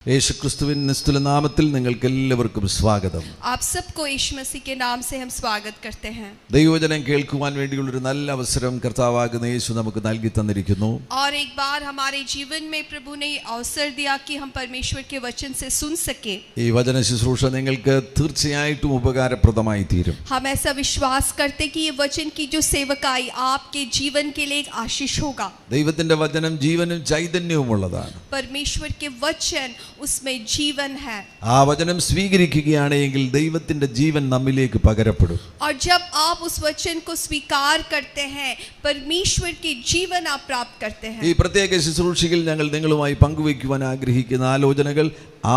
യേശു ക്രിസ്തുവിൻ നിസ്തുല നാമത്തിൽ നിങ്ങൾക്ക് എല്ലാവർക്കും സ്വാഗതം. आप सबको यीशु मसीह के नाम से हम स्वागत करते हैं. ദൈവവചനം കേൾക്കുവാൻ വേണ്ടിയുള്ള ഒരു നല്ല അവസരം കർത്താവാകുന്ന യേശു നമുക്ക് നൽകി തന്നിരിക്കുന്നു. और एक बार हमारे जीवन में प्रभु ने अवसर दिया कि हम परमेश्वर के वचन से सुन सके. ഈ വചന ശുശ്രൂഷ നിങ്ങൾക്ക് തീർച്ചയായിട്ടും ഉപകാരപ്രദമായി തീരും. हम ऐसा विश्वास करते कि ये वचन की जो सेवकाई आपके जीवन के लिए एक आशीष होगा. ദൈവത്തിന്റെ വചനം ജീവനും ചൈതന്യവുമുള്ളതാണ്. परमेश्वर के वचन उसमें जीवन है. ആ വചനം സ്വീകരിക്കുകയാണെങ്കിൽ ദൈവത്തിന്റെ ജീവൻ നമ്മിലേക്ക് പകരപ്പെടും. और जब आप उस वचन को स्वीकार करते हैं परमेश्वर की जीवन आप प्राप्त करते हैं. ഈ പ്രത്യേക ശുശ്രൂഷയിൽ ഞങ്ങൾ നിങ്ങളുമായി പങ്കുവയ്ക്കുവാൻ ആഗ്രഹിക്കുന്ന ആലോചനകൾ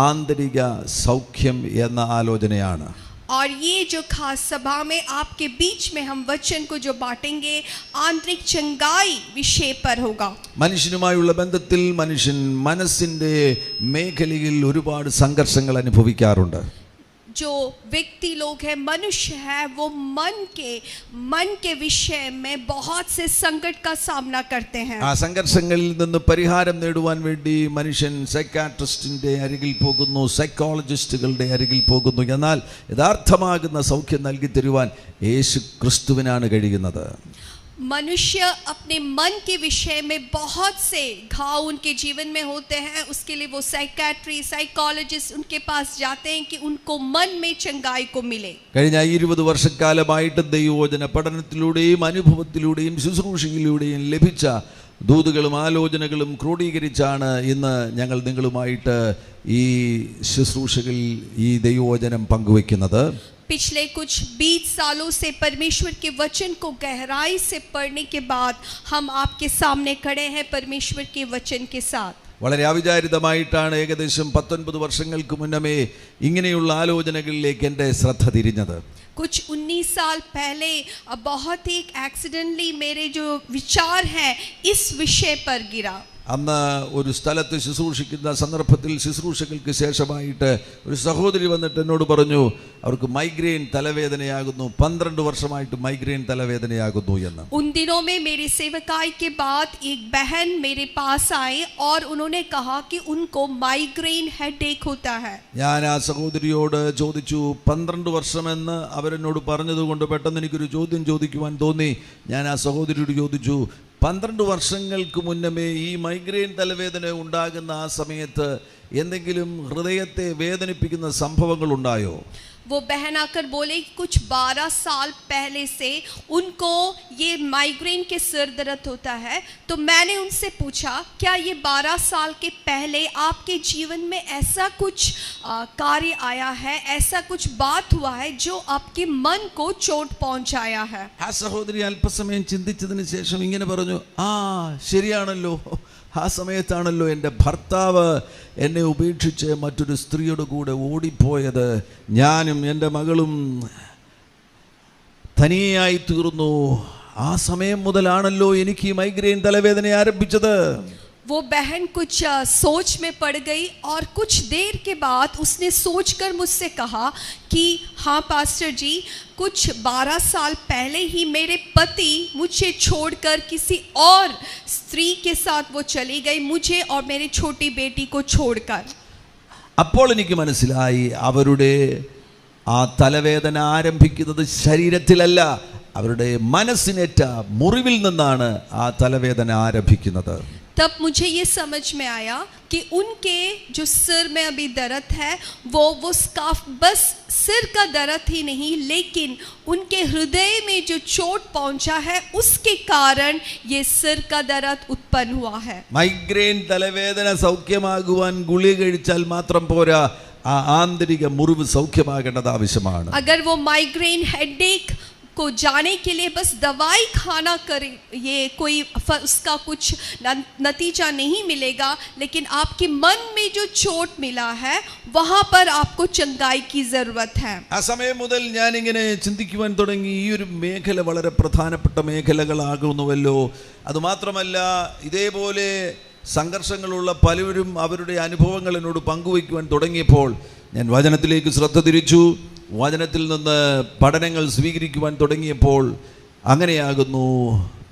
ആന്തരിക സൗഖ്യം എന്ന ആലോചനയാണ്. और ये जो खास सभा में आपके बीच में हम वचन को जो बांटेंगे आंतरिक चंगाई विषय पर होगा. മനുഷ്യനുമായുള്ള ബന്ധത്തിൽ മനുഷ്യൻ മനസ്സിന്റെ മേഖലയിൽ ഒരുപാട് സംഘർഷങ്ങൾ അനുഭവിക്കാറുണ്ട്. जो व्यक्ति लोग हैं मनुष्य है वो मन के विषय में बहुत से संकट का सामना करते हैं. ആ സംഘർഷങ്ങളിൽ നിന്ന് പരിഹാരം നേടുവാൻ വേണ്ടി മനുഷ്യൻ സൈക്കാട്രിസ്റ്റിന്റെ അരികിൽ പോകുന്നു, സൈക്കോളജിസ്റ്റുകളുടെ അരികിൽ പോകുന്നു. എന്നാൽ യഥാർത്ഥമാകുന്ന സൗഖ്യം നൽകി തരുവാൻ യേശു ക്രിസ്തുവിനാണ് കഴിയുന്നത്. मनुष्य अपने मन के विषय में बहुत से घाव उनके जीवन में होते हैं, उसके लिए वो साइकियाट्री साइकोलॉजिस्ट उनके पास जाते हैं कि उनको मन में चंगाई को मिले. കഴിഞ്ഞ 20 വർഷക്കാലമായിട്ട് ദൈവവചന പഠനത്തിലൂടെയും അനുഭവത്തിലൂടെയും ശുശ്രൂഷയിലൂടെയും ലഭിച്ച ദൂതുകളും ആലോചനകളും ക്രോഡീകരിച്ചാണ് ഇന്ന് ഞങ്ങൾ നിങ്ങളുമായിട്ട് ഈ ശുശ്രൂഷകളിൽ ഈ ദൈവവചനം പങ്കുവെക്കുന്നത്. पिछले कुछ 20 सालों से परमेश्वर के वचन को गहराई से पढ़ने के बाद हम आपके सामने खड़े हैं परमेश्वर के वचन के साथ. വളരെ അവിചാരിതമായിട്ടാണ് ഏകദേശം 19 വർഷങ്ങൾക്ക് മുന്നമേ ഇങ്ങനെയുള്ള ആലോചനകളിലേക്ക് എൻ്റെ ശ്രദ്ധ തിരിഞ്ഞത്. कुछ 19 साल पहले बहुत ही एक्सीडेंटली मेरे जो विचार हैं इस विषय पर गिरा. അന്ന് ഒരു സ്ഥലത്ത് ശുശ്രൂഷിക്കുന്ന സന്ദർഭത്തിൽ ശുശ്രൂഷകൾക്ക് ശേഷമായിട്ട് ഒരു സഹോദരി വന്നിട്ട് എന്നോട് പറഞ്ഞു അവർക്ക് മൈഗ്രെയിൻ തലവേദനയാകുന്നു, 12 വർഷമായിട്ട് മൈഗ്രെയിൻ തലവേദനയാകുന്നു എന്ന്. उन दिनों में मेरी सेवकाई के बाद एक बहन मेरे पास आई और उन्होंने कहा कि उनको माइग्रेन हेडेक होता है. ഞാൻ ആ സഹോദരിയോട് ചോദിച്ചു, 12 വർഷമെന്ന് അവരെന്നോട് പറഞ്ഞതുകൊണ്ട് പെട്ടെന്ന് എനിക്കൊരു ചോദ്യം ചോദിക്കുവാൻ തോന്നി. ഞാൻ ആ സഹോദരിയോട് ചോദിച്ചു, 12 വർഷങ്ങൾക്ക് മുന്നമേ ഈ മൈഗ്രെയിൻ തലവേദന ഉണ്ടാകുന്ന ആ സമയത്ത് എന്തെങ്കിലും ഹൃദയത്തെ വേദനിപ്പിക്കുന്ന സംഭവങ്ങൾ ഉണ്ടായോ? वो बहन आकर बोले कुछ 12 साल पहले से उनको ये माइग्रेन के सिर दर्द होता है. तो मैंने उनसे पूछा क्या ये 12 साल के पहले आपके जीवन में ऐसा कुछ कार्य आया है, ऐसा कुछ बात हुआ है जो आपके मन को चोट पहुंचाया है? ആ സഹോദരി അല്പസമയം ചിന്തിച്ചതിന് ശേഷം ഇങ്ങനെ പറഞ്ഞു, ആ ശരിയാണല്ലോ, ആ സമയത്താണല്ലോ എൻ്റെ ഭർത്താവ് എന്നെ ഉപേക്ഷിച്ച് മറ്റൊരു സ്ത്രീയുടെ കൂടെ ഓടിപ്പോയത്. ഞാനും എൻ്റെ മകളും തനിയായി തീർന്നു. ആ സമയം മുതലാണല്ലോ എനിക്ക് ഈ മൈഗ്രെയിൻ തലവേദന ആരംഭിച്ചത്. वो बहन कुछ सोच में पड़ गई और कुछ देर के बाद उसने सोचकर मुझसे कहा कि हाँ पास्टर जी, कुछ 12 साल पहले ही मेरे पति मुझे छोड़कर किसी और स्त्री के साथ वो चली गई, मुझे और मेरी छोटी बेटी को छोड़कर. അപ്പോൾ എനിക്ക് മനസ്സിലായി അവരുടെ ആ തലവേദന ആരംഭിക്കുന്നത് ശരീരത്തിലല്ല, അവരുടെ മനസ്സിനേറ്റ മുറിവിൽ നിന്നാണ് ആ തലവേദന ആരംഭിക്കുന്നത്. तब मुझे ये समझ में आया कि उनके जो सिर में अभी दर्द है वो स्काफ बस सिर का दर्द ही नहीं, लेकिन उनके हृदय में जो चोट पहुंचा है उसके कारण ये सिर का दर्द उत्पन्न हुआ है. മൈഗ്രെയിൻ തലവേദന സൗഖ്യമാകുവാൻ ഗുളിക കഴിച്ചാൽ മാത്രം പോരാ, ആ ആന്തരിക മുറിവ് സൗഖ്യമാകേണ്ടത് ആവശ്യമാണ്. अगर वो माइग्रेन हेडेक को जाने के लिए बस दवाई खाना करे ये कोई उसका कुछ नतीजा नहीं मिलेगा, लेकिन आपके मन में जो चोट मिला है वहाँ पर आपको चंगाई की ज़रूरत है. ആ സമയം മുതൽ ഞാനിങ്ങനെ ചിന്തിക്കുവാൻ തുടങ്ങി, ഈ ഒരു മേഖല വളരെ പ്രധാനപ്പെട്ട മേഖലകളാകുന്നുവല്ലോ. അതുമാത്രമല്ല, ഇതേപോലെ സംഘർഷങ്ങളുള്ള പലരും അവരുടെ അനുഭവങ്ങൾ എന്നോട് പങ്കുവയ്ക്കുവാൻ തുടങ്ങിയപ്പോൾ ഞാൻ വചനത്തിലേക്ക് ശ്രദ്ധ തിരിച്ചു. വചനത്തിൽ നിന്ന് പഠനങ്ങൾ സ്വീകരിക്കുവാൻ തുടങ്ങിയപ്പോൾ അങ്ങനെയാകുന്നു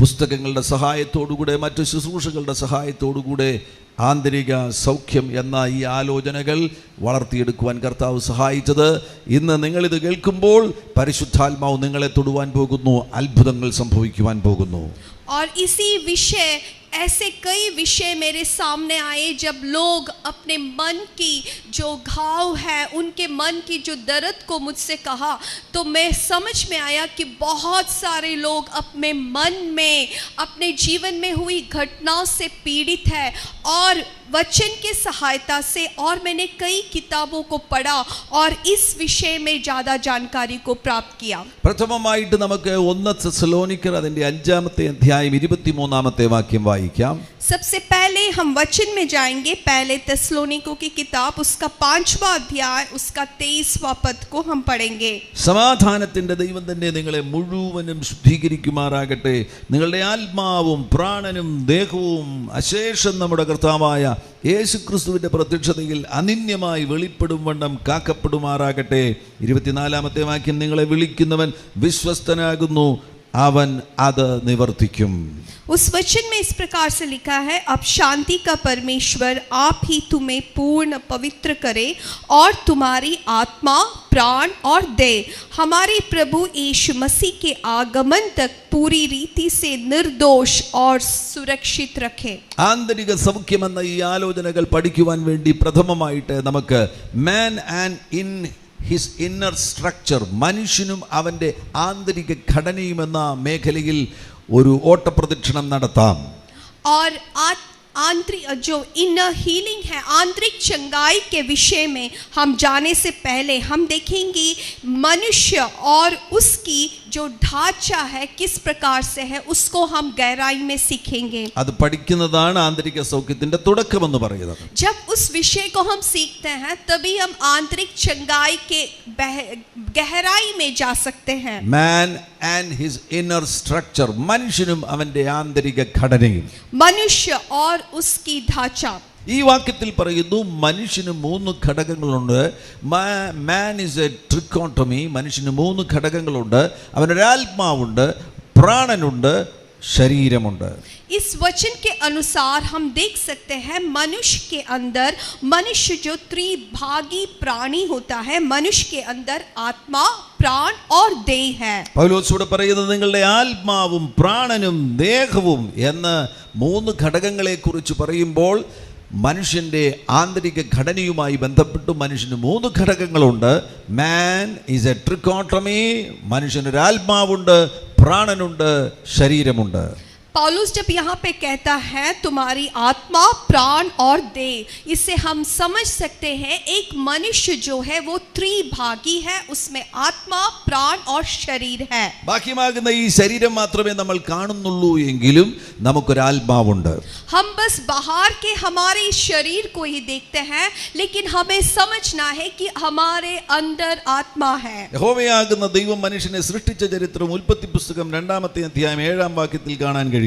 പുസ്തകങ്ങളുടെ സഹായത്തോടുകൂടെ മറ്റു ശുശ്രൂഷകളുടെ സഹായത്തോടുകൂടെ ആന്തരിക സൗഖ്യം എന്ന ഈ ആലോചനകൾ വളർത്തിയെടുക്കുവാൻ കർത്താവ് സഹായിച്ചത്. ഇന്ന് നിങ്ങളിത് കേൾക്കുമ്പോൾ പരിശുദ്ധാത്മാവ് നിങ്ങളെ തൊടുവാൻ പോകുന്നു, അത്ഭുതങ്ങൾ സംഭവിക്കുവാൻ പോകുന്നു. और इसी विषय ऐसे कई विषय मेरे सामने आए जब लोग अपने मन की जो घाव है, उनके मन की जो दर्द को मुझसे कहा, तो मैं समझ में आया कि बहुत सारे लोग अपने मन में, अपने जीवन में हुई घटनाओं से पीड़ित है और वचन के सहायता से, और मैंने कई किताबों को पढ़ा और इस विषय में ज़्यादा जानकारी को प्राप्त किया. പ്രഥമമായിട്ട് നമുക്ക് 1 തെസ്സലോനിക്കർ അതിന്റെ 5-ാമത്തെ അധ്യായം 23-ാമത്തെ വാക്യം വായിക്കാം. सबसे पहले हम वचन में जाएंगे, पहले തെസ്സലോനിക്കോं की किताब उसका 5वां अध्याय उसका 23वां पद को हम पढ़ेंगे. സമാധാനത്തിന്റെ ദൈവം തന്നെ നിങ്ങളെ മുഴുവനും ശുദ്ധീകരിക്കുമാറാകട്ടെ. നിങ്ങളുടെ ആത്മാവും പ്രാണനും ദേഹവും അശേഷം നമ്മുടെ കർത്താവായ യേശുക്രിസ്തുവിന്റെ പ്രത്യക്ഷതയിൽ അനിന്യമായി വെളിപ്പെടും വണ്ണം കാക്കപ്പെടുമാറാകട്ടെ. 24-ാമത്തെ വാക്യം, നിങ്ങളെ വിളിക്കുന്നവൻ വിശ്വസ്തനാകുന്നു, അവൻ അത് നിവർത്തിക്കും. उस वचन में इस प्रकार से लिखा है, अब शांति का परमेश्वर आप ही तुम्हें पूर्ण पवित्र करे और तुम्हारी आत्मा, प्राण और देह हमारे प्रभु यीशु मसीह के आगमन तक पूरी रीति से निर्दोष और सुरक्षित रखे. ആന്തരിക സൗഖ്യമെന്ന ഈ ആലോചനകൾ പഠിക്കുവാൻ വേണ്ടി പ്രഥമമായിട്ട് നമുക്ക് മാൻ and in his inner structure, മനുഷ്യനും അവൻ്റെ ആന്തരിക ഘടനയും എന്ന മേഖലയിൽ ഒരു ഓട്ടപ്രദക്ഷിണം നടത്താം. और आंतरिक जो इनर हीलिंग है, आंतरिक चंगाई के विषय में हम जाने से पहले हम देखेंगे मनुष्य और उसकी जो ढांचा है किस प्रकार से है, उसको हम गहराई में सीखेंगे. അത് പഠിക്കുന്നതാണ് ആന്തരിക സൗഖ്യത്തിന്റെ തുടക്കമെന്ന് പറയുന്നത്. जब उस विषय को हम सीखते हैं तभी हम आंतरिक चंगाई के गहराई में जा सकते हैं. മാൻ ആൻഡ് ഹിസ് ഇന്നർ സ്ട്രക്ചർ, മനുഷ്യനും അവൻ്റെ ആന്തരിക ഘടനയും. मनुष्य और उसकी ढांचा. ഈ വാക്യത്തിൽ പറയുന്നു മനുഷ്യന് 3 ഘടകങ്ങളുണ്ട്. Man is a trichotomy. മനുഷ്യന് 3 ഘടകങ്ങളുണ്ട്. അവനൊരു ആത്മാവുണ്ട്, പ്രാണനുണ്ട്, ശരീരമുണ്ട്. इस वचन के अनुसार हम देख सकते हैं मनुष्य के अंदर, मनुष्य जो त्रिभागी प्राणी होता है, मनुष्य के अंदर आत्मा, प्राण और देह है. പൗലോസ് ഇവിടെ പറയുന്നത് നിങ്ങളുടെ ആത്മാവും പ്രാണനും ദേഹവും എന്ന 3 ഘടകങ്ങളെ കുറിച്ച് പറയുമ്പോൾ മനുഷ്യൻ്റെ ആന്തരിക ഘടനയുമായി ബന്ധപ്പെട്ട് മനുഷ്യന് 3 ഘടകങ്ങളുണ്ട്. Man is a trichotomy. മനുഷ്യനൊരു ആത്മാവുണ്ട്, പ്രാണനുണ്ട്, ശരീരമുണ്ട്. पौलुस जब यहाँ पे कहता है तुम्हारी आत्मा, प्राण और देह, इससे हम समझ सकते हैं एक मनुष्य जो है वो त्रिभागी है, उसमें आत्मा, प्राण और शरीर है. ബാക്കിയാകുന്ന ഈ ശരീരം മാത്രമേ നമ്മൾ കാണുന്നുള്ളൂ എങ്കിലും നമുക്കൊരു ആത്മാവുണ്ട്. हम बस बाहर के हमारे शरीर को ही देखते हैं, लेकिन हमें समझना है कि हमारे अंदर आत्मा है. യഹോവയാകുന്ന ദൈവം മനുഷ്യനെ സൃഷ്ടിച്ച ചരിത്രം ഉൽപ്പത്തി പുസ്തകം 2-ാമത്തെ അധ്യായം 7-ാം വാക്യത്തിൽ കാണാൻ കഴിയുന്നു.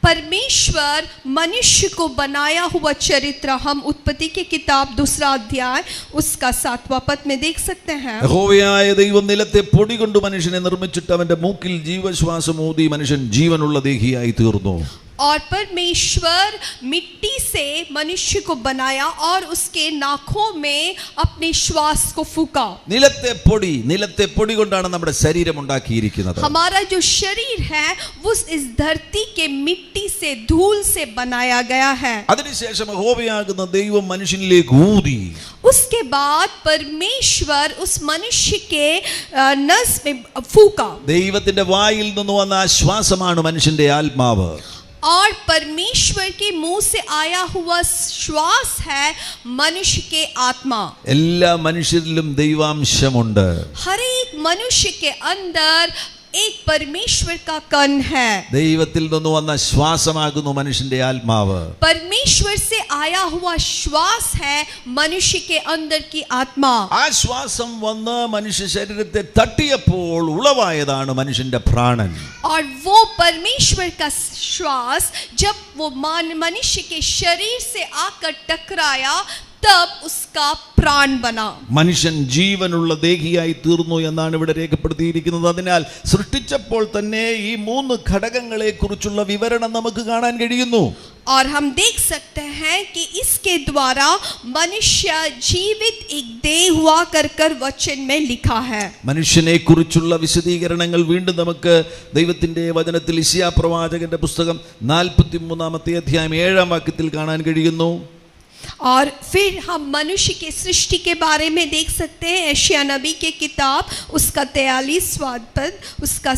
परमेश्वर मनुष्य को बनाया हुआ चरित्र हम उत्पत्ति की किताब 2 अध्याय उसका 7वां पद में देख सकते हैं. യഹോവയായ ദൈവം നിലത്തെ പൊടി കൊണ്ട് മനുഷ്യനെ നിർമ്മിച്ചിട്ട് അവന്റെ മൂക്കിൽ ജീവശ്വാസം ഊതി മനുഷ്യൻ ജീവനുള്ള ദേഹിയായി തീർന്നു. और परमेश्वर मिट्टी से मनुष्य को बनाया और उसके नाखों में अपने श्वास को फूका. നിലത്തെ പൊടി കൊണ്ടാണ് നമ്മുടെ ശരീരം ഉണ്ടാക്കിയിരിക്കുന്നത്. हमारा जो शरीर है वो इस धरती के मिट्टी से, धूल से बनाया गया है. അതിനുശേഷം യഹോവയാകുന്ന ദൈവം മനുഷ്യനിലേക്ക് ഊതി. उसके बाद परमेश्वर उस मनुष्य के नस में फूका. ദൈവത്തിന്റെ വായിൽ നിന്ന് വന്ന ആ ശ്വാസമാണ് മനുഷ്യന്റെ ആത്മാവ്. और परमेश्वर के मुंह से आया हुआ श्वास है मनुष्य के आत्मा. എല്ലാ മനുഷ്യരിലും ദൈവാംശമുണ്ട്. हर एक मनुष्य के अंदर एक परमेश्वर का कण है. ദൈവത്തിൽ നിന്ന് വന്ന ശ്വാസമാകുന്നു മനുഷ്യന്റെ ആത്മാവ്. परमेश्वर से आया हुआ श्वास है मनुष्य के अंदर की आत्मा. ആ ശ്വാസം വന്ന് മനുഷ്യ ശരീരത്തെ തട്ടിയപ്പോൾ ഉളവായതാണ് മനുഷ്യന്റെ പ്രാണൻ. और वो परमेश्वर का श्वास जब वो मनुष्य के शरीर से आकर टकराया तब उसका प्राण बना. മനുഷ്യൻ ജീവനുള്ള ദേഹിയായി തീർന്നു എന്നാണ് ഇവിടെ രേഖപ്പെടുത്തിയിരിക്കുന്നത്. അതിനാൽ സൃഷ്ടിച്ചപ്പോൾ തന്നെ ഈ മൂന്ന് ഘടകങ്ങളെ കുറിച്ചുള്ള വിവരണം നമുക്ക് കാണാൻ കഴിയുന്നു. और हम देख सकते हैं कि इसके द्वारा मनुष्य जीवित एक देह हुआ कर वचन में लिखा है. മനുഷ്യനെ കുറിച്ചുള്ള വിശദീകരണങ്ങൾ വീണ്ടും നമുക്ക് ദൈവത്തിന്റെ വചനത്തിൽ യിശയ്യാ പ്രവാചകന്റെ പുസ്തകം 43-ാമത്തെ അധ്യായം 7-ാം വാക്യത്തിൽ കാണാൻ കഴിയുന്നു. और फिर हम मनुष्य के सृष्टि के बारे में देख सकते हैं यशायाह नबी के किताब उसका 43वां पद उसका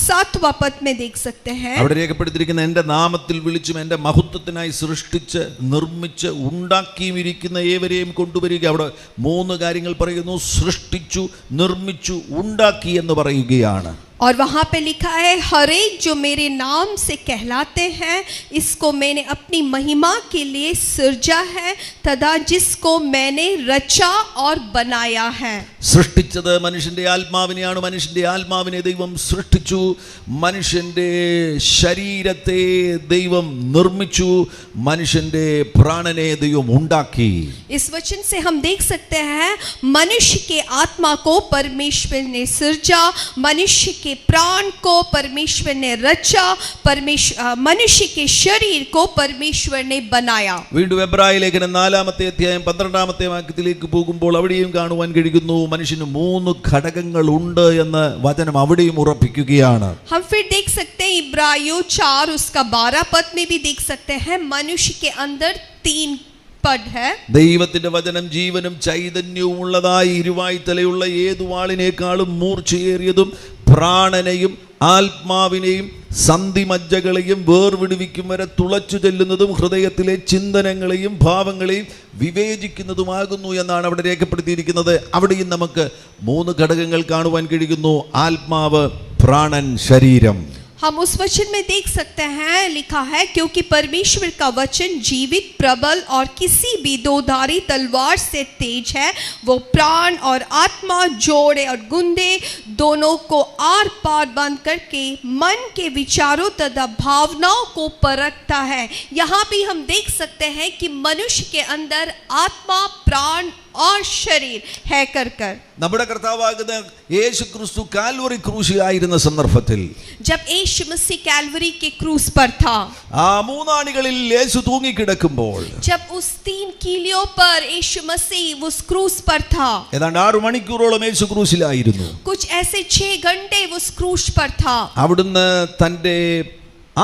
7वां पद में देख सकते हैं. അവിടെ രേഖപ്പെടുത്തിയിരിക്കുന്ന എൻ്റെ നാമത്തിൽ വിളിച്ചും എൻ്റെ മഹത്വത്തിനായി സൃഷ്ടിച്ച് നിർമ്മിച്ച് ഉണ്ടാക്കിയിരിക്കുന്ന ഏവരെയും കൊണ്ടുവരിക. അവിടെ മൂന്ന് കാര്യങ്ങൾ പറയുന്നു. സൃഷ്ടിച്ചു, നിർമ്മിച്ചു, ഉണ്ടാക്കി എന്ന് പറയുകയാണ്. और वहाँ पे लिखा है हर एक जो मेरे नाम से कहलाते हैं इसको मैंने अपनी महिमा के लिए सृजा है तथा जिसको मैंने रचा और बनाया है. സൃഷ്ടിച്ചത് മനുഷ്യന്റെ ആത്മാവിനെയാണ്. മനുഷ്യന്റെ ആത്മാവിനെ ദൈവം സൃഷ്ടിച്ചു. മനുഷ്യന്റെ ശരീരത്തെ ദൈവം നിർമ്മിച്ചു. മനുഷ്യന്റെ പ്രാണനെ ദൈവം ഉണ്ടാക്കി. इस वचन से हम देख सकते हैं मनुष्य के आत्मा को परमेश्वर ने सृजा, मनुष्य के प्राण को परमेश्वर ने रचा, मनुष्य के शरीर को परमेश्वर ने बनाया. വീണ്ടും എബ്രായ ലേഖനം 4-ാമത്തെ അധ്യായം 12-ാമത്തെ വാക്യത്തിലേക്ക് പോകുമ്പോൾ അവിടെയും കാണുവാൻ കഴിയുന്നു മനുഷ്യന് മൂന്ന് ഘടകങ്ങൾ ഉണ്ട് എന്ന് വചനം അവിടെയും ഉറപ്പിക്കുകയാണ്. हम फिर देख सकते हैं इब्रानियों 4 उसका 12 पद में भी देख सकते हैं मनुष्य के अंदर 3 पद है. ദൈവത്തിന്റെ വചനം ജീവനും ചൈതന്യവും ഉള്ളതായി ഇരുവായി തലയുള്ള ഏതു വാളിനേക്കാളും മൂർച്ചയേറിയതും പ്രാണനെയും ആത്മാവിനെയും സന്ധിമജ്ജകളെയും വേർവിടുവിക്കും വരെ തുളച്ചു ചെല്ലുന്നതും ഹൃദയത്തിലെ ചിന്തനങ്ങളെയും ഭാവങ്ങളെയും വിവേചിക്കുന്നതുമാകുന്നു എന്നാണ് അവിടെ രേഖപ്പെടുത്തിയിരിക്കുന്നത്. അവിടെയും നമുക്ക് മൂന്ന് ഘടകങ്ങൾ കാണുവാൻ കഴിയുന്നു. ആത്മാവ്, പ്രാണൻ, ശരീരം. हम उस वचन में देख सकते हैं लिखा है क्योंकि परमेश्वर का वचन जीवित, प्रबल और किसी भी दोधारी तलवार से तेज है. वो प्राण और आत्मा, जोड़े और गुंदे दोनों को आर पार बंद करके मन के विचारों तथा भावनाओं को परखता है. यहाँ भी हम देख सकते हैं कि मनुष्य के अंदर आत्मा, प्राण और शरीर है कर നമ്മുടെ കർത്താവാകുന്ന യേശു ക്രിസ്തു കാൽവറി ക്രൂശിലായിരുന്ന സന്ദർഭത്തിൽ जब यीशु मसीह कैलवरी के क्रूस पर था, ആ മൂന്നാണികളിൽ യേശു തൂങ്ങിക്കിടക്കുമ്പോൾ जब उस 3 कीलियों पर यीशु मसीह उस क्रूस पर था, ഏതാണ്ട് 6 മണിക്കൂറോളം യേശു ക്രൂശിലായിരുന്നു. कुछ ऐसे 6 घंटे उस क्रूस पर था. അവിടുന്ന് തൻ്റെ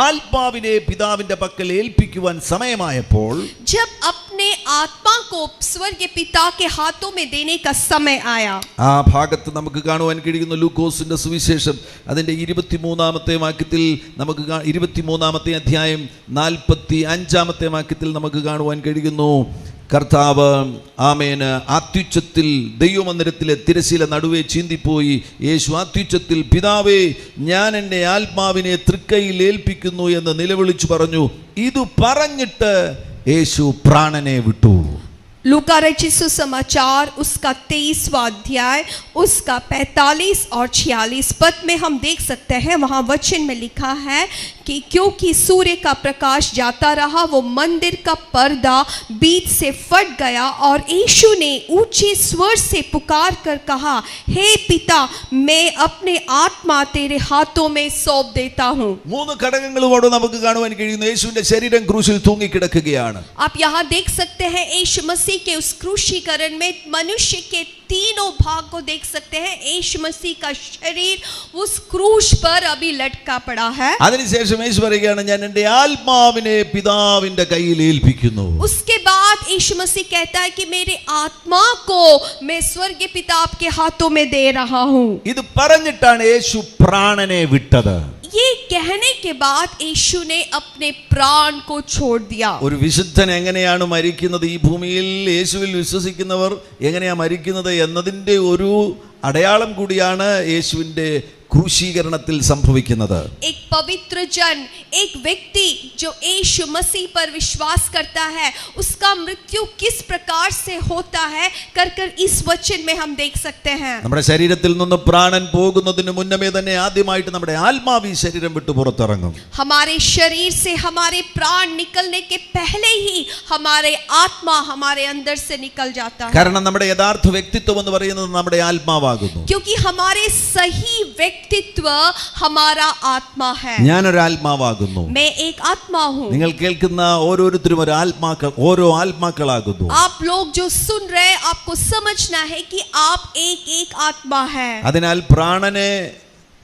ആത്മാവിനെ പിതാവിന്റെ പക്കൽ ഏൽപ്പിക്കുവാൻ സമയമായപ്പോൾ जब अपने आत्मा को स्वर्गीय पिता के हाथों में देने का समय आया, ആ ഭാഗത്ത് നമുക്ക് കാണുവാൻ കഴിയുന്ന ലൂക്കോസിന്റെ സുവിശേഷം അതിന്റെ 23-ാമത്തെ വാക്യത്തിൽ നമുക്ക് 23-ാമത്തെ അധ്യായം 45-ാമത്തെ വാക്യത്തിൽ നമുക്ക് കാണുവാൻ കഴിയുന്നു കർത്താവ് ആമേന് അത്യുച്ചത്തിൽ ദൈവമന്ദിരത്തിലെ തിരശീല നടുവേ ചീന്തിപ്പോയി. യേശു അത്യുച്ചത്തിൽ പിതാവേ ഞാൻ എൻ്റെ ആത്മാവിനെ തൃക്കൈയിൽ ഏൽപ്പിക്കുന്നു എന്ന് നിലവിളിച്ചു പറഞ്ഞു. ഇത് പറഞ്ഞിട്ട് യേശു പ്രാണനെ വിട്ടു. लूका रचित सुसमाचार उसका 23वां अध्याय उसका 45 और 46 पद में हम देख सकते हैं वहाँ वचन में लिखा है कि क्योंकि सूर्य का प्रकाश जाता रहा वो मंदिर का पर्दा बीच से फट गया और यीशु ने ऊंचे स्वर से पुकार कर कहा, हे पिता मैं अपने आत्मा तेरे हाथों में सौंप देता हूँ. മൂന്ന് ഘടകങ്ങളോട് നമുക്ക് കാണുവാൻ കഴിയുന്നു. യേശുവിന്റെ ശരീരം ക്രൂശിൽ തൂങ്ങിക്കിടക്കുകയാണ്. आप यहाँ देख सकते हैं यीशु मसीह के उस क्रूशीकरण में मनुष्य के तीनों भाग को देख सकते हैं. यीशु मसीह का शरीर उस क्रूश पर अभी लटका पड़ा है. അതിനുശേഷം യേശു പറയുകയാണ് ഞാൻ എൻ്റെ ആത്മാവിനെ പിതാവിന്റെ കയ്യിൽ ഏൽപ്പിക്കുന്നു. उसके बाद यीशु मसीह कहता है कि मेरे आत्मा को मैं स्वर्गीय पिता आपके हाथों में दे रहा हूँ. ഇത് പറഞ്ഞിട്ടാണ് യേശു പ്രാണനെ വിട്ടത്. ये कहने के बाद यीशु ने अपने प्राण को छोड़ दिया. ഒരു വിശുദ്ധൻ എങ്ങനെയാണ് മരിക്കുന്നത്, ഈ ഭൂമിയിൽ യേശുവിൽ വിശ്വസിക്കുന്നവർ എങ്ങനെയാ മരിക്കുന്നത് എന്നതിൻ്റെ ഒരു അടയാളം കൂടിയാണ് യേശുവിൻ്റെ ക്രൂശീകരണത്തിൽ സംഭവിക്കുന്നത്. एक पवित्र जन, एक व्यक्ति जो यीशु मसीह पर विश्वास करता है, उसका मृत्यु किस प्रकार से होता है कर इस वचन में हम देख सकते हैं. നമ്മുടെ ശരീരത്തിൽ നിന്ന് പ്രാണൻ പോകുന്നതിന് മുന്നമേ തന്നെ ആദ്യമായിട്ട് നമ്മുടെ ആത്മാവ് ഈ ശരീരം വിട്ടു പുറത്തിറങ്ങും. हमारे शरीर से हमारे प्राण निकलने के पहले ही हमारे आत्मा हमारे अंदर से निकल जाता है. കാരണം നമ്മുടെ യഥാർത്ഥ വ്യക്തിത്വം എന്ന് പറയുന്നത് നമ്മുടെ ആത്മാവാകുന്നു. क्योंकि हमारे सही व्यक्तित्व हमारा आत्मा है. ഞാനൊരു ആത്മാവാകുന്നു. मैं एक आत्मा हूँ. നിങ്ങൾ കേൾക്കുന്ന ഓരോരുത്തരും ഒരു ഓരോ ആത്മാക്കളാകുന്നു. आप लोग जो सुन रहे हैं, आपको समझना है कि आप एक आत्मा है. അതിനാൽ പ്രാണനെ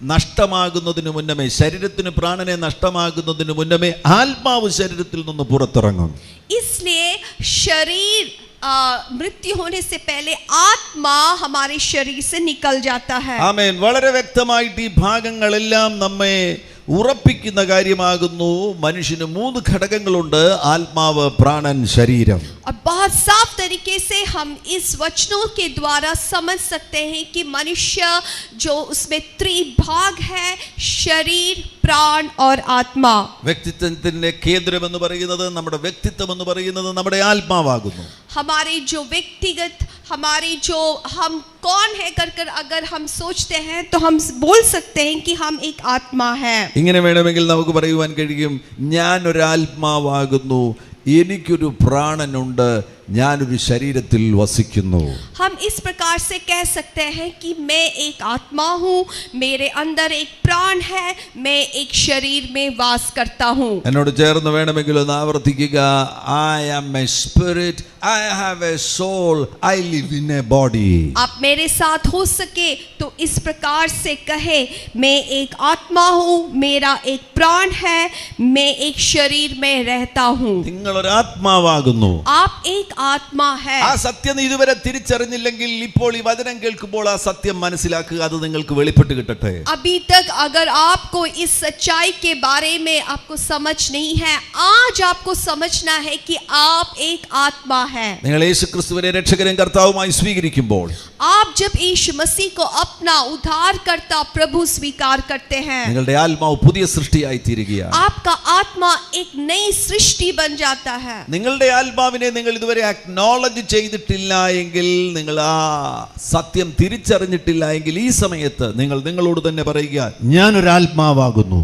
നഷ്ടമാകുന്നതിന് മുന്നമേ, ശരീരത്തിന് പ്രാണനെ നഷ്ടമാകുന്നതിന് മുന്നമേ ആത്മാവ് ശരീരത്തിൽ നിന്ന് പുറത്തിറങ്ങും. इसलिए शरीर मृत्यु होने से पहले आत्मा हमारे शरीर से निकल जाता है. ആമേൻ. വളരെ വ്യക്തമായിട്ട് ഈ ഭാഗങ്ങളെല്ലാം നമ്മെ ഉറപ്പിക്കുന്ന കാര്യമാകുന്നു. മനുഷ്യന് 3 ഘടകങ്ങളുണ്ട്: ആത്മാവ്, പ്രാണൻ, ശരീരം. और बहुत साफ तरीके से हम इस वचनों के द्वारा समझ सकते हैं कि मनुष्य जो उसमें त्रिभाग है, शरीर, प्राण और आत्मा. വ്യക്തിത്വത്തിന്റെ കേന്ദ്രം എന്ന് പറയുന്നത്, നമ്മുടെ വ്യക്തിത്വം എന്ന് പറയുന്നത് നമ്മുടെ ആത്മാവാകുന്നു. हमारे जो व्यक्तिगत, हमारे जो हम कौन है कर अगर हम सोचते हैं तो हम बोल सकते हैं कि हम एक आत्मा है. ഇങ്ങനെ വേണമെങ്കിൽ നമുക്ക് പറയുവാൻ കഴിയും, ഞാൻ ഒരു ആത്മാവാകുന്നു, എനിക്കൊരു പ്രാണനുണ്ട്, ഞാനൊരു ശരീരത്തിൽ വസിക്കുന്നു. हम इस प्रकार से कह सकते हैं कि मैं एक आत्मा हूँ, मेरे अंदर एक प्राण है, मैं एक शरीर में वास करता हूँ. എന്നോട് ചേർന്ന് വേണമെങ്കിൽ ഒന്ന് ആവർത്തിക്കുക: I am a spirit, I have a soul, I live in a body. आप मेरे साथ हो सके तो इस प्रकार से कहे, मैं एक आत्मा हूँ, मेरा एक प्राण है, मैं एक शरीर में रहता हूँ. നിങ്ങൾ ഒരു ആത്മാവാകുന്നു. आप एक आत्मा है. ആ സത്യം ഇതുവരെ തിരിച്ചറിഞ്ഞില്ലെങ്കിൽ ഇപ്പോൾ ഈ വചനം കേൾക്കുമ്പോൾ ആ സത്യം മനസ്സിലാക്കുക. അത് നിങ്ങൾക്ക് വെളിപ്പെട്ട് കിട്ടട്ടെ. अभी तक अगर आपको इस सच्चाई के बारे में आपको समझ नहीं है, आज आपको समझना है कि आप एक आत्मा है. നിങ്ങൾ യേശുക്രിസ്തുവിനെ രക്ഷകനും കർത്താവുമായി സ്വീകരിക്കുമ്പോൾ, आप जब यीशु मसीह को अपना उद्धारकर्ता प्रभु स्वीकार करते हैं, നിങ്ങളുടെ ആത്മാവ് പുതിയ സൃഷ്ടിയായി തീരുകയാണ്. आपका आत्मा एक नई सृष्टि बन जाता है. നിങ്ങളുടെ ആത്മാവിനെ നിങ്ങൾ ഇതുവരെ അക്നോളജ് ചെയ്തിട്ടില്ല എങ്കിൽ, നിങ്ങൾ ആ സത്യം തിരിച്ചറിഞ്ഞിട്ടില്ല എങ്കിൽ, ഈ സമയത്ത് നിങ്ങൾ നിങ്ങളോട് തന്നെ പറയുക, ഞാനൊരു ആത്മാവാകുന്നു.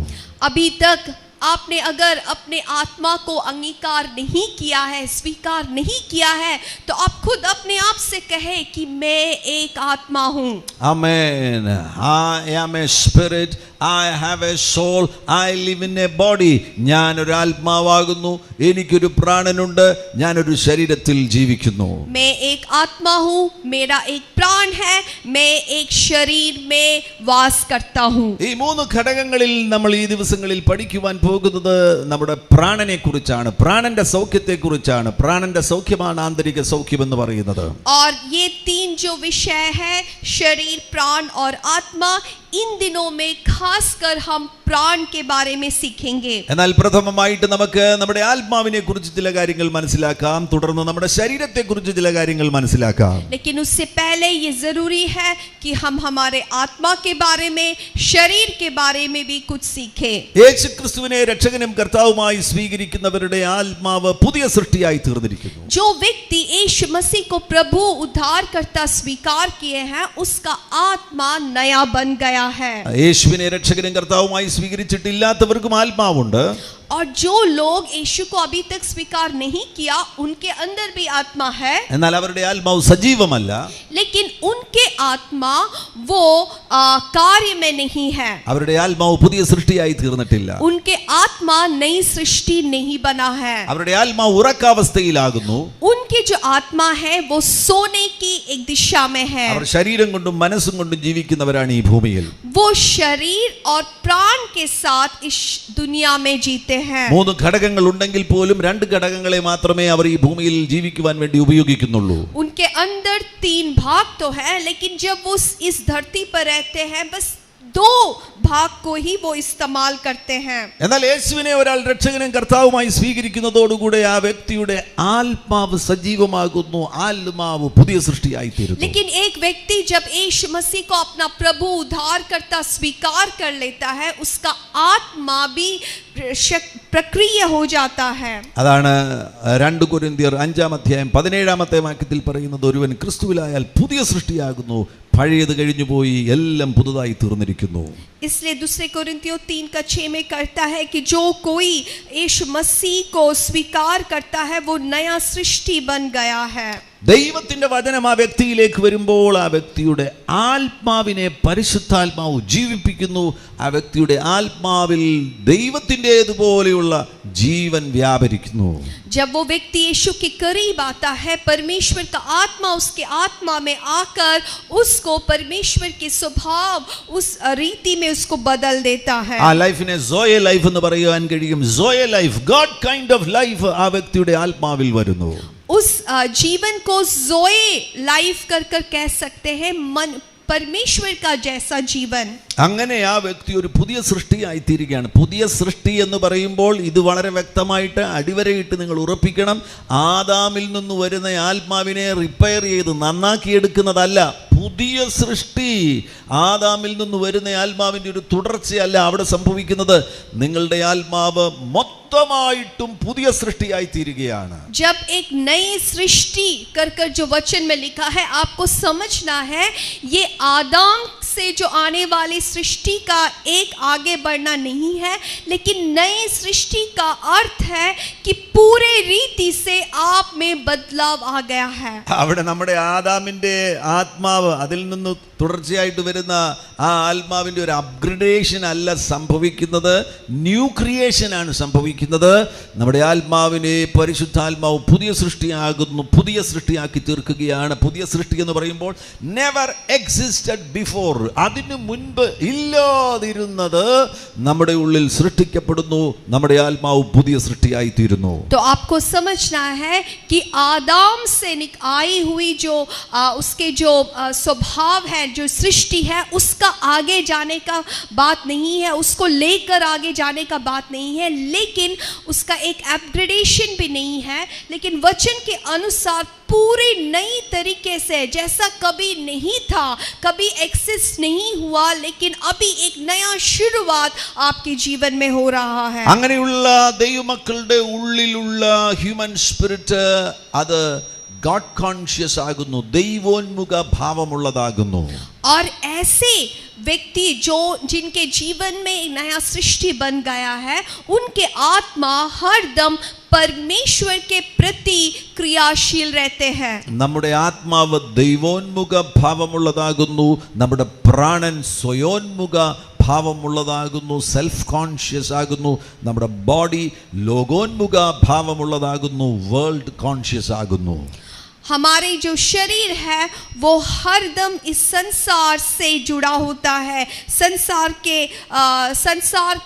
अभी तक आपने अगर अपने आत्मा को अंगीकार नहीं किया है, स्वीकार नहीं किया है, तो आप खुद अपने आप से कहे कि मैं एक आत्मा हूँ. Amen. I am a spirit, I have a soul, I live in a body. ഞാനൊരു ആത്മാവാകുന്നു, എനിക്കൊരു പ്രാണനുണ്ട്, ഞാനൊരു ശരീരത്തിൽ ജീവിക്കുന്നു. मैं एक आत्मा हूँ, मेरा एक प्राण है, मैं एक शरीर में वास करता हूँ. ഈ 3 ഘടകങ്ങളിൽ നമ്മൾ ഈ ദിവസങ്ങളിൽ പഠിക്കുവാൻ പോകുന്നത് നമ്മുടെ പ്രാണനെ കുറിച്ചാണ്, പ്രാണന്റെ സൗഖ്യത്തെ കുറിച്ചാണ്. പ്രാണന്റെ സൗഖ്യമാണ് ആന്തരിക സൗഖ്യം എന്ന് പറയുന്നത്. और ये 3 जो विषय है, शरीर, प्राण और आत्मा, इन दिनों में खासकर हम प्राण के बारे में सीखेंगे. എന്നാൽ പ്രഥമമായിട്ട് നമുക്ക് നമ്മുടെ ആത്മാവിനെ കുറിച്ച് ചില കാര്യങ്ങൾ മനസ്സിലാക്കാം, തുടർന്ന് നമ്മുടെ ശരീരത്തെ കുറിച്ച് ചില കാര്യങ്ങൾ മനസ്സിലാക്കാം. लेकिन उससे पहले ये जरूरी है कि हम हमारे आत्मा के बारे में, शरीर के बारे में भी कुछ सीखें. യേശുക്രിസ്തുവിനെ രക്ഷകനും കർത്താവുമായി സ്വീകരിക്കുന്നവരുടെ ആത്മാവ് പുതിയ സൃഷ്ടിയായി തീർന്നിരിക്കുന്നു. जो व्यक्ति यीशु मसीह को प्रभु उद्धारकर्ता स्वीकार किए हैं, उसका आत्मा नया बन गया है. യേശുവിനെ രക്ഷകനും കർത്താവുമായി സ്വീകരിച്ചിട്ടില്ലാത്തവർക്കും ആത്മാവുണ്ട്. और जो लोग यीशु को अभी तक स्वीकार नहीं किया, उनके अंदर भी आत्मा है, എന്നാൽ അവരുടെ ആത്മാവ് സജീവമല്ല. लेकिन उनके आत्मा वो कार्य में नहीं है. അവരുടെ ആത്മാവ് പുതിയ സൃഷ്ടിയായി തീർന്നിട്ടില്ല. उनके आत्मा नई सृष्टि नहीं बना है. അവരുടെ ആത്മാവ് ഉറക്കാവസ്ഥയിലാകുന്നു. उनके जो आत्मा है वो सोने की एक दिशा में है. അവർ ശരീരം കൊണ്ടും മനസ്സും കൊണ്ടും ജീവിക്കുന്നവരാണ് ഈ ഭൂമിയിൽ. वो शरीर और प्राण के साथ इस दुनिया में जीते हैं. 3 ഘടകങ്ങൾ ഉണ്ടെങ്കിൽ പോലും 2 ഘടകങ്ങളെ മാത്രമേ അവർ ഈ ഭൂമിയിൽ ജീവിക്കുവാൻ വേണ്ടി ഉപയോഗിക്കുന്നുള്ളൂ. उनके अंदर 3 भाग तो है, लेकिन जब वो इस धरती पर रहते हैं, बस दो भाग को ही वो इस्तेमाल करते हैं। എന്നാൽ യേശുവിനെ ഒരാൾ രക്ഷകനും കർത്താവുമായി സ്വീകരിക്കുന്നതോടുകൂടെ ആ വ്യക്തിയുടെ ആത്മാവ് സജീവമാകുന്നു, ആത്മാവ് പുതിയ സൃഷ്ടിയായി തീരുന്നു. लेकिन एक व्यक्ति जब यीशु मसीह को अपना प्रभु उद्धारकर्ता स्वीकार कर लेता है, उसका आत्मा भी प्रक्रिया हो जाता है. അതാണ് 2 കൊരിന്ത്യർ 5-ാം അധ്യായം 17-ാമത്തെ വാക്യത്തിൽ പറയുന്നത്, ഒരുവൻ ക്രിസ്തുവിലായാൽ പുതിയ സൃഷ്ടിയാകുന്നു, പഴയത് കഴിഞ്ഞുപോയി, എല്ലാം പുതുതായി തീർന്നിരിക്കുന്നു. इसलिए 2 कोरिन्थियों 3:6 में करता है कि जो कोई यीशु मसीह को स्वीकार करता है वो नया सृष्टि बन गया है. ദൈവത്തിന്റെ വചനം ആ വ്യക്തിയിലേക്ക് വരുമ്പോൾ ആ വ്യക്തിയുടെ ആത്മാവിനെ പരിശുദ്ധാത്മാവ് ജീവിപ്പിക്കുന്നു. ആ വ്യക്തിയുടെ ആത്മാവിൽ ദൈവത്തിൻ്റെതുപോലെയുള്ള ജീവൻ വ്യാപരിക്കുന്നു. जब वो व्यक्ति यीशु के करीब आता है, परमेश्वर का आत्मा उसके आत्मा में आकर उसको परमेश्वर के स्वभाव, उस रीति में उसको बदल देता है. ആ ലൈഫിനെ സോയെ ലൈഫ് എന്ന് പറയാൻ കഴിയും. സോയെ life, God kind of life ആ വ്യക്തിയുടെ ആത്മാവിൽ വരുന്നു. उस जीवन को ज़ोए लाइफ कर कर कह सकते हैं, मन परमेश्वर का जैसा जीवन. അങ്ങനെ ആ വ്യക്തി ഒരു പുതിയ സൃഷ്ടിയായി തീരുകയാണ്. പുതിയ സൃഷ്ടി എന്ന് പറയുമ്പോൾ ഇത് വളരെ വ്യക്തമായിട്ട് അടിവരയിട്ട് നിങ്ങൾ ഉറപ്പിക്കണം. ആദാമിൽ നിന്ന് വരുന്ന ആത്മാവിനെ റിപ്പയർ ചെയ്ത് നന്നാക്കിയെടുക്കുന്നതല്ല പുതിയ സൃഷ്ടി. ആദാമിൽ നിന്ന് വരുന്ന ആത്മാവിൻ്റെ ഒരു തുടർച്ചയല്ല അവിടെ സംഭവിക്കുന്നത്. നിങ്ങളുടെ ആത്മാവ് മൊത്തമായിട്ടും പുതിയ സൃഷ്ടിയായി തീരുകയാണ്. जब एक नई सृष्टि कर कर जो वचन में लिखा है, आपको समझना है ये आदम से जो आने वाली सृष्टि का एक आगे बढ़ना नहीं है, लेकिन नई सृष्टि का अर्थ है कि पूरे रीति से आप में बदलाव आ गया है. അവിടെ നമ്മുടെ ആദാമിൻ്റെ ആത്മാവ്, അതിൽ നിന്ന് തുടർച്ചയായിട്ട് വരുന്ന ആ ആത്മാവിൻ്റെ ഒരു അപ്ഗ്രഡേഷൻ അല്ല സംഭവിക്കുന്നത്, ന്യൂ ക്രിയേഷൻ ആണ് സംഭവിക്കുന്നത്. നമ്മുടെ ആത്മാവിനെ പരിശുദ്ധാത്മാവ് പുതിയ സൃഷ്ടിയാകുന്നു, പുതിയ സൃഷ്ടിയാക്കി തീർക്കുകയാണ്. പുതിയ സൃഷ്ടി എന്ന് പറയുമ്പോൾ നെവർ എക്സിസ്റ്റഡ് ബിഫോർ, അതിനു മുൻപ് ഇല്ലാതിരുന്നത് നമ്മുടെ ഉള്ളിൽ സൃഷ്ടിക്കപ്പെടുന്നു. നമ്മുടെ ആത്മാവ് പുതിയ സൃഷ്ടിയായി തീരുന്നു. तो आपको समझना है कि आदम से आई हुई जो उसके जो स्वभाव है, जो सृष्टि है, उसका आगे जाने का बात नहीं है, उसको लेकर आगे जाने का बात नहीं है, लेकिन उसका एक अपग्रेडेशन भी नहीं है, लेकिन वचन के अनुसार पूरी नई तरीके से, जैसा कभी नहीं था, कभी एक्सिस्ट नहीं हुआ, लेकिन अभी एक नया शुरुआत आपके जीवन में हो रहा है. അങ്ങനെയുള്ള ദൈവമക്കളുടെ ഉള്ളിലുള്ള ഹ്യൂമൻ സ്പിരിറ്റ് അത് ഗോഡ് കോൺഷ്യസ് ആകുന്നു, ദൈവോന്മുഖ ഭാവമുള്ളതാകുന്നു. और ऐसे व्यक्ति जो जिनके जीवन में एक नया सृष्टि बन गया है, उनके आत्मा हरदम परमेश्वर के प्रति क्रियाशील रहते हैं. നമ്മുടെ ആത്മാവ് ദൈവോന്മുഖ ഭാവമുള്ളതാകുന്നു. നമ്മുടെ പ്രാണൻ സ്വയോന്മുഖ ഭാവമുള്ളതാകുന്നു, സെൽഫ് കോൺഷ്യസ് ആകുന്നു. നമ്മുടെ ബോഡി ലോകോന്മുഖ ഭാവമുള്ളതാകുന്നു, വേൾഡ് കോൺഷ്യസ് ആകുന്നു. हमारे जो शरीर है वो हरदम इस संसार से जुड़ा होता है, संसार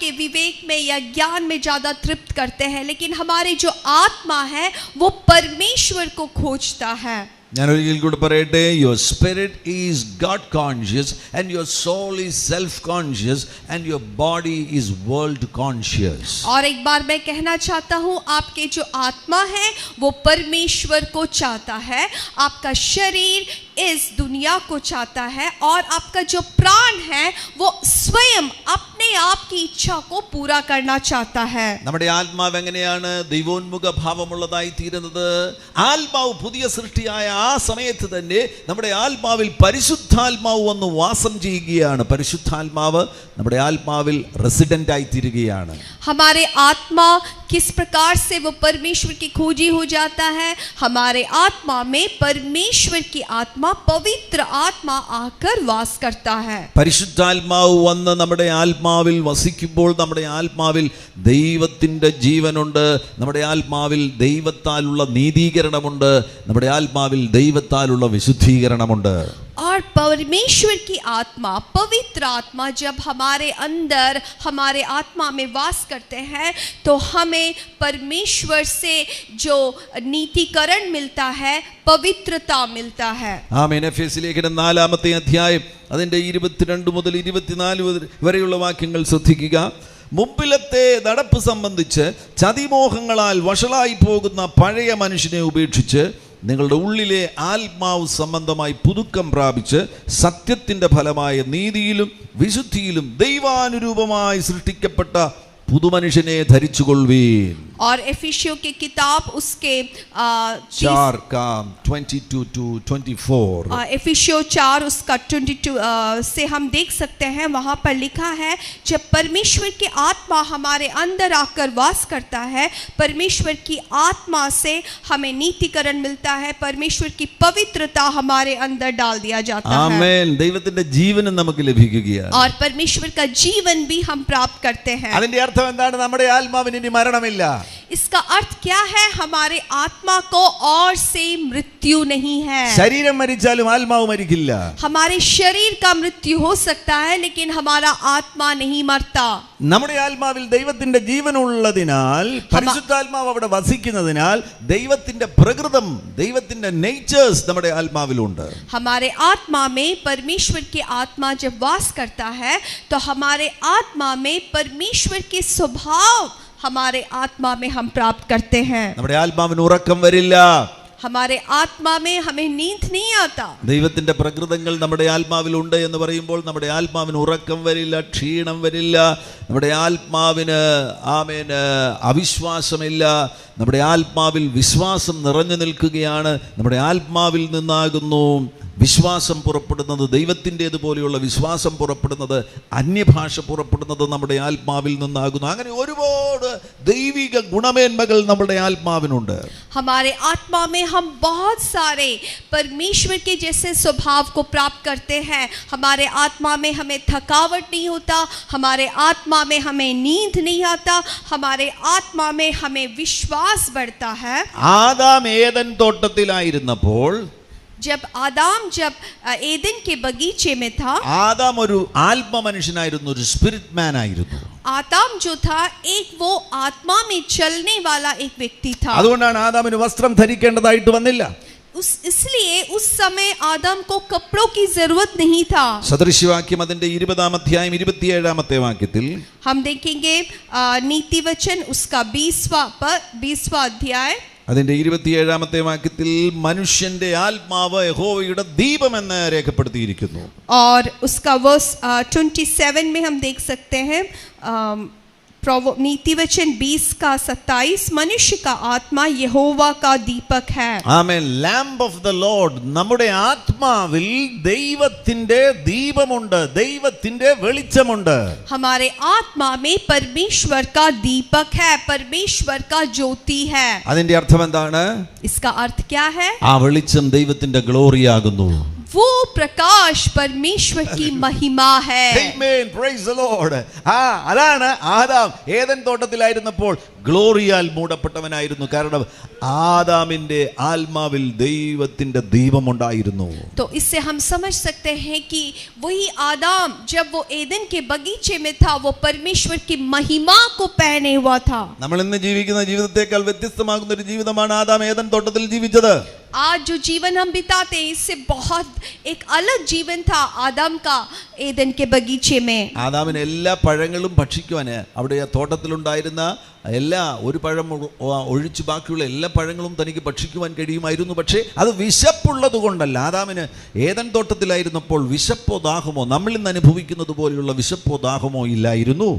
के विवेक में या ज्ञान में ज़्यादा तृप्त करते हैं, लेकिन हमारे जो आत्मा है वो परमेश्वर को खोजता है. ഞാൻ ഒരിക്കൽ കൂടെ പറയട്ടെ, your spirit is God conscious and your soul is self conscious and your body is world conscious. और एक बार मैं कहना चाहता हूँ, आपके जो आत्मा है वो परमेश्वर को चाहता है, आपका शरीर इस दुनिया को चाहता है, और आपका जो प्राण है वो स्वयं अपने आप की इच्छा को पूरा करना चाहता है. നമ്മുടെ ആത്മാവ് എങ്ങനെയാണ് ദൈവോന്മുഖ ഭാവമുള്ളതായി തീരുന്നത്? ആത്മാവ് പുതിയ സൃഷ്ടിയായ ആ സമയത്ത് തന്നെ നമ്മുടെ ആത്മാവിൽ പരിശുദ്ധാത്മാവ് വന്ന് വാസം ചെയ്യുകയാണ്. പരിശുദ്ധാത്മാവ് നമ്മുടെ ആത്മാവിൽ റെസിഡന്റ് ആയി തീരുകയാണ്. हमारे आत्मा किस प्रकार से वो परमेश्वर की खोजी हो जाता है? हमारे आत्मा में परमेश्वर की आत्मा, पवित्र आत्मा आकर वास करता है. പരിശുദ്ധാത്മാവ് വന്ന് നമ്മുടെ ആത്മാവിൽ വസിക്കുമ്പോൾ നമ്മുടെ ആത്മാവിൽ ദൈവത്തിൻ്റെ ജീവനുണ്ട്, നമ്മുടെ ആത്മാവിൽ ദൈവത്താലുള്ള നീതീകരണമുണ്ട്, നമ്മുടെ ആത്മാവിൽ ദൈവത്താലുള്ള വിശുദ്ധീകരണമുണ്ട്. और परमेश्वर की आत्मा, पवित्र आत्मा जब हमारे अंदर, हमारे आत्मा में वास करते हैं, तो हमें परमेश्वर से जो नीतिकरण मिलता है, पवित्रता मिलता है। ആമേൻ. എഫെസ്യ ലേഖനം 4-ാമത്തെ അധ്യായം അതിന്റെ 22 മുതൽ 24 വരെയുള്ള വാക്യങ്ങൾ ശ്രദ്ധിക്കുക. മുമ്പിലത്തെ നടപ്പ് സംബന്ധിച്ച് ചതിമോഹങ്ങളാൽ വഷളായി പോകുന്ന പഴയ മനുഷ്യനെ ഉപേക്ഷിച്ച് നിങ്ങളുടെ ഉള്ളിലെ ആത്മാവ് സംബന്ധമായി പുതുക്കം പ്രാപിച്ച് സത്യത്തിൻ്റെ ഫലമായ നീതിയിലും വിശുദ്ധിയിലും ദൈവാനുരൂപമായി സൃഷ്ടിക്കപ്പെട്ട പുതുമനുഷ്യനെ ധരിച്ചുകൊള്ളുവീൻ. और एफिसियों की किताब उसके 4:22-24 एफिसियों 4 उसका 22 से हम देख सकते हैं, वहाँ पर लिखा है, जब परमेश्वर की आत्मा हमारे अंदर आकर वास करता है, परमेश्वर की आत्मा से हमें नीतिकरण मिलता है, परमेश्वर की पवित्रता हमारे अंदर डाल दिया जाता है। ആമേൻ. ദൈവത്തിന്റെ ജീവനും നമുക്ക് ലഭിക്കുകയാണ്. और परमेश्वर का जीवन भी हम प्राप्त करते हैं। അതിന്റെ അർത്ഥം എന്താണ്? നമ്മുടെ ആത്മാവിന് ഇനി മരണമില്ല. इसका अर्थ क्या है? हमारे आत्मा को और से मृत्यु नहीं है। ശരീരം മരിച്ചാലും ആത്മാവ് മരിക്കില്ല. हमारे शरीर का मृत्यु हो सकता है, लेकिन हमारा आत्मा नहीं मरता। നമ്മുടെ ആത്മാവിൽ ദൈവത്തിന്റെ ജീവൻ ഉള്ളതിനാൽ, പരിശുദ്ധാത്മാവ് അവിടെ വസിക്കുന്നതിനാൽ, ദൈവത്തിന്റെ പ്രകൃതം, ദൈവത്തിന്റെ നേച്ചേഴ്സ് നമ്മുടെ ആത്മാവിലുണ്ട്. हमारे आत्मा में परमेश्वर की आत्मा जब वास करता है, तो हमारे आत्मा में परमेश्वर के स्वभाव हमारे आत्मा में हम प्राप्त करते हैं। നമ്മുടെ ആത്മാവിന് ഉറക്കം വരില്ല. हमारे आत्मा में हमें नींद नहीं आता। ദൈവത്തിന്റെ പ്രകൃതങ്ങൾ നമ്മുടെ ആത്മാവിലുണ്ട് എന്ന് പറയുമ്പോൾ നമ്മുടെ ആത്മാവിന് ഉറക്കം വരില്ല, ക്ഷീണം വരില്ല, നമ്മുടെ ആത്മാവിന് ആമേന് അവിശ്വാസമില്ല, നമ്മുടെ ആത്മാവിൽ വിശ്വാസം നിറഞ്ഞു നിൽക്കുകയാണ്. നമ്മുടെ ആത്മാവിൽ നിന്നാകുന്നു വിശ്വാസം പുറപ്പെടുന്നത്, ദൈവത്തിൻ്റേതുപോലെയുള്ള വിശ്വാസം പുറപ്പെടുന്നത്, അന്യഭാഷ പുറപ്പെടുന്നത് നമ്മുടെ ആത്മാവിൽ നിന്നാകുന്നു. അങ്ങനെ ഒരുപാട് ദൈവിക ഗുണമേന്മകൾ നമ്മുടെ ആത്മാവിനുണ്ട്. हमारे आत्मा में हम बहुत सारे परमेश्वर के जैसे स्वभाव को प्राप्त करते हैं। हमारे आत्मा में हमें थकावट नहीं होता, हमारे आत्मा में हमें नींद नहीं आता, हमारे आत्मा में हमें विश्वास बढ़ता है। ആദാം ഏദൻ തോട്ടത്തിലായിരുന്നപ്പോൾ, जब एदन के बगीचे में था, ആദാം ഒരു ആത്മ മനുഷ്യനായിരുന്നു, ഒരു സ്പിരിറ്റ് മാൻ ആയിരുന്നു. आदम जो था, एक वो आत्मा में चलने वाला एक व्यक्ति था। അതുകൊണ്ടാണ് ആദാമിന് വസ്ത്രം ധരിക്കേണ്ടതായിട്ട് വന്നില്ല. इसलिए उस समय आदम को कपड़ों की जरूरत नहीं था। സദൃശ്യവാക്യം അതിന്റെ 20-ാം അധ്യായം 27-ാമത്തെ വാക്യത്തിൽ हम देखेंगे नीति वचन उसका 20वां अध्याय അതിന്റെ 27-ാമത്തെ വാക്യത്തിൽ മനുഷ്യന്റെ ആത്മാവ് യഹോവയുടെ ദീപമെന്ന് രേഖപ്പെടുത്തിയിരിക്കുന്നു. और उसका वर्स 27 में हम देख सकते हैं, नीति वचन 20 का 27, मनुष्य का आत्मा यहोवा का दीपक है। ആമേൻ. ലാംപ് ഓഫ് ദ ലോർഡ്, നമ്മുടെ ആത്മാവിൽ ദൈവത്തിന്റെ ദീപമുണ്ട്, ദൈവത്തിന്റെ വെളിച്ചമുണ്ട്. हमारे आत्मा में परमेश्वर का दीपक है, परमेश्वर का ज्योति है। അതിന്റെ അർത്ഥം എന്താണ്? इसका अर्थ क्या है? ആ വെളിച്ചം ദൈവത്തിന്റെ ഗ്ലോറിയാകുന്നു. वो प्रकाश परमेश्वर की महिमा है। Amen. Praise the Lord. അതാണ് ആദാം ഏദൻ തോട്ടത്തിലായിരുന്നപ്പോൾ ഗ്ലോറിയാൽ മൂടപ്പെട്ടവനായിരുന്നു. കാരണം ആദാമിന്റെ ആത്മാവിൽ ദൈവത്തിന്റെ ദീപമുണ്ടായിരുന്നു. तो इससे हम समझ सकते हैं कि वही आदम जब वो एदन के बगीचे में था, वो परमेश्वर की महिमा को पहने हुआ था। നമ്മൾ ഇന്ന് ജീവിക്കുന്ന ജീവിതത്തെക്കാൾ വ്യത്യസ്തമാകുന്ന ഒരു ജീവിതമാണ് ആദാം ഏദൻ തോട്ടത്തിൽ ജീവിച്ചത്. आज जो जीवन हम बिताते हैं, इससे बहुत एक अलग जीवन था आदम का एदन के बगीचे में। ആദാമിന് എല്ലാ പഴങ്ങളും ഭക്ഷിക്കുവാന് അവിടെ ആ തോട്ടത്തിലുണ്ടായിരുന്ന ഒരു പഴം ഒഴിച്ച് ബാക്കിയുള്ള എല്ലാ പഴങ്ങളും തനിക്ക് ഭക്ഷിക്കുവാൻ കഴിയുമായിരുന്നു. പക്ഷേ അത് വിശപ്പുള്ളത് കൊണ്ടല്ല. ആദാമിന് ഏദൻ തോട്ടത്തിലായിരുന്നപ്പോൾ വിശപ്പോ ദാഹമോ നമ്മൾ ഇന്ന് അനുഭവിക്കുന്നത് പോലെയുള്ള വിശപ്പോ ദാഹമോ ഇല്ലായിരുന്നു.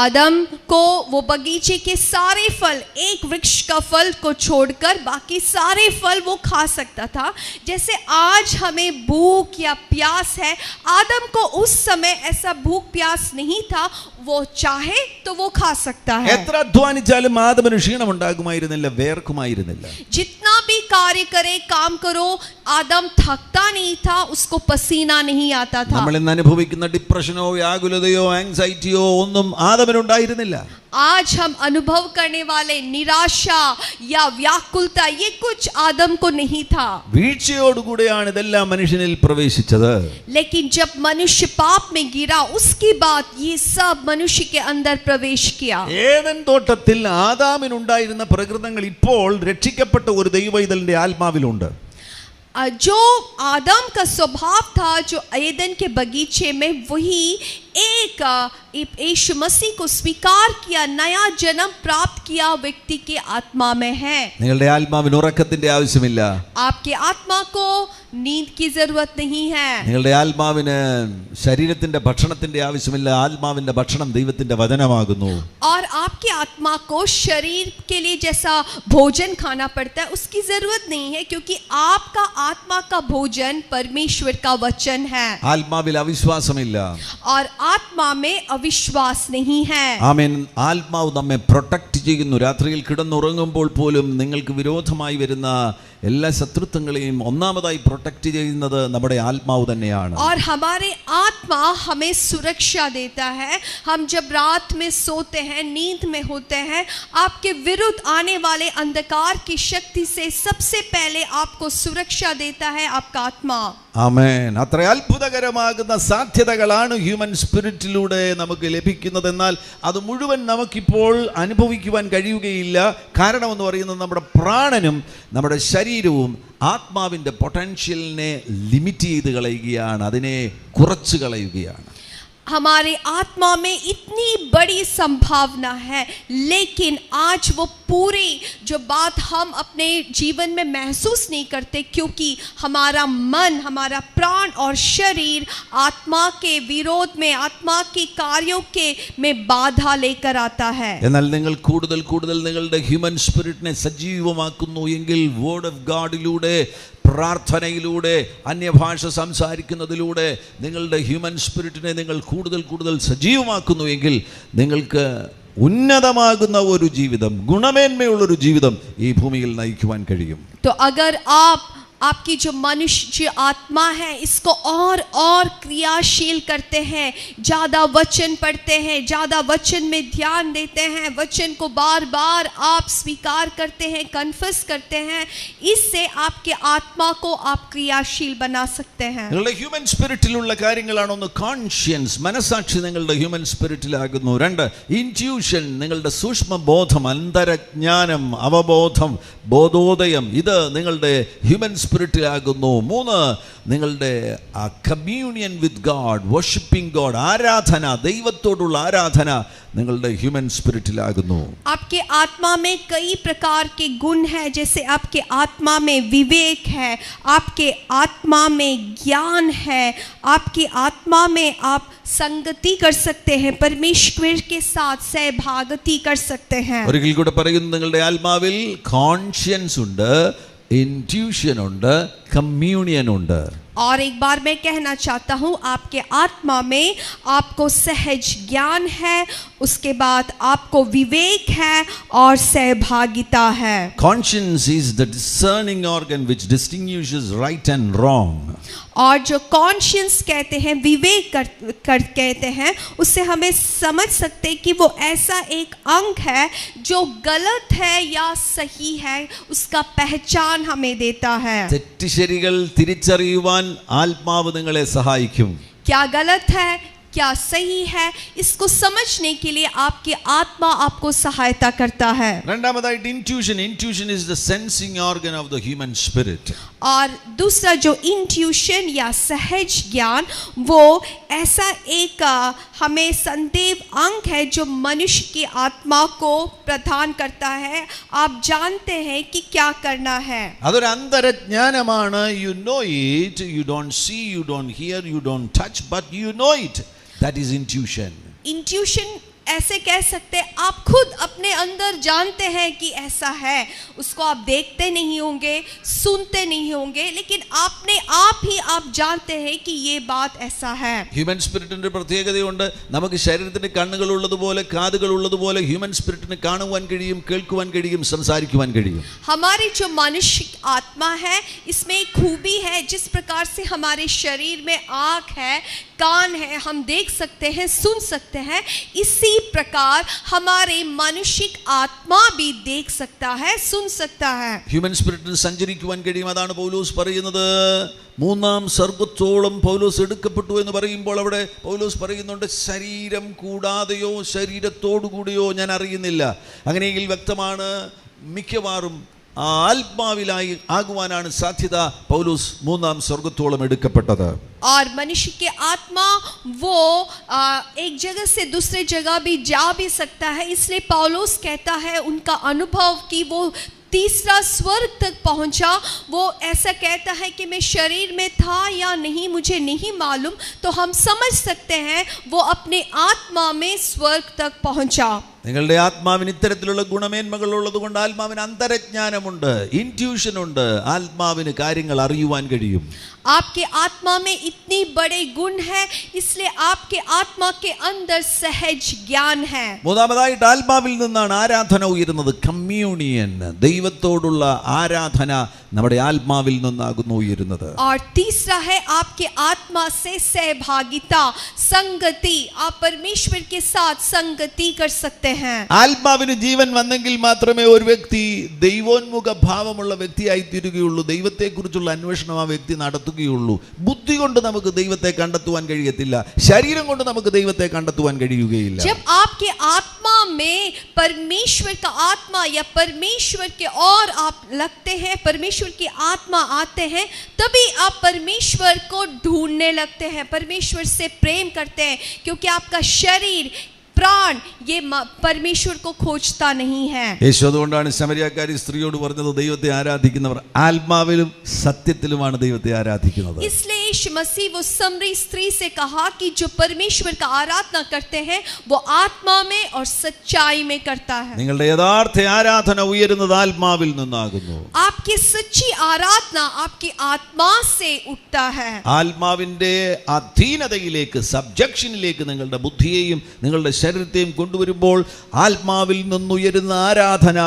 आदम को वो बगीचे के सारे फल, एक वृक्ष का फल को छोड़कर बाकी सारे फल वो खा सकता था। जैसे आज हमें भूख या प्यास है, आदम को उस समय ऐसा भूख प्यास नहीं था, वो चाहे तो वो खा सकता है। എത്ര അധ്വാനിച്ചാലും ആദമിന് ക്ഷീണമുണ്ടാകുമായിരുന്നില്ല, വേർക്കുമായിരുന്നില്ല. जितना भी कार्य करे, काम करो, आदम थकता नहीं था, उसको पसीना नहीं आता था। നമ്മൾ ഇന്ന് അനുഭവിക്കുന്ന ഡിപ്രഷനോ വ്യാകുലതയോ ആങ്സൈറ്റിയോ ഒന്നും ഇതൊന്നും ആദമിനുണ്ടായിരുന്നില്ല. आज हम अनुभव करने वाले निराशा या व्याकुलता ये कुछ आदम को नहीं था. വീഴ്ചയോടുകൂടിയാണ് ഇതെല്ലാം മനുഷ്യനിൽ പ്രവേശിച്ചത്. लेकिन जब मनुष्य पाप में गिरा उसके बाद ये सब मनुष्य के अंदर प्रवेश किया. ഏദൻ തോട്ടത്തിൽ ആദാമിനുണ്ടായിരുന്ന പ്രകൃതങ്ങൾ ഇപ്പോൾ രക്ഷിക്കപ്പെട്ട ഒരു ദൈവവൈതലിന്റെ ആത്മാവിലുണ്ട്. जो आदम का स्वभाव था जो एदन के बगीचे में वही एक यीशु मसीह को स्वीकार किया नया जन्म प्राप्त किया व्यक्ति के आत्मा में है. നിങ്ങളുടെ ആത്മാവിന് ഉറക്കത്തിന്റെ ആവശ്യമില്ല. आपके आत्मा को नींद की जरूरत नहीं है. നിങ്ങളുടെ ആത്മാവിന് ശരീരത്തിന്റെ ഭക്ഷണത്തിന്റെ ആവശ്യമില്ല. ആത്മാവിന്റെ ഭക്ഷണം ദൈവത്തിന്റെ വചനമാകുന്നു. और आपकी आत्मा को शरीर के लिए जैसा भोजन खाना पड़ता है उसकी जरूरत नहीं है क्योंकि आपका आत्मा का भोजन परमेश्वर का वचन है. ആത്മാവിൽ അവിശ്വാസമില്ല. और आत्मा में अविश्वास नहीं है. ആമേൻ. ആത്മാവ് നമ്മെ പ്രൊട്ടക്ട് ചെയ്യുന്നു. രാത്രിയിൽ കിടന്നുറങ്ങുമ്പോൾ പോലും നിങ്ങൾക്ക് വിരോധമായി വരുന്ന എല്ലാ ശത്രുത്വങ്ങളെയും ഒന്നാമതായി പ്രൊട്ടക്ട് ചെയ്യുന്നത് നമ്മുടെ ആത്മാവ് തന്നെയാണ്. और हमारे आत्मा हमें सुरक्षा देता है. हम जब रात में सोते हैं नींद में होते हैं आपके विरुद्ध आने वाले अंधकार की शक्ति से सबसे पहले आपको सुरक्षा देता है आपका आत्मा. ആമേൻ. അത്ര അത്ഭുതകരമാകുന്ന സാധ്യതകളാണ് ഹ്യൂമൻ സ്പിരിറ്റിലൂടെ നമുക്ക് ലഭിക്കുന്നത്. എന്നാൽ അത് മുഴുവൻ നമുക്കിപ്പോൾ അനുഭവിക്കുവാൻ കഴിയുകയില്ല. കാരണം എന്ന് പറയുന്നത് നമ്മുടെ പ്രാണനും നമ്മുടെ ശരീരവും ആത്മാവിൻ്റെ പൊട്ടൻഷ്യലിനെ ലിമിറ്റ് ചെയ്ത് കളയുകയാണ്, അതിനെ കുറച്ച് കളയുകയാണ്. हमारे आत्मा में इतनी बड़ी संभावना है लेकिन आज वो पूरी जो बात हम अपने जीवन में महसूस नहीं करते क्योंकि हमारा मन हमारा प्राण और शरीर आत्मा के विरोध में आत्मा के कार्यों के में बाधा लेकर आता है. എന്നാൽ നിങ്ങൾ കൂടുതൽ കൂടുതൽ നിങ്ങളുടെ ഹ്യൂമൻ സ്പിരിറ്റിനെ സജീവമാക്കുന്നു എങ്കിൽ വേർഡ് ഓഫ് ഗാഡിലൂടെ പ്രാർത്ഥനയിലൂടെ അന്യഭാഷ സംസാരിക്കുന്നതിലൂടെ നിങ്ങളുടെ ഹ്യൂമൻ സ്പിരിറ്റിനെ നിങ്ങൾ കൂടുതൽ കൂടുതൽ സജീവമാക്കുന്നു എങ്കിൽ നിങ്ങൾക്ക് ഉന്നതമാകുന്ന ഒരു ജീവിതം, ഗുണമേന്മയുള്ളൊരു ജീവിതം ഈ ഭൂമിയിൽ നയിക്കുവാൻ കഴിയും. तो अगर आपकी जो मनुष्य आत्मा है इसको और क्रियाशील करते हैं, ज़्यादा वचन पढ़ते हैं, ज़्यादा वचन में ध्यान देते हैं, वचन को बार बार आप स्वीकार करते हैं, कन्फेस करते हैं, इससे आपके आत्मा को आप क्रियाशील बना सकते हैं. നിങ്ങളുടെ ഹ്യൂമൻ സ്പിരിറ്റിലുള്ള കാര്യങ്ങളാണ്. ഒന്ന് കോൺഷ്യൻസ്, മനസാക്ഷി നിങ്ങളുടെ ഹ്യൂമൻ സ്പിരിറ്റിലാകുന്നു. രണ്ട് ഇൻറ്റ്യൂഷൻ, നിങ്ങളുടെ സൂക്ഷ്മബോധം, അന്തരജ്ഞാനം, അവബോധം, ബോധോദയം, ഇത് നിങ്ങളുടെ ഹ്യൂമൻ സ്പിരിറ്റിലാകുന്നു. മൂന്ന് നിങ്ങളുടെ communion with God, worshipping God, ആരാധന, ദൈവത്തോടുള്ള ആരാധന നിങ്ങളുടെ ഹ്യൂമൻ സ്പിരിറ്റിലാകുന്നു. आपके आत्मा में कई प्रकार के गुण हैं, जैसे आपके आत्मा में विवेक है, आपके आत्मा में ज्ञान है, आपकी आत्मा में आप संगति कर सकते हैं, परमेश्वर के साथ सहभागिता कर सकते हैं. ഒരിക്കൽ കൂടെ പറയുന്നു, നിങ്ങളുടെ ആത്മാവിൽ കോൺഷ്യൻസ് ഉണ്ട്, इंट्यूशन ഉണ്ട്, കമ്മ്യൂണിയൻ ഉണ്ട്. और एक बार मैं कहना चाहता हूँ आपके आत्मा में आपको सहज ज्ञान है, उसके बाद आपको विवेक है और सहभागिता है. Conscience is the discerning organ which distinguishes right and wrong. और जो कॉन्शियस कहते हैं, विवेक कहते हैं, उससे हमें समझ सकते हैं कि वो ऐसा एक अंग है जो गलत है या सही है, उसका पहचान हमें देता है. തെറ്റ് ശരികൾ തിരിച്ചറിയുവാൻ ആത്മാവ് നിങ്ങളെ സഹായിക്കും. क्या गलत है क्या सही है इसको समझने के लिए आपकी आत्मा आपको सहायता करता है. രണ്ടാമതായിട്ട് intuition is the sensing organ of the human spirit. और दूसरा जो इंट्यूशन या सहज ज्ञान वो ऐसा एक हमें संदेव अंग है जो मनुष्य की आत्मा को प्रदान करता है. आप जानते हैं कि क्या करना है. അതൊരു അന്തരജ്ഞാനമാണ്. You know it, you don't see, you don't hear, you don't touch, but you know it. That is intuition. Intuition ऐसे कह सकते हैं, आप खुद अपने अंदर जानते हैं कि ऐसा है, उसको आप देखते नहीं होंगे, सुनते नहीं होंगे, लेकिन आपने आप ही आप जानते हैं कि ये बात ऐसा है. ഹ്യൂമൻ സ്പിരിറ്റിന്റെ പ്രത്യേകതയുണ്ട്. നമുക്ക് ശരീരത്തിന് കണ്ണുകൾ ഉള്ളതുപോലെ കാതുകൾ ഉള്ളതുപോലെ ഹ്യൂമൻ സ്പിരിറ്റിന് കാണുവാൻ കഴിയും, കേൾക്കുവാൻ കഴിയും, സംസാരിക്കുവാൻ കഴിയും. हमारी जो मनुष्य आत्मा है इसमें एक खूबी है, जिस प्रकार से हमारे शरीर में आँख है, कान है, हम देख सकते हैं, सुन सकते हैं, इसी प्रकार हमारे मानुषिक आत्मा भी देख सकता है, सुन सकता है. ഹ്യൂമൻ സ്പിരിറ്റിന് സഞ്ചരിക്കുവാൻ കഴിയും. അതാണ് പൗലോസ് പറയുന്നത്. മൂന്നാം സർഗ്ഗത്തോളം പൗലോസ് എടുക്കപ്പെട്ടു എന്ന് പറയുമ്പോൾ അവിടെ പൗലോസ് പറയുന്നുണ്ട്, ശരീരം കൂടാതെയോ ശരീരത്തോടു കൂടിയോ ഞാൻ അറിയുന്നില്ല. അങ്ങനെയെങ്കിൽ വ്യക്തമാണ്, മിക്കവാറും ആത്മാവിലായി ആകുവാനാണ് സാധ്യത പൗലോസ് മൂന്നാം സ്വർഗ്ഗത്തോളം എടുക്കപ്പെട്ടത്. और मनुष्य के आत्मा वो एक जगह से दूसरे जगह भी जा भी सकता है. इसलिए पौलुस कहता है उनका अनुभव कि वो तीसरा स्वर्ग तक पहुंचा. वो ऐसा कहता है कि मैं शरीर में था या नहीं मुझे नहीं मालूम. तो हम समझ सकते हैं वो अपने आत्मा में स्वर्ग तक पहुंचा. നിങ്ങളുടെ ആത്മാവിന് ഇത്തരത്തിലുള്ള ഗുണമേന്മകൾ ഉള്ളതുകൊണ്ട് ആത്മാവിന് അന്തരജ്ഞാനമുണ്ട്, ഇൻറ്റ്യൂഷൻ ഉണ്ട്. ആത്മാവിന് കാര്യങ്ങൾ അറിയുവാൻ കഴിയും. आपके आत्मा में इतनी बड़े गुण है, इसलिए आपके आत्मा के अंदर सहज ज्ञान है. മൂന്നാമതായിട്ട് ആത്മാവിൽ നിന്നാണ് ആരാധന ഉയരുന്നത്. കമ്മ്യൂണിയൻ, ദൈവത്തോടുള്ള ആരാധന നമ്മുടെ ആത്മാവിൽ നിന്നാകുന്നു ഉയരുന്നത്. और तीसरा है आपके आत्मा से सहभागिता, संगति. आप परमेश्वर के साथ संगति कर सकते हैं. ആത്മാവിന് ജീവൻ വന്നെങ്കിൽ മാത്രമേ ഒരു വ്യക്തി ദൈവോന്മുഖ ഭാവമുള്ള വ്യക്തിയായി തീരുകയുള്ളൂ. ദൈവത്തെക്കുറിച്ചുള്ള അന്വേഷണം ആ വ്യക്തി നടത്തുകയുള്ളൂ. ബുദ്ധി കൊണ്ട് നമുക്ക് ദൈവത്തെ കണ്ടെത്തുവാൻ കഴിയത്തില്ല. ശരീരം കൊണ്ട് നമുക്ക് ദൈവത്തെ കണ്ടെത്തുവാൻ കഴിയുകയില്ല. जब आपके आत्मा में परमेश्वर का आत्मा या परमेश्वर के और आप लगते हैं, परमेश्वर की आत्मा आते हैं, तभी आप परमेश्वर को ढूंढने लगते हैं, परमेश्वर से प्रेम करते हैं. क्योंकि आपका शरीर, प्राण ये परमेश्वर को खोजता नहीं है. യേശു അതുകൊണ്ടാണ് ശമരിയാക്കാരി സ്ത്രീയോട് പറഞ്ഞത്, ദൈവത്തെ ആരാധിക്കുന്നവർ ആത്മാവിലും സത്യത്തിലുമാണ് ദൈവത്തെ ആരാധിക്കുന്നത്. इसलिए यीशु मसीह वो समरी स्त्री से कहा कि जो परमेश्वर का आराधना करते हैं वो आत्मा में और सच्चाई में करता है. നിങ്ങളുടെ യഥാർത്ഥ ആരാധന ഉയരുന്നത് ആത്മാവിൽ നിന്നാകുന്നു. आपकी सच्ची आराधना आपकी आत्मा से उठता है. ആത്മാവിന്റെ അധീനതയിലേക്ക്, സബ്ജക്ഷനിലേക്ക് നിങ്ങളുടെ ബുദ്ധിയെയും നിങ്ങളുടെ ശരീരത്തെയും കൊണ്ടുവരുമ്പോൾ ആത്മാവിൽ നിന്നുയരുന്ന ആരാധന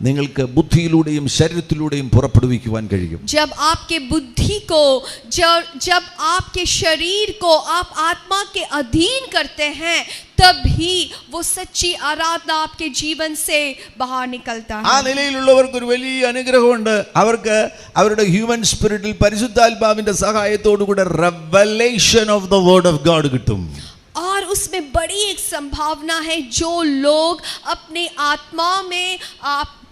നിങ്ങൾക്ക് ബുദ്ധിയിലൂടെയും ശരീരത്തിലൂടെയും പുറപ്പെടുവിക്കുവാൻ കഴിയും. जब आपके बुद्धि को, जब आपके शरीर को आप आत्मा के अधीन करते हैं, तभी वो सच्ची आराधना आपके जीवन से बाहर निकलता है. ആ നിലയിലുള്ളവർക്ക് ഒരു വലിയ അനുഗ്രഹമുണ്ട്. അവർക്ക് അവരുടെ ഹ്യൂമൻ സ്പിരിറ്റിൽ പരിശുദ്ധാത്മാവിന്റെ സഹായത്തോടു കൂടെ revelation of the word of God കിട്ടും. और उसमें बड़ी एक संभावना है, जो लोग अपने आत्मा में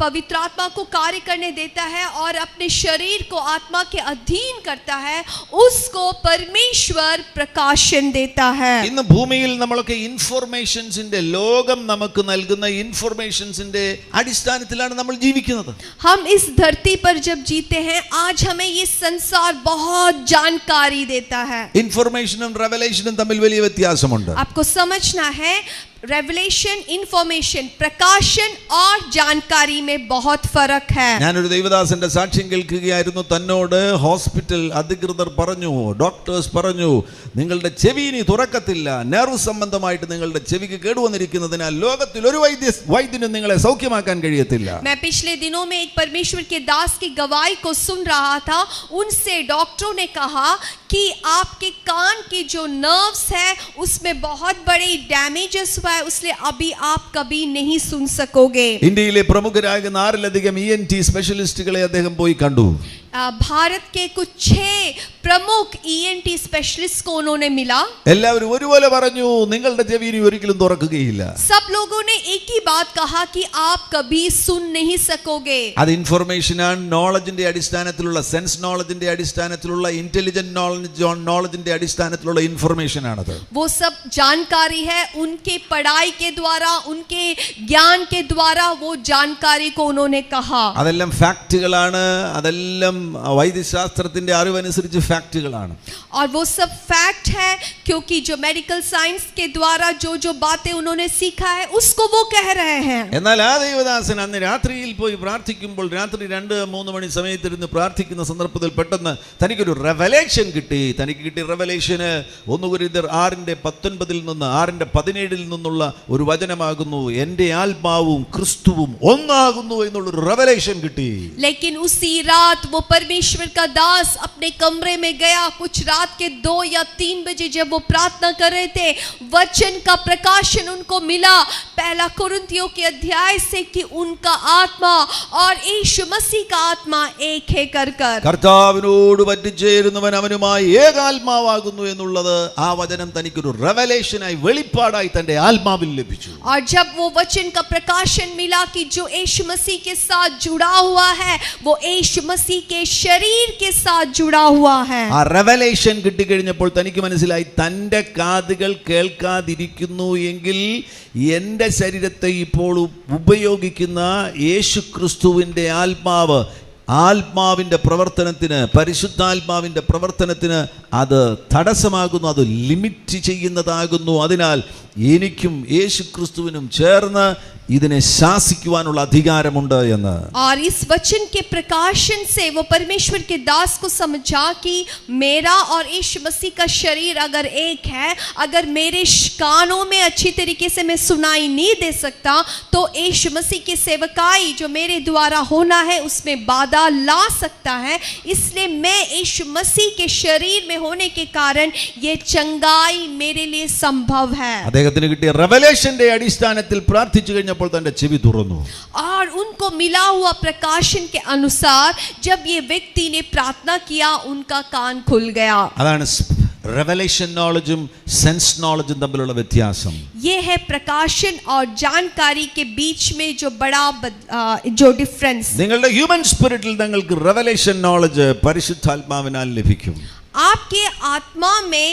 पवित्र आत्मा को कार्य करने देता है और अपने शरीर को आत्मा के अधीन करता है, उसको परमेश्वर प्रकाशन देता है. ഇന്ന് ഭൂമിയിൽ നമ്മളൊക്കെ ഇൻഫർമേഷൻസിന്റെ, ലോകം നമുക്ക് നൽകുന്ന ഇൻഫർമേഷൻസിന്റെ അടിസ്ഥാനത്തിലാണ് നമ്മൾ ജീവിക്കുന്നത്. हम इस धरती पर जब जीते हैं, आज हमें ये संसार बहुत जानकारी देता है. ഇൻഫർമേഷനും റെവലേഷനും തമ്മിൽ വലിയ വ്യത്യാസമുണ്ട്. आपको समझना है, रेवलेशन, इंफॉर्मेशन, प्रकाशन और जानकारी में बहुत फर्क है. ഞാനൊരു ദൈവദാസന്റെ സാക്ഷ്യം കേൾക്കുകയായിരുന്നു. തന്നോട് ഹോസ്പിറ്റൽ അധികൃതർ പറഞ്ഞു, ഡോക്ടേഴ്സ് പറഞ്ഞു, നിങ്ങളുടെ ചെവി ഇനി തുറക്കത്തില്ല, നെർവ് സംബന്ധമായിട്ട് നിങ്ങളുടെ ചെവിക്ക് കേടുവന്നിരിക്കുന്നതിനാൽ ലോകത്തിൽ ഒരു വൈദ്യനും നിങ്ങളെ സൗഖ്യമാക്കാൻ കഴിയത്തില്ല. मैं पिछले दिनों में एक परमेश्वर के दास की गवाही को सुन रहा था. उनसे डॉक्टरों ने कहा कि आपके कान के जो नर्व्स है उसमें बहुत बड़े डैमेजेस हुआ है, इसलिए अभी आप कभी नहीं सुन सकोगे. ഇന്ത്യയിലെ പ്രമുഖരായ 4ലധികം ENT സ്പെഷ്യലിസ്റ്റുകളെ അദ്ദേഹം പോയി കണ്ടു. भारत के कुछ 6 प्रमुख ENT स्पेशलिस्ट को उन्होंने मिला. എല്ലാവരും ഒരുപോലെ പറഞ്ഞു, നിങ്ങളുടെ ചെവി ഇനി ഒരിക്കലും തുറക്കുകയില്ല. सब लोगों ने एक ही बात कहा कि आप कभी सुन नहीं सकोगे. അത് ഇൻഫർമേഷൻ ആണ്. നോളജിന്റെ അടിസ്ഥാനത്തിലുള്ള, സെൻസ് നോളജിന്റെ അടിസ്ഥാനത്തിലുള്ള, ഇന്റലിജന്റ് നോളജിന്റെ അടിസ്ഥാനത്തിലുള്ള ഇൻഫർമേഷൻ ആണത്. वो सब जानकारी है, उनके पढ़ाई के द्वारा, उनके ज्ञान के द्वारा वो जानकारी को उन्होंने कहा. അതെല്ലാം ഫാക്റ്റുകളാണ്. അതെല്ലാം വൈദ്യശാസ്ത്രത്തിന്റെ അറിവനുസരിച്ച് ഫാക്റ്റുകളാണ്. और वो सब फैक्ट है, क्योंकि जो मेडिकल साइंस के द्वारा जो जो बातें उन्होंने सीखा है उसको वो कह रहे हैं. എന്നാൽ ആ ദൈവദാസൻ അന്ന് രാത്രിയിൽ പോയി പ്രാർത്ഥിക്കുമ്പോൾ, രാത്രി 2-3 മണി സമയത്തിരുന്ന് പ്രാർത്ഥിക്കുന്ന സന്ദർഭത്തിൽ പെട്ടെന്ന് തനിക്കൊരു റെവലേഷൻ കിട്ടി. തനിക്ക് കിട്ടിയ റെവലേഷന് 1 കൊരിന്ത്യർ 6:19 നിന്ന് 6:17 നിന്നുള്ള ഒരു വചനമാകുന്നു, എന്റെ ആത്മാവും ക്രിസ്തുവും ഒന്നാകുന്നു എന്നുള്ളൊരു റെവലേഷൻ കിട്ടി. लेकिन उसी रात वो परमेश्वर का दास अपने कमरे में गया, कुछ रात के 2 या 3 बजे जब वो प्रार्थना कर रहे थे, वचन का प्रकाशन उनको मिला 1 कुरिन्थियों के अध्याय से कि उनका आत्मा और यीशु मसीह का आत्मा एक है कर കർത്താവിനോട് പറ്റിച്ചേരുന്നവൻ അവനുമായി ഏകാത്മാവാകുന്നു എന്നുള്ളത് ആ വചനം തനിക്കൊരു റെവലേഷനായി വെളിപ്പാടായി തന്റെ ആത്മാവിൽ ലഭിച്ചു. और जब वो वचन का प्रकाशन मिला कि जो यीशु मसीह के साथ जुड़ा हुआ है वो यीशु मसीह के शरीर के साथ जुड़ा हुआ है. ആ റെവലേഷൻ കിട്ടിക്കഴിഞ്ഞപ്പോൾ തനിക്ക് മനസ്സിലായി തന്റെ കാതുകൾ കേൾക്കാതിരിക്കുന്നു എങ്കിൽ എൻ്റെ ശരീരത്തെ ഇപ്പോൾ ഉപയോഗിക്കുന്ന യേശു ക്രിസ്തുവിൻ്റെ ആത്മാവിൻ്റെ പ്രവർത്തനത്തിന്, പരിശുദ്ധാത്മാവിൻ്റെ പ്രവർത്തനത്തിന് അത് തടസ്സമാകുന്നു, അത് ലിമിറ്റ് ചെയ്യുന്നതാകുന്നു. അതിനാൽ എനിക്കും യേശു ക്രിസ്തുവിനും ചേർന്ന് ഇതിനെ ശാസിക്കുവാനുള്ള അധികാരമുണ്ട് എന്ന്. और इस वचन के प्रकाशन से वो परमेश्वर के दास को समझा कि मेरा और यीशु मसीह का शरीर अगर एक है, अगर मेरे कानों में अच्छी तरीके से मैं सुनाई नहीं दे सकता तो यीशु मसीह की सेवकाई जो मेरे द्वारा होना है उसमें बाधा ला सकता है. इसलिए मैं यीशु मसीह के शरीर में होने के कारण ये चंगाई मेरे लिए संभव है. അദ്ദേഹത്തിന് കിട്ടിയ റെവലേഷന്റെ അടിസ്ഥാനത്തിൽ പ്രാർത്ഥിച്ചു കഴിഞ്ഞപ്പോൾ തന്റെ ചെവി തുറന്നു. और उनको मिला हुआ प्रकाशन के अनुसार जब ये व्यक्ति ने प्रार्थना किया उनका कान खुल गया. അതാണ് റെവലേഷൻ നോളജും സെൻസ് നോളജും തമ്മിലുള്ള വ്യത്യാസം. ये है प्रकाशन और जानकारी के बीच में जो बड़ा जो डिफरेंस. നിങ്ങളുടെ ഹ്യൂമൻ സ്പിരിറ്റിൽ നിങ്ങൾക്ക് റെവലേഷൻ നോളജ് പരിശുദ്ധാത്മാവിനാൽ ലഭിക്കും. आपके आत्मा में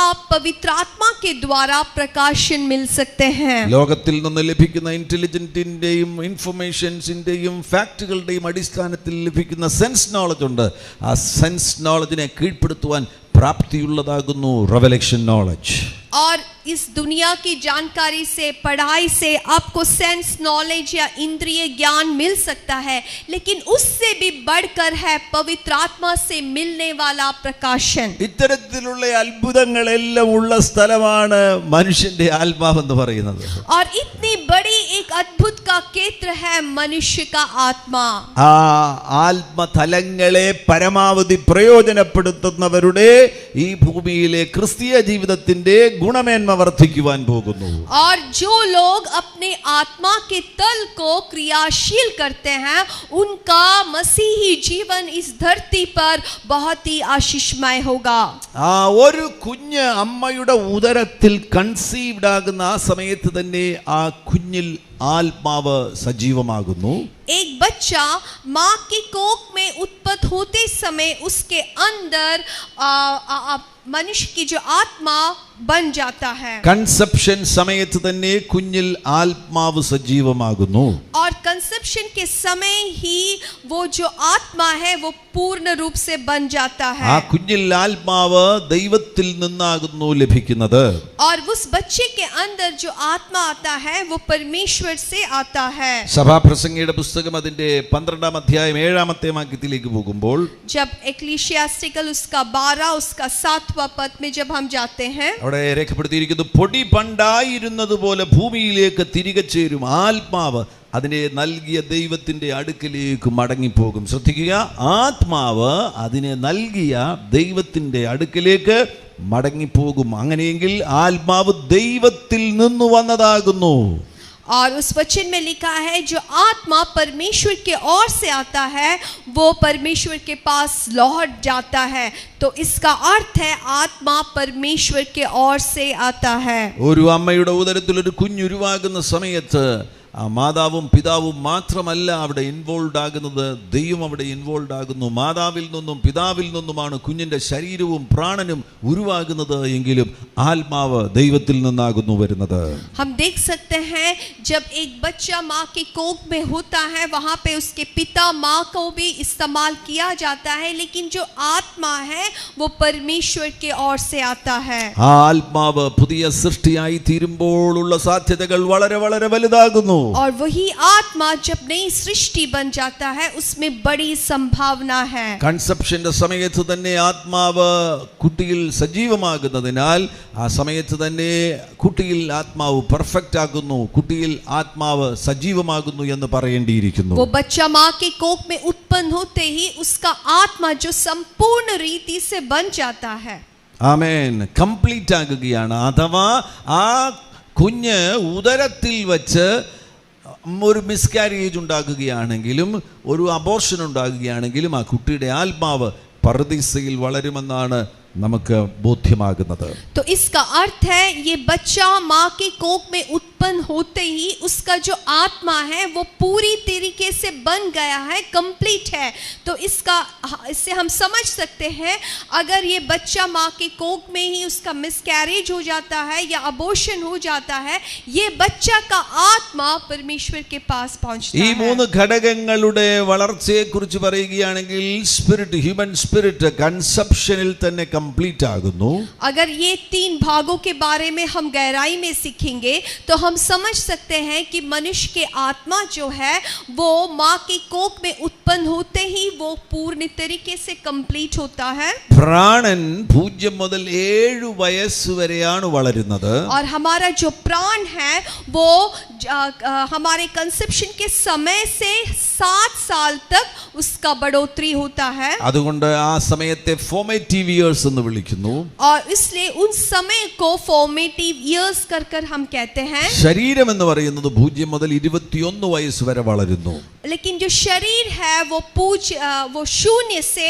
आप पवित्र आत्मा के द्वारा प्रकाशन मिल सकते हैं. ലോകത്തിൽ നിന്ന് ലഭിക്കുന്ന ഇന്റലിജന്റിന്റെയും ഇൻഫർമേഷൻസിന്റെയും ഫാക്ടുകളുടെയും അടിസ്ഥാനത്തിൽ ലഭിക്കുന്ന സെൻസ് നോളജ് ഉണ്ട്. ആ സെൻസ് നോളജിനെ കീഴ്പ്പെടുത്തുവാൻ പ്രാപ്തിയുള്ളതാകുന്നു റെവലേഷൻ നോളജ്. और इस दुनिया की जानकारी से, पढ़ाई से आपको सेंस नॉलेज या इंद्रिय ज्ञान मिल सकता है, लेकिन उससे भी बढ़कर है पवित्र आत्मा से मिलने वाला प्रकाशन. ഇത്തരത്തിലുള്ള അത്ഭുതങ്ങളെല്ലാം ഉള്ള സ്ഥലമാണ് മനുഷ്യന്റെ ആത്മാവെന്ന് പറയുന്നത്. और इतनी बड़ी एक अद्भुत का केंद्र है मनुष्य का आत्मा. ആ ആത്മതലങ്ങളെ പരമാവധി പ്രയോജനപ്പെടുത്തുന്നവരുടെ ഈ ഭൂമിയിലെ ക്രിസ്തീയ ജീവിതത്തിന്റെ ഗുണമേന്മ വർദ്ധിക്കുവാൻ പോകുന്നു. और जो लोग अपने आत्मा के तल को क्रियाशील करते हैं उनका मसीही जीवन इस धरती पर बहुत ही आशीषमय होगा. ആ ഒരു കുഞ്ഞ് അമ്മയുടെ ഉദരത്തിൽ കൺസീവ്ഡ് ആകുന്ന ആ സമയത്ത് തന്നെ ആ കുഞ്ഞിൽ ആത്മാവ് സജീവമാകുന്നു. एक बच्चा माँ की कोख में उत्पन्न होते समय उसके अंदर मनुष्य की जो आत्मा बन जाता है. കൺസെപ്ഷൻ സമയത്ത് തന്നെ കുഞ്ഞിൽ ആത്മാവ് സജീവമാകുന്നു. और कंसेप्शन के समय ही वो जो आत्मा है वो पूर्ण रूप से बन जाता है. ആ കുഞ്ഞിൽ ആത്മാവ് ദൈവത്തിൽ നിന്നാകുന്നു ലഭിക്കുന്നത്. और उस बच्चे के अंदर जो आत्मा आता है वो परमेश्वर से आता है. സഭാപ്രസംഗിയുടെ പുസ്തകം അതിന്റെ 12-ാം അധ്യായം 7-ാമത്തെ വാക്യത്തിലേക്ക് പോകുമ്പോൾ जब एक्लीसियास्टिकल उसका 12 उसका 7वां पद में जब हम जाते हैं അവിടെ രേഖപ്പെടുത്തിയിരിക്കുന്നു, പൊടി പണ്ടായിരുന്നത് പോലെ ഭൂമിയിലേക്ക് തിരികെ ചേരും, ആത്മാവ് അതിനെ നൽകിയ ദൈവത്തിന്റെ അടുക്കലേക്ക് മടങ്ങിപ്പോകും. ശ്രദ്ധിക്കുക, ആത്മാവ് അതിനെ നൽകിയ ദൈവത്തിന്റെ അടുക്കലേക്ക് മടങ്ങിപ്പോകും. അങ്ങനെയെങ്കിൽ ആത്മാവ് ദൈവത്തിൽ നിന്ന് വന്നതാകുന്നു. और उस वचन में लिखा है जो आत्मा परमेश्वर के ओर से आता है वो परमेश्वर के पास लौट जाता है. तो इसका अर्थ है आत्मा परमेश्वर के ओर से आता है. ഒരു അമ്മയുടെ ഉദരത്തിൽ ഒരു കുഞ്ഞുരുവാകുന്ന സമയത്ത് ആ മാതാവും പിതാവും മാത്രമല്ല അവിടെ ഇൻവോൾവ് ആകുന്നത്, ദൈവം അവിടെ ഇൻവോൾവ് ആകുന്നു. മാതാവിൽ നിന്നും പിതാവിൽ നിന്നുമാണ് കുഞ്ഞിന്റെ ശരീരവും പ്രാണനും ഉരുവാകുന്നത് എങ്കിലും ആത്മാവ് ദൈവത്തിൽ നിന്നാകുന്നു വരുന്നത്. हम देख सकते हैं जब एक बच्चा माँ के कोख में होता है वहाँ पे उसके पिता माँ को भी इस्तेमाल किया जाता है, लेकिन जो आत्मा है वो परमेश्वर के ओर से आता है. ആ ആത്മാവ് പുതിയ സൃഷ്ടിയായി തീരുമ്പോഴുള്ള സാധ്യതകൾ വളരെ വളരെ വലുതാകുന്നു. और वही आत्मा जब नई सृष्टि बन जाता है उसमें बड़ी संभावना है. കൺസെപ്ഷന്റെ സമയത്ത് തന്നെ ആത്മാവ് കുട്ടിയിൽ സജീവമാകുന്നതിനാൽ ആ സമയത്ത് തന്നെ കുട്ടിയിൽ ആത്മാവ് പെർഫെക്റ്റ് ആകുന്നു, കുട്ടിയിൽ ആത്മാവ് സജീവമാകുന്നു എന്ന് പറയേണ്ടിയിരിക്കുന്നു. वो बच्चा माँ के कोख में उत्पन्न होते ही उसका आत्मा जो संपूर्ण रीति से बन जाता है. ആമേൻ. കംപ്ലീറ്റ് ആകുകയാണ്. അഥവാ ആ കുഞ്ഞ് ഉദരത്തിൽ വച്ച് ഒരു മിസ്കാരേജ് ഉണ്ടാകുകയാണെങ്കിലും ഒരു അബോർഷൻ ഉണ്ടാകുകയാണെങ്കിലും ആ കുട്ടിയുടെ ആത്മാവ് പറുദീസയിൽ വളരുമെന്നാണ് നമുക്ക് ബോധ്യമാകുന്നത്. तो इसका अर्थ है ये बच्चा माँ के कोख में उत्पन्न होते ही उसका जो आत्मा है वो पूरी तरीके से बन गया है, कंप्लीट है. तो इससे हम समझ सकते हैं अगर ये बच्चा माँ के कोख में ही उसका मिसकैरेज हो जाता है या अबॉर्शन हो जाता है, ये बच्चा का आत्मा परमेश्वर के पास पहुंचता ഈ है. മൂന്ന് ഘടകങ്ങളുടെ വളർച്ചയെ കുറിച്ച് പറയുകയാണെങ്കിൽ സ്പിരിറ്റ്, ഹ്യൂമൻ സ്പിരിറ്റ് കൺസെപ്ഷനിൽ തന്നെ कंप्लीट आगुनु. अगर ये तीन भागों के बारे में हम गहराई में सीखेंगे तो हम समझ सकते हैं कि मनुष्य के आत्मा जो है वो माँ के कोख में उत्पन्न होते ही वो पूर्ण तरीके से कंप्लीट होता है. പ്രാണൻ 0 മുതൽ 7 വയസ്സ് വരെയാണ് വളരുന്നത്. और हमारा जो प्राण है वो हमारे कंसेप्शन के समय से 7 साल तक उसका बढ़ोतरी होता है. അതുകൊണ്ട് ആ സമയത്തെ ഫോർമേറ്റീവ് ഇയേഴ്സ് എന്ന് വിളിക്കുന്നു. और इसलिए उन समय को फॉर्मेटिव इयर्स कर हम कहते हैं. ശരീരം എന്ന് പറയുന്നത് 0 മുതൽ 21 വയസ്സ് വരെ വളരുന്നു. लेकिन जो शरीर है वो 0 से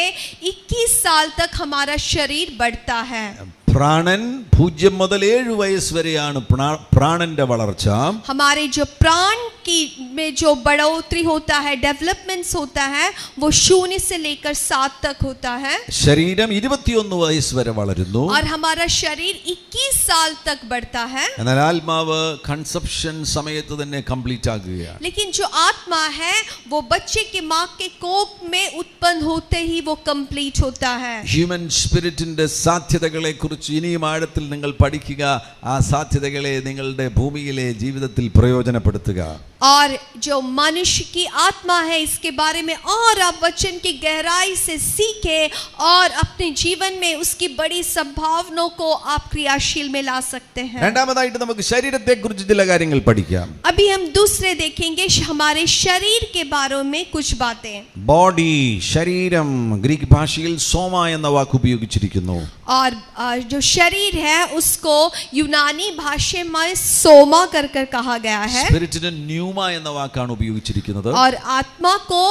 21 साल तक हमारा शरीर बढ़ता है. പ്രാണൻ 0 മുതൽ 7 വയസ്സ് വരെയാണ് പ്രാണന്റെ വളർച്ച. हमारे जो प्राण की में जो बढ़ोतरी होता है, डेवलपमेंट्स होता है, वो 0 से लेकर 7 तक होता है. ശരീരം 21 വയസ്സ് വരെ വളരുന്നു. और हमारा शरीर 21 साल तक बढ़ता है. എന്നാൽ ആത്മാവ് കൺസെപ്ഷൻ സമയത്ത് തന്നെ കംപ്ലീറ്റ് ആകുകയാണ്. लेकिन जो आत्मा है वो बच्चे के माँ के कोख में उत्पन्न होते ही वो कंप्लीट होता है. ഹ്യൂമൻ സ്പിരിറ്റിന്റെ സാധ്യതകളെ കുറിച്ച് ഇനിയും ആഴത്തിൽ നിങ്ങൾ പഠിക്കുക. ആ സാധ്യതകളെ നിങ്ങളുടെ ഭൂമിയിലെ ജീവിതത്തിൽ പ്രയോജനപ്പെടുത്തുക. और जो मनुष्य की आत्मा है इसके बारे में और आप वचन की गहराई से सीखे और अपने जीवन में उसकी बड़ी संभावनाओं को आप क्रियाशील में ला सकते हैं. രണ്ടാമതായിട്ട് നമുക്ക് ശരീരത്തെ കുറിച്ച് ചില കാര്യങ്ങൾ പഠിക്കാം. अभी हम दूसरे देखेंगे हमारे शरीर के बारे में कुछ बातें. ബോഡി, ശരീരം, ഗ്രീക്ക് ഭാഷയിൽ സോമ എന്ന വാക്ക് ഉപയോഗിച്ചിരിക്കുന്നു. और जो शरीर है उसको यूनानी भाषा में सोमा कर कहा गया है. സ്പിരിറ്റിന് ന്യൂമ എന്ന വാക്കാണ് ഉപയോഗിച്ചിരിക്കുന്നത്. और आत्मा को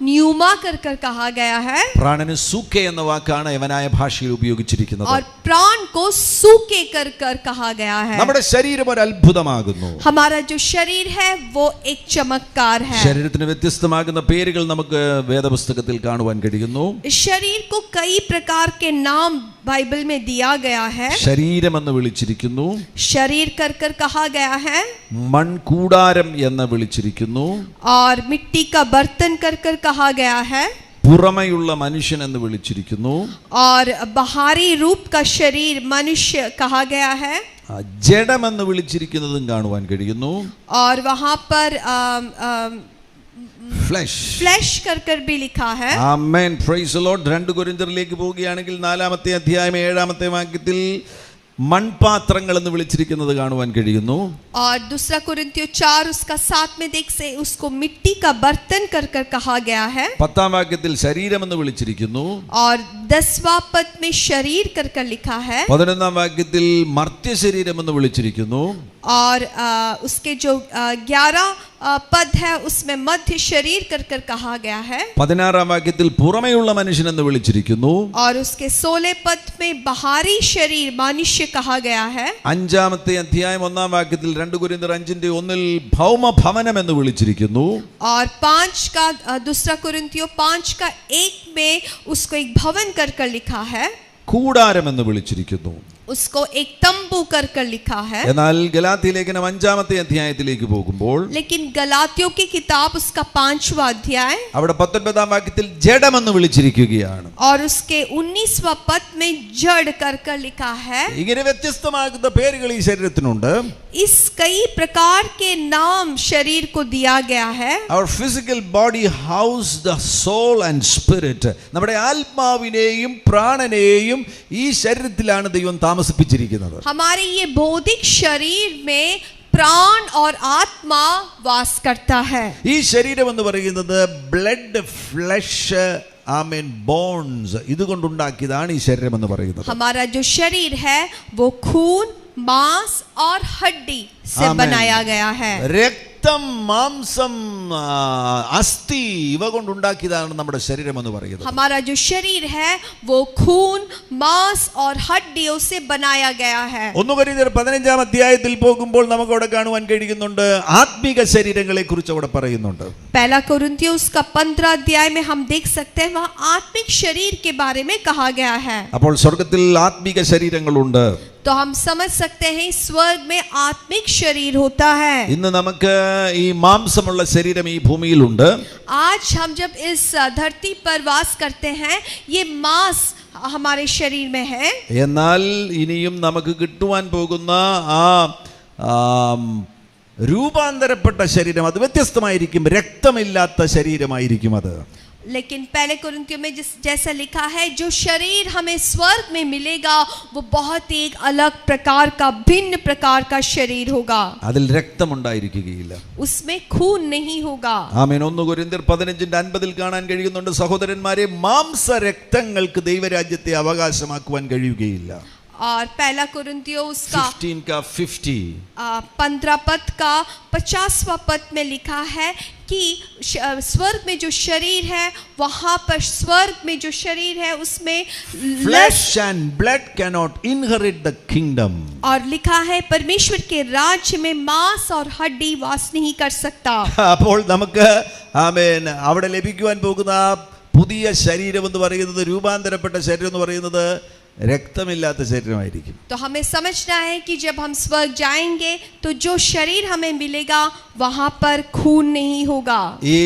न्यूमा कर कहा गया है. പ്രാണന് സൂക്കെ എന്ന വാക്കാണ് യവനായ ഭാഷയിൽ ഉപയോഗിച്ചിരിക്കുന്നത്. और प्राण को सूके कर कहा गया है. നമ്മുടെ ശരീരം ഒരു അത്ഭുതമാകുന്നു. हमारा जो शरीर है वो एक चमत्कार है. ശരീരത്തിന് വ്യത്യസ്തമാകുന്ന പേരുകൾ നമുക്ക് വേദപുസ്തകത്തിൽ കാണുവാൻ കഴിയുന്നു. शरीर को कई प्रकार के नाम बाइबल में दिया गया है. ശരീരം എന്ന് വിളിച്ചിരിക്കുന്നു. शरीर कर कहा गया है. മൺകൂടാരം എന്ന് വിളിച്ചിരിക്കുന്നു. और मिट्टी का बर्तन कर कहा गया है. പുറമെയുള്ള മനുഷ്യൻ എന്ന് വിളിച്ചിരിക്കുന്നു. और बाहरी रूप का शरीर मनुष्य कहा गया है. ജഡം എന്ന് വിളിച്ചിരിക്കുന്നതും കാണുവാൻ കഴിയുന്നു. और वहां पर ഫ്ലഷ് कर भी लिखा है. ആമേൻ, പ്രൈസ് ദി ലോർഡ്. 2 കൊരിന്ത്യരിലേക്ക് പോവുകയാണെങ്കിൽ 4-ാമത്തെ അധ്യായം 7-ാമത്തെ വാക്യത്തിൽ മൺപാത്രങ്ങൾ എന്ന് വിളിച്ചിരിക്കുന്നത് കാണുവാൻ കഴിയുന്നു. और दूसरा कुरिन्थियों 4 उसका 7 में देख से उसको मिट्टी का बर्तन कर कहा गया है. 10-ാം വാക്യത്തിൽ ശരീരം എന്ന് വിളിച്ചിരിക്കുന്നു. और 10वां पद में शरीर कर लिखा है. 11-ാം വാക്യത്തിൽ മർത്യ ശരീരം എന്ന് വിളിച്ചിരിക്കുന്നു. और उसके जो 11 पद है उसमें मध्य शरीर कर कहा गया है. 16-ാം വാക്യത്തിൽ പുറമെയുള്ള മനുഷ്യൻ എന്ന് വിളിച്ചിരിക്കുന്നു. और उसके 16 पद में बाहरी शरीर मनुष्य कहा गया है. 5-ാമത്തെ അധ്യായം 1-ാം വാക്യത്തിൽ 2 കൊരിന്ത്യർ 5:1 ഭൗമ ഭവനം എന്ന് വിളിച്ചിരിക്കുന്നു. और 5 का दूसरा कुरिन्थियों 5 का 1 में उसको एक भवन कर लिखा है. കൂടാരം എന്ന് വിളിച്ചിരിക്കുന്നു. उसको एक तंबू कर कर लिखा है। എന്നാൽ ഗലാത്യ ലേഖനം 5-ാമത്തെ അധ്യായത്തിലേക്ക് പോകുമ്പോൾ लेकिन गलातियों की किताब उसका 5वां अध्याय അവിടെ 19-ാം വാക്യത്തിൽ ജഡമെന്ന് വിളിച്ചിരിക്കുകയാണ്. और उसके 19वां पद में जड़ कर कर लिखा है। ഇങ്ങനെ വ്യത്യസ്തമാകുന്ന പേരുകൾ ഈ ശരീരത്തിനുണ്ട്. इस कई प्रकार के नाम शरीर को दिया गया है। Our physical body house the soul and spirit. നമ്മുടെ ആത്മാവിനെയും പ്രാണനെയും ഈ ശരീരത്തിലാണ് ദൈവം താമസിപ്പിച്ചിരിക്കുന്നത്. हमारे ये भौतिक शरीर में प्राण और आत्मा वास करता है। ഈ ശരീരം എന്ന് പറയുന്നത് ബ്ലഡ് ഫ്ലഷ് ബോൺസ് ഇതുകൊണ്ടുണ്ടാക്കിയതാണ് ഈ ശരീരം എന്ന് പറയുന്നത്. हमारा जो शरीर है वो खून मांस और हड्डी से बनाया गया है। രക്തം മാംസം അസ്ഥി ഇവ കൊണ്ടുണ്ടാക്കിയതാണ് നമ്മുടെ ശരീരം എന്ന് പറയുന്നത്. हमारा जो शरीर है वो खून मांस और हड्डियों से बनाया गया है। 1 കൊരിന്ത്യർ 15-ാം അധ്യായത്തിൽ പോകുമ്പോൾ നമുക്ക് അവിടെ കാണുവാൻ കഴിയുന്നുണ്ട് ആത്മീക ശരീരങ്ങളെ കുറിച്ച് അവിടെ പറയുന്നുണ്ട്. पहला कुरिन्थियों का 15 अध्याय में हम देख सकते हैं वहाँ आत्मिक शरीर के बारे में कहा गया है। അപ്പോൾ സ്വർഗ്ഗത്തിൽ ആത്മീക ശരീരങ്ങളുണ്ട്. तो हम समझ सकते हैं स्वर्ग में आत्मिक शरीर होता है। ഇന്ന് നമുക്ക് ഈ മാംസമുള്ള ശരീരം ഈ ഭൂമിയിലുണ്ട്. आज हम जब इस धरती पर वास करते हैं ये मांस हमारे शरीर में है। എന്നാൽ ഇനിയും നമുക്ക് കിട്ടുവാൻ പോകുന്ന ആ രൂപാന്തരപ്പെട്ട ശരീരം അത് വ്യത്യസ്തമായിരിക്കും. രക്തമില്ലാത്ത ശരീരമായിരിക്കും അത്. लेकिन पहले कुरिन्थियों में जैसा लिखा है जो शरीर हमें स्वर्ग में मिलेगा वो बहुत ही एक अलग प्रकार का भिन्न प्रकार का शरीर होगा। അതിൽ രക്തമുണ്ടായിരിക്കുകയില്ല. उसमें खून नहीं होगा। ആമേൻ. 1 കൊരിന്ത്യർ 15:50 കാണാൻ കഴിയുന്നുണ്ട് സഹോദരന്മാരെ മാംസ രക്തങ്ങൾക്ക് ദൈവരാജ്യത്തെ അവകാശമാക്കുവാൻ കഴിയുകയില്ല. और पहला कुरिन्थियों उसका 15 पद का 50वां पद में लिखा है कि स्वर्ग में जो शरीर है वहां पर स्वर्ग में जो शरीर है उसमें flesh and blood cannot inherit the kingdom. और लिखा है परमेश्वर के राज्य में मांस और हड्डी वास नहीं कर सकता। അപ്പോൾ നമുക്ക് ആമേൻ അവിടെ ലഭിക്കുവാൻ പോകുന്ന പുതിയ ശരീരം എന്ന് പറയുന്നത് രൂപാന്തരപ്പെട്ട ശരീരം എന്ന് പറയുന്നത് രക്തമില്ലാത്ത ശരീരമായിരിക്കും. तो हमें समझना है कि जब हम स्वर्ग जाएंगे तो जो शरीर हमें मिलेगा वहां पर खून नहीं होगा। ഈ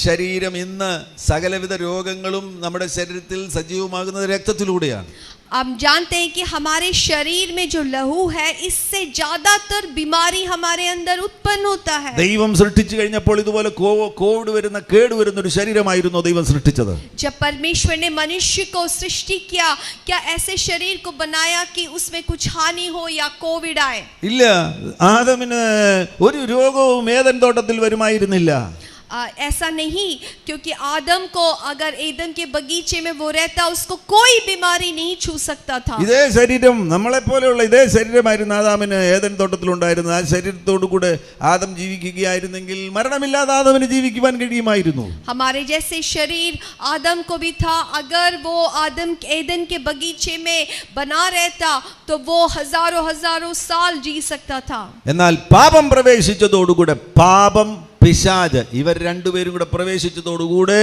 ശരീരം ഇന്ന് സകലവിധ രോഗങ്ങളും നമ്മുടെ ശരീരത്തിൽ സജീവമാകുന്നത് രക്തത്തിലൂടെയാണ്. आप जानते हैं कि हमारे शरीर में जो लहू है इससे ज्यादातर बीमारी हमारे अंदर उत्पन्न होता है। ദൈവം സൃഷ്ടിച്ചു കഴിഞ്ഞപ്പോൾ ഇതുപോലെ കോവിഡ് വരുന്ന കേടുവരുന്ന ഒരു ശരീരമായിരുന്നു ദൈവം സൃഷ്ടിച്ചത്. जब परमेश्वर ने मनुष्य को सृष्टि किया क्या ऐसे शरीर को बनाया कि उसमें कुछ हानि हो या कोविड आए? ഇല്ല. ആദമിന് ഒരു രോഗവും ഏദൻ തോട്ടത്തിൽ വരുമായിരുന്നില്ല. ऐसा नहीं, क्योंकि आदम को अगर एदन के बगीचे में वो रहता उसको कोई बीमारी नहीं छू सकता था। ഇതേ ശരീരം നമ്മളെ പോലെയുള്ള ഇതേ ശരീരമായിരുന്നു ആദാമിന് ഏദൻ തോട്ടത്തിൽ ഉണ്ടായിരുന്നത്. ആ ശരീരത്തോടു കൂടെ ആദം ജീവിക്കുകയായിരുന്നെങ്കിൽ മരണമില്ലാതെ ആദമിന് ജീവിക്കുവാൻ കഴിയുമായിരുന്നു. हमारे जैसे शरीर आदम को भी था। अगर वो आदम एदन के बगीचे में बना रहता तो वो हजारों साल जी सकता था। എന്നാൽ പാപം പ്രവേശിച്ചതോടുകൂടെ പാപം പിശാച് ഇവർ രണ്ടുപേരും കൂടെ പ്രവേശിച്ചതോടുകൂടെ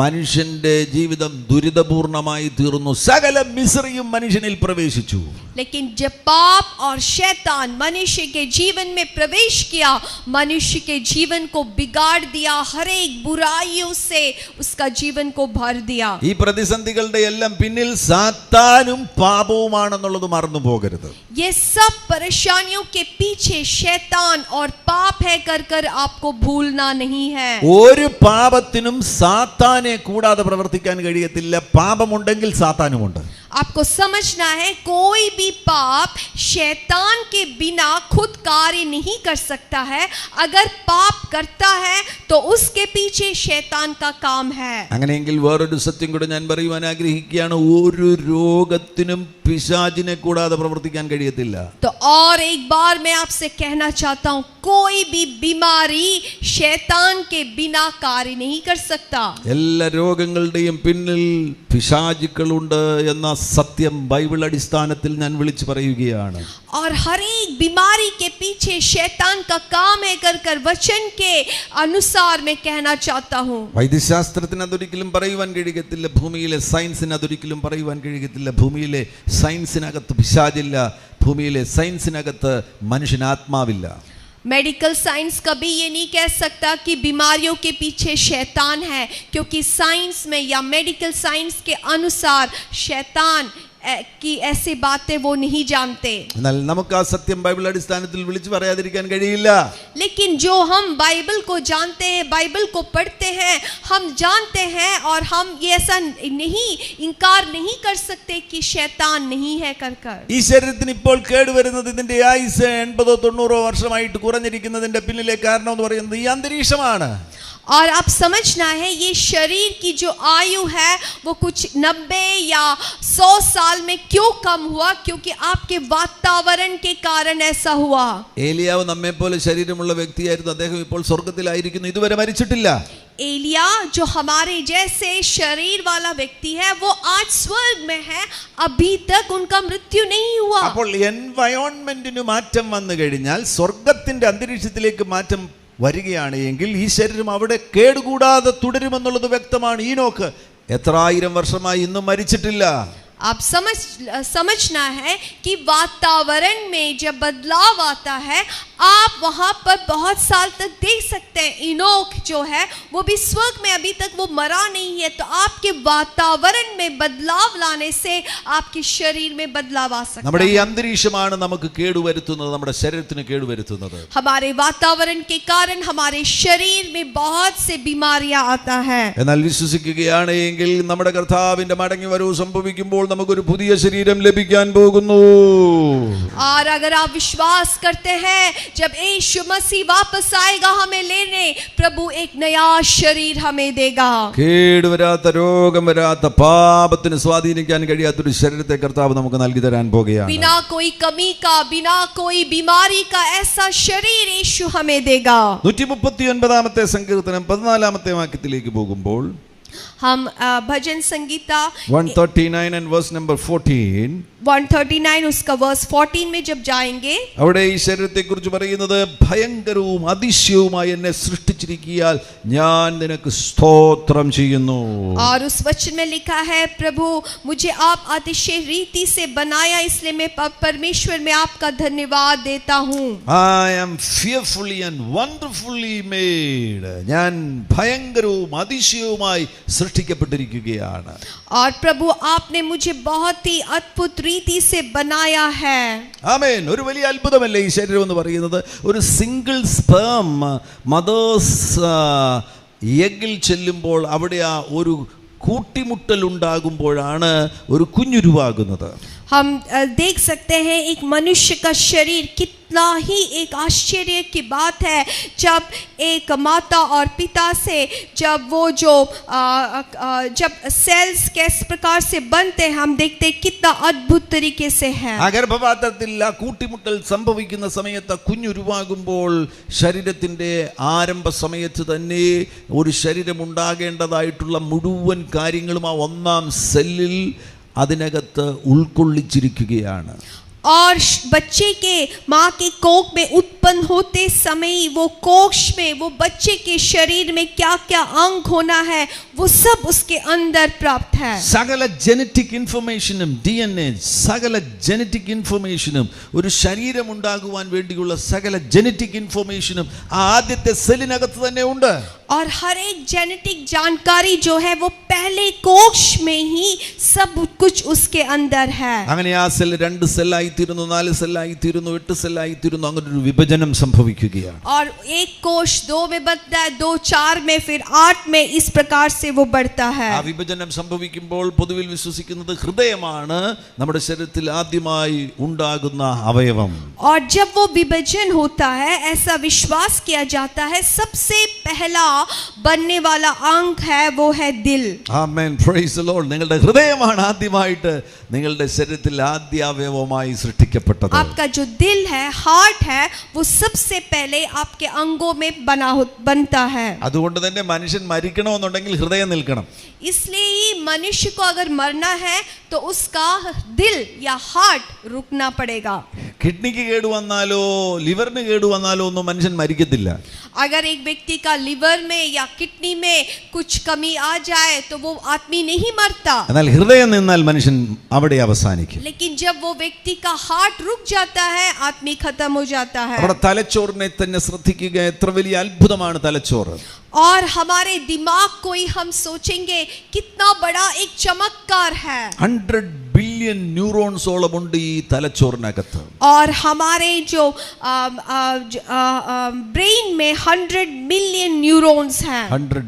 മനുഷ്യന്റെ ജീവിതം ദുരിതപൂർണമായി തീർന്നു. സകല മിസ്രിയും മനുഷ്യനിൽ പ്രവേശിച്ചു. लेकिन जब पाप और शैतान मनुष्य के जीवन में प्रवेश किया मनुष्य के जीवन को बिगाड़ दिया, हर एक बुराइयों से उसका जीवन को भर दिया। ഈ പ്രതിസന്ധികളുടെ എല്ലാം പിന്നിൽ സാത്താനും പാപവുമാണെന്നുള്ളത് മറന്നു പോകരുത്. ये सब परेशानियों के पीछे शैतान और पाप है कर आपको भूलना नहीं है। ഒരു പാപത്തിനും സാത്താനെ കൂടാതെ പ്രവർത്തിക്കാൻ കഴിയത്തില്ല. പാപമുണ്ടെങ്കിൽ സാത്താനുമുണ്ട്. आपको समझना है कोई भी पाप शैतान के बिना खुद कार्य नहीं कर सकता है। अगर पाप करता है तो उसके पीछे शैतान का काम है। അങ്ങനെയെങ്കിൽ വേറൊരു സത്യം കൂടെ ഞാൻ പറയുവാൻ ആഗ്രഹിക്കുകയാണ്. ഒരു രോഗത്തിനും പിശാചിനെ കൂടാതെ പ്രവർത്തിക്കാൻ കഴിയത്തില്ല. तो और एक बार मैं आपसे कहना चाहता हूं कोई भी बीमारी शैतान के बिना कार्य नहीं कर सकता। എല്ലാ രോഗങ്ങളുടെയും പിന്നിൽ പിശാചുക്കളുണ്ട് എന്ന സത്യം ബൈബിൾ അടിസ്ഥാനത്തിൽ ഞാൻ വിളിച്ചു പറയുകയാണ്. और हर एक बीमारी के पीछे शैतान का काम है कर वचन के अनुसार मैं कहना चाहता हूँ। വൈദ്യശാസ്ത്രത്തിന് അതൊരിക്കലും പറയുവാൻ കഴിയത്തില്ല. ഭൂമിയിലെ സയൻസിന് അതൊരിക്കലും പറയുവാൻ കഴിയത്തില്ല. ഭൂമിയിലെ സയൻസിനകത്ത് പിശാചില്ല, ഭൂമിയിലെ സയൻസിനകത്ത് മനുഷ്യന് ആത്മാവില്ല. मेडिकल साइंस कभी ये नहीं कह सकता कि बीमारियों के पीछे शैतान है, क्योंकि साइंस में या मेडिकल साइंस के अनुसार शैतान की ऐसी बातें वो नहीं जानते. എന്നാൽ നമുക്ക് ആ സത്യം ബൈബിൾ അടിസ്ഥാനത്തിൽ വിളിച്ചു പറയാതിരിക്കാൻ കഴിയില്ല. लेकिन जो हम बाइबल को जानते हैं, बाइबल को पढ़ते हैं, हम जानते हैं और हम ये ऐसा नहीं इनकार नहीं कर सकते कि शैतान नहीं है कर. ഈ ശരീരത്തിന് ഇപ്പോൾ കേടുവരുന്നത്, ഇതിന്റെ ആയുസ് 80-90 വർഷമായിട്ട് കുറഞ്ഞിരിക്കുന്നതിന്റെ പിന്നിലെ കാരണം എന്ന് പറയുന്നത് ഈ അന്തരീക്ഷമാണ്. और आप समझना है ये शरीर की जो आयु है वो कुछ 90 या 100 साल में क्यों कम हुआ, क्योंकि आपके वातावरण के कारण ऐसा हुआ. ഏലിയാവ് നമ്മെ പോലെ ശരീരമുള്ള വ്യക്തിയായിരുന്നു. അദ്ദേഹം ഇപ്പോൾ സ്വർഗ്ഗത്തിലായിരിക്കുന്നു, ഇതുവരെ മരിച്ചിട്ടില്ല. एलिया जो हमारे जैसे शरीर वाला व्यक्ति है वो आज स्वर्ग में है, अभी तक उनका मृत्यु नहीं हुआ. അപ്പോൾ എൻവയോൺമെന്റിന് മാറ്റം വന്നു കഴിഞ്ഞാൽ, സ്വർഗ്ഗത്തിന്റെ അന്തരീക്ഷത്തിലേക്ക് മാറ്റം വരികയാണ് എങ്കിൽ ഈ ശരീരം അവിടെ കേടുകൂടാതെ തുടരുമെന്നുള്ളത് വ്യക്തമാണ്. ഈനോക്ക് എത്ര ആയിരം വർഷമായി ഇന്നും മരിച്ചിട്ടില്ല. आप समझना है कि वातावरण में जब बदलाव आता है आप वहां पर बहुत साल तक देख सकते हैं. इनोक जो है वो भी स्वर्ग में अभी तक वो मरा नहीं है, तो आपके वातावरण में बदलाव लाने से आपके शरीर में बदलाव आ सकता നമ്മുടെ ഈ है. അന്തരീക്ഷമാണ് നമുക്ക് കേടുവരുത്തുന്നത്, നമ്മുടെ ശരീരത്തിന് കേടുവരുത്തുന്നത്. हमारे वातावरण के कारण हमारे शरीर में बहुत से बीमारियां आता है. എന്നാൽ വിശ്വസിക്കുകയാണ് എങ്കിൽ നമ്മുടെ കർത്താവിന്റെ മടങ്ങിവരവ് സംഭവിക്കുമ്പോൾ നമുക്കൊരു പുതിയ ശരീരം ലഭിക്കാൻ പോകുന്നു. और अगर आप विश्वास करते हैं जब यीशु मसीह वापस आएगा हमें लेने, प्रभु एक नया शरीर हमें देगा. കേടുവരാത്ത, രോഗം വരാത്ത, പാപത്തിന് സ്വാധീനിക്കാൻ കഴിയാത്തൊരു ശരീരത്തെ കർത്താവ് നമുക്ക് നൽകി തരാൻ പോകുകയാണ്. बिना कोई कमी का, बिना कोई बीमारी का ऐसा शरीर यीशु हमें देगा. 139-ാമത്തെ സങ്കീർത്തനം 14-ാമത്തെ വാക്യത്തിലേക്ക് പോകുമ്പോൾ हम भजन संगीता 139 and verse number 14, 139 उसका वर्स 14 में जब जाएंगे, അവിടെ ഈ ശരീരത്തെ കുറിച്ച് പറയുന്നത്, ഭയങ്കരവും അതിശയവുമായി എന്നെ സൃഷ്ടിച്ചിരിക്കിയാൽ ഞാൻ നിനക്ക് സ്തോത്രം ചെയ്യുന്നു. और उस वचन में लिखा है, प्रभु मुझे आप अतिशय रीति से बनाया, इसलिए मैं परमेश्वर में आपका धन्यवाद देता हूँ. I am fearfully and wonderfully made. ഞാൻ ഭയങ്കരവും അതിശയവുമായി സൃഷ്ടിക്കപ്പെട്ടിരിക്കുകയാണ്. और प्रभु आपने मुझे बहुत ही अद्भुत रीति से बनाया है. ആമേൻ. ഒരു വലിയ അത്ഭുതമല്ലേ ഈ ശരീരം എന്ന് പറയുന്നത്. ഒരു സിംഗിൾ സ്പേം മദേഴ്സ് എഗ്ഗിൽ ചെല്ലുമ്പോൾ അവിടെ ആ ഒരു കൂട്ടിമുട്ടൽ ഉണ്ടാകുമ്പോഴാണ് ഒരു കുഞ്ഞുരുവാകുന്നത്. हम देख सकते हैं एक मनुष्य का शरीर कितना ही एक आश्चर्य की बात है, जब एक माता और पिता से जब वो जो जब सेल्स किस प्रकार से बनते हैं, हम देखते हैं कितना अद्भुत तरीके से है. ആ ഗർഭപാത്രത്തിൽ ആ കൂട്ടിമുട്ടൽ സംഭവിക്കുന്ന സമയത്ത് കുഞ്ഞുരുവാകുമ്പോൾ ശരീരത്തിൻ്റെ ആരംഭ സമയത്ത് തന്നെ ഒരു ശരീരം ഉണ്ടാകേണ്ടതായിട്ടുള്ള മുഴുവൻ കാര്യങ്ങളും ആ ഒന്നാം സെല്ലിൽ അതിനകത്ത് ഉൾക്കൊള്ളിച്ചിരിക്കുകയാണ്. और बच्चे के माँ के कोख में उत्पन्न होते समय वो कोष में वो बच्चे के शरीर में क्या क्या अंग होना है वो सब उसके अंदर प्राप्त है. സകല ജനറ്റിക് ഇൻഫർമേഷനും DNA, സകല ജനറ്റിക് ഇൻഫർമേഷനും, ഒരു ശരീരം ഉണ്ടാകുവാൻ വേണ്ടിയുള്ള സകല ജനറ്റിക് ഇൻഫർമേഷനും ആദ്യത്തെ സെല്ലിനകത്ത് തന്നെ ഉണ്ട്. और हर एक जेनेटिक जानकारी जो है वो पहले कोष में ही सब कुछ उसके अंदर है. അങ്ങനെ ആ സെൽ 2 സെല്ലായി തീരുന്നു, 4 സെല്ലായി തീരുന്നു, 8 സെല്ലായി തീരുന്നു. അങ്ങനെ ഒരു വിഭജനം സംഭവിക്കുകയാണ്. और एक कोष 2 में बनता है, 2 4 में, फिर 8 में, इस प्रकार से वो बढ़ता है. ആ വിഭജനം സംഭവിക്കുമ്പോൾ പൊതുവിൽ വിശ്വസിക്കുന്നത് ഹൃദയമാണ് നമ്മുടെ ശരീരത്തിൽ ആദ്യമായി ഉണ്ടാകുന്ന അവയവം. और जब वो विभाजन होता है ऐसा विश्वास किया जाता है सबसे पहला बनने वाला अंग है वो है दिल. ആമേൻ. Praise the Lord. നിങ്ങളുടെ ഹൃദയമാണ് ആദ്യമായിട്ട് നിങ്ങളുടെ ശരീരത്തിൽ ആദ്യ അവയവമായി സൃഷ്ടിക്കപ്പെട്ടത്. आपका जो दिल है, हार्ट है, वो सबसे पहले आपके अंगों में बनता है. അതുകൊണ്ട് തന്നെ മനുഷ്യൻ മരിക്കണമെന്നുണ്ടെങ്കിൽ ഹൃദയം നിൽക്കണം. इसलिए ही मनुष्य को अगर मरना है तो उसका दिल या हार्ट रुकना पड़ेगा. കിഡ്നിക്ക് കേടുവന്നാലോ ലിവറിന് കേടുവന്നാലോ ഒന്നും മനുഷ്യൻ മരിക്കത്തില്ല. अगर एक व्यक्ति का लिवर में या किडनी में कुछ कमी आ जाए तो वो आदमी नहीं मरता, എന്നാൽ ഹൃദയം നിന്നാൽ മനുഷ്യൻ അവിടെ അവസാനിക്കും. लेकिन जब वो व्यक्ति का हार्ट रुक जाता है आदमी खत्म हो जाता है. അവിടെ തലച്ചോറിനെ തന്നെ ശ്രദ്ധിക്കുക. എത്ര വലിയ അത്ഭുതമാണ് തലച്ചോറ്. और हमारे दिमाग को ही हम सोचेंगे कितना बड़ा एक चमत्कार है. 100 ബില്യൺ ന്യൂറോൺസോളം ഉണ്ട് ഈ തലച്ചോറിനകത്ത്. और हमारे जो ब्रेन में 100 मिलियन न्यूरॉन्स हैं. 100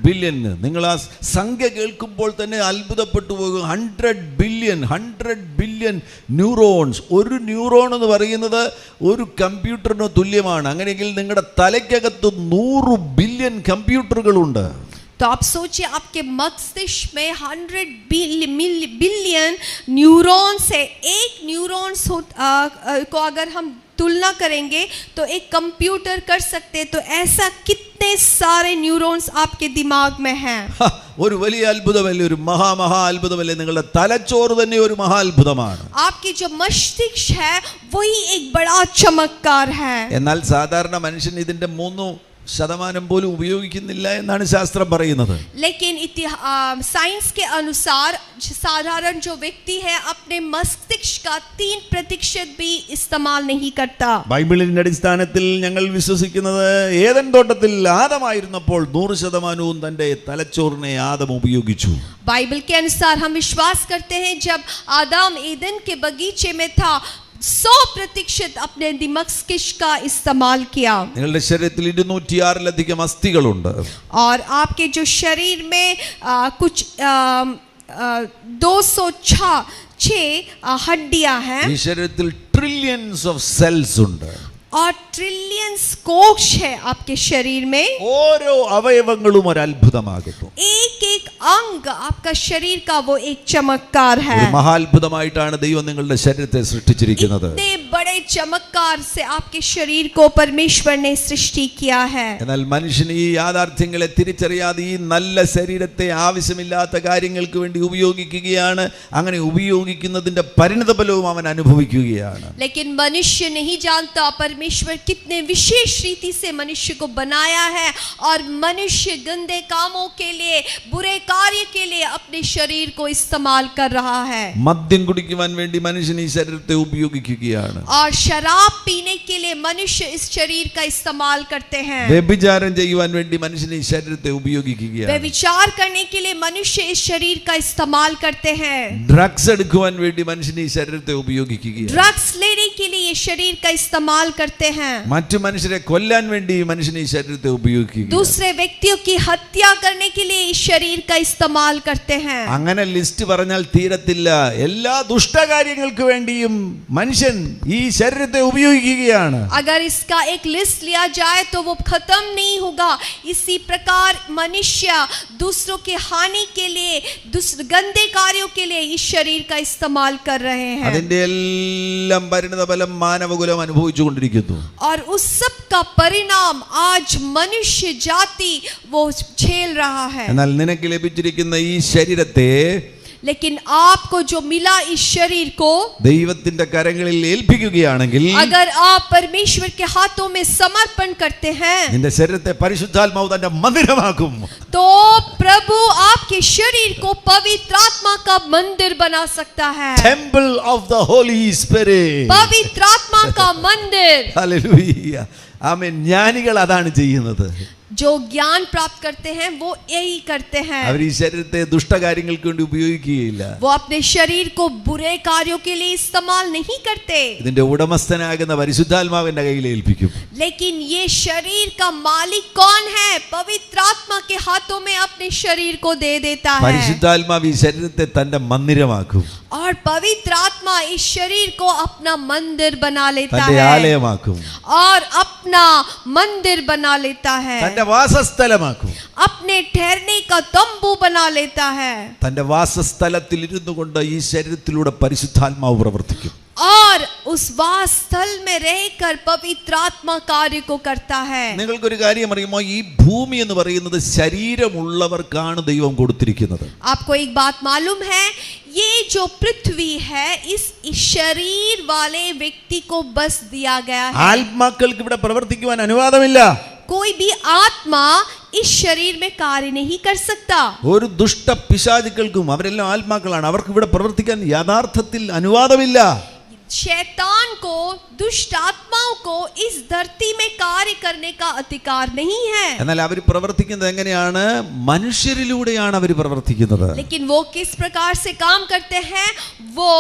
ബില്യൺ. നിങ്ങൾ ആ സംഖ്യ കേൾക്കുമ്പോൾ തന്നെ അത്ഭുതപ്പെട്ടു പോകും. 100 ബില്യൺ ന്യൂറോൺസ്. ഒരു ന്യൂറോൺ എന്ന് പറയുന്നത് ഒരു കമ്പ്യൂട്ടറിന് തുല്യമാണ്. അങ്ങനെയെങ്കിൽ നിങ്ങളുടെ തലയ്ക്കകത്ത് 100 ബില്യൺ കമ്പ്യൂട്ടറുകളുണ്ട്. तो आप सोचिए आपके मस्तिष्क में 100 बिलियन न्यूरॉन्स है. एक न्यूरॉन्स को अगर हम तुलना करेंगे तो एक कंप्यूटर कर सकते हैं. तो ऐसा कितने सारे न्यूरॉन्स आपके दिमाग में हैं. ഒരു വലിയ അത്ഭുതമല്ലേ, ഒരു മഹാ അത്ഭുതമല്ലേ. നിങ്ങളുടെ തലച്ചോറ് തന്നെ ഒരു മഹാ അത്ഭുതമാണ്. आपकी जो मस्तिष्क है वही एक बड़ा चमत्कार है. എന്നാൽ സാധാരണ മനുഷ്യൻ ഇതിന്റെ 3% പോലും ഉപയോഗിക്കുന്നില്ല എന്നാണ് ശാസ്ത്രം പറയുന്നത്. लेकिन साइंस के अनुसार साधारण जो व्यक्ति है अपने मस्तिष्क का 3% भी इस्तेमाल नहीं करता. ബൈബിളിന്റെ അടിസ്ഥാനത്തിൽ ഞങ്ങൾ വിശ്വസിക്കുന്നത് ഏദൻ തോട്ടത്തിൽ ആദമായിരുന്നപ്പോൾ 100% തന്റെ തലച്ചോറിനെ ആദം ഉപയോഗിച്ചു. बाइबल के अनुसार हम विश्वास करते हैं जब आदम ईदन के बगीचे में था 100% अपने मस्तिष्क का इस्तेमाल किया. നിങ്ങളുടെ ശരീരത്തിൽ 206 അസ്ഥികളുണ്ട്. और आपके जो शरीर में कुछ 206 हड्डियां हैं. ഈ ശരീരത്തിൽ ട്രില്യൺസ് ഓഫ് സെൽസ് ഉണ്ട്. और ट्रिलियंस कोश है आपके शरीर में. ഓരോ അവയവങ്ങളും ഒരു അത്ഭുതമാകുന്നു. एक एक अंग आपका शरीर का वो एक चमत्कार है. ഒരു മഹാത്ഭുതമായിട്ടാണ് ദൈവം നിങ്ങളുടെ ശരീരത്തെ സൃഷ്ടിച്ചിരിക്കുന്നത്. इतने बड़े चमत्कार से आपके शरीर को परमेश्वर ने सृष्टि किया है. എന്നാൽ മനുഷ്യൻ ഈ യാഥാർത്ഥ്യങ്ങളെ തിരിച്ചറിയാതെ ഈ നല്ല ശരീരത്തെ ആവശ്യമില്ലാത്ത കാര്യങ്ങൾക്ക് വേണ്ടി ഉപയോഗിക്കുകയാണ്. അങ്ങനെ ഉപയോഗിക്കുന്നതിന്റെ പരിണതഫലവും അവൻ അനുഭവിക്കുകയാണ്. लेकिन मनुष्य नहीं जानता परमेश्वर कितने विशेष रीति से मनुष्य को बनाया है और मनुष्य गंदे कामों के लिए बुरे कार्य के लिए अपने शरीर को इस्तेमाल कर रहा है. മദ്യം കുടിക്കുവാൻ വേണ്ടി മനുഷ്യൻ ഈ ശരീരത്തെ ഉപയോഗിക്കുകയാണ്. और शराब पीने के लिए मनुष्य इस शरीर का इस्तेमाल करते हैं. വ്യഭിചാരം ചെയ്യുവാൻ വേണ്ടി മനുഷ്യൻ ഈ ശരീരത്തെ ഉപയോഗിക്കുകയാണ്. व्यभिचार करने के लिए मनुष्य इस शरीर का इस्तेमाल करते हैं. ഡ്രഗ്സ് എടുക്കുവാൻ വേണ്ടി മനുഷ്യൻ ഈ ശരീരത്തെ ഉപയോഗിക്കുകയാണ്. ड्रग्स लेने के लिए ये शरीर का इस्तेमाल करते हैं. മറ്റു മനുഷ്യരെ കൊല്ലാൻ വേണ്ടി മനുഷ്യൻ ഈ ശരീരത്തെ ഉപയോഗിക്കുകയാണ്. दूसरे व्यक्तियों की हत्या करने के लिए इस शरीर का इस्तेमाल करते हैं. അങ്ങനെ ലിസ്റ്റ് പറഞ്ഞാൽ തീരത്തില്ല. എല്ലാ ദുഷ്ടകാര്യങ്ങൾക്ക് വേണ്ടിയും മനുഷ്യൻ ഈ ശരീരത്തെ ഉപയോഗിക്കുകയാണ്. अगर इसका एक लिस्ट लिया जाए तो वो खत्म नहीं होगा. इसी प्रकार मनुष्य दूसरों की हानि के लिए गंदे कार्यों के लिए इस शरीर का इस्तेमाल कर रहे हैं. അതിന്റെ എല്ലാം പരിണതഫലം മാനവകുലം അനുഭവിച്ചുകൊണ്ടിരിക്കുന്നു. और उस सब का परिणाम आज मनुष्य जाति वो झेल रहा है. എന്നാൽ നിനക്ക് ലഭിച്ചിരിക്കുന്ന ഈ ശരീരത്തെ लेकिन आपको जो मिला इस शरीर को ദൈവത്തിന്റെ കരങ്ങളിൽ ഏൽപ്പിക്കുകയാണെങ്കിൽ, अगर आप परमेश्वर के हाथों में समर्पण करते हैं നിന്റെ ശരീരത്തെ പരിശുദ്ധാത്മാവ് തന്റെ മന്ദിരമാക്കും. तो प्रभु आपके शरीर को पवित्र आत्मा का मंदिर बना सकता है. Temple of the Holy Spirit. पवित्र आत्मा का मंदिर. ഹല്ലേലൂയ. ആമേൻ. ജ്ഞാനികൾ അതാണ് ചെയ്യുന്നത്. जो ज्ञान प्राप्त करते हैं वो यही करते हैं. അവർ ഈ ശരീരത്തെ ദുഷ്ടകാര്യങ്ങൾക്ക് വേണ്ടി ഉപയോഗിക്കുകയില്ല. वो अपने शरीर को बुरे कार्यों के लिए इस्तेमाल नहीं करते. ഇതിന്റെ ഉടമസ്ഥനാകുന്ന പരിശുദ്ധാത്മാവിന്റെ കയ്യിൽ ഏൽപ്പിക്കും. लेकिन ये शरीर का मालिक कौन है? पवित्र आत्मा के हाथों में अपने शरीर को दे देता है. പരിശുദ്ധാത്മാവ് ഈ ശരീരത്തെ തന്റെ മന്ദിരമാക്കും. और पवित्र आत्मा इस शरीर को अपना मंदिर बना लेता തന്റെ है. ആലയമാക്കും. और अपना मंदिर बना लेता है. തന്റെ വാസസ്ഥലമാക്കും. अपने ठहरने का तंबू बना लेता है. തന്റെ വാസസ്ഥലത്തിൽ ഇരുന്നു കൊണ്ട് ഈ ശരീരത്തിലൂടെ പരിശുദ്ധാത്മാവ് പ്രവർത്തിക്കും. और उस वास स्थल में रहकर पवित्र आत्मा कार्य को करता है. നിങ്ങൾക്കൊരു കാര്യം അറിയുമോ? ഈ ഭൂമി എന്ന് പറയുന്നത് ശരീരമുള്ളവർക്കാണ് ദൈവം കൊടുത്തിരിക്കുന്നത്. आपको एक बात मालूम है, ये जो पृथ्वी है इस शरीर वाले व्यक्ति को बस दिया गया है। ആത്മാക്കൾക്ക് ഇവിടെ പ്രവർത്തിക്കുവാൻ അനുവാദമില്ല. कोई भी आत्मा इस शरीर में कार्य नहीं कर सकता। ഒരു ദുഷ്ട പിശാചുക്കൾക്കും, അവരെല്ലാം ആത്മാക്കളാണ്, അവർക്ക് ഇവിടെ പ്രവർത്തിക്കാൻ യഥാർത്ഥത്തിൽ അനുവാദമില്ല. शैतान को, दुष्ट आत्माओं को इस धरती में कार्य करने का अधिकार नहीं है। എന്നാൽ അവർ പ്രവർത്തിക്കുന്നത് എങ്ങനെയാണ്? മനുഷ്യരിലൂടെയാണ് അവർ പ്രവർത്തിക്കുന്നത്. लेकिन वो किस प्रकार से काम करते हैं? वो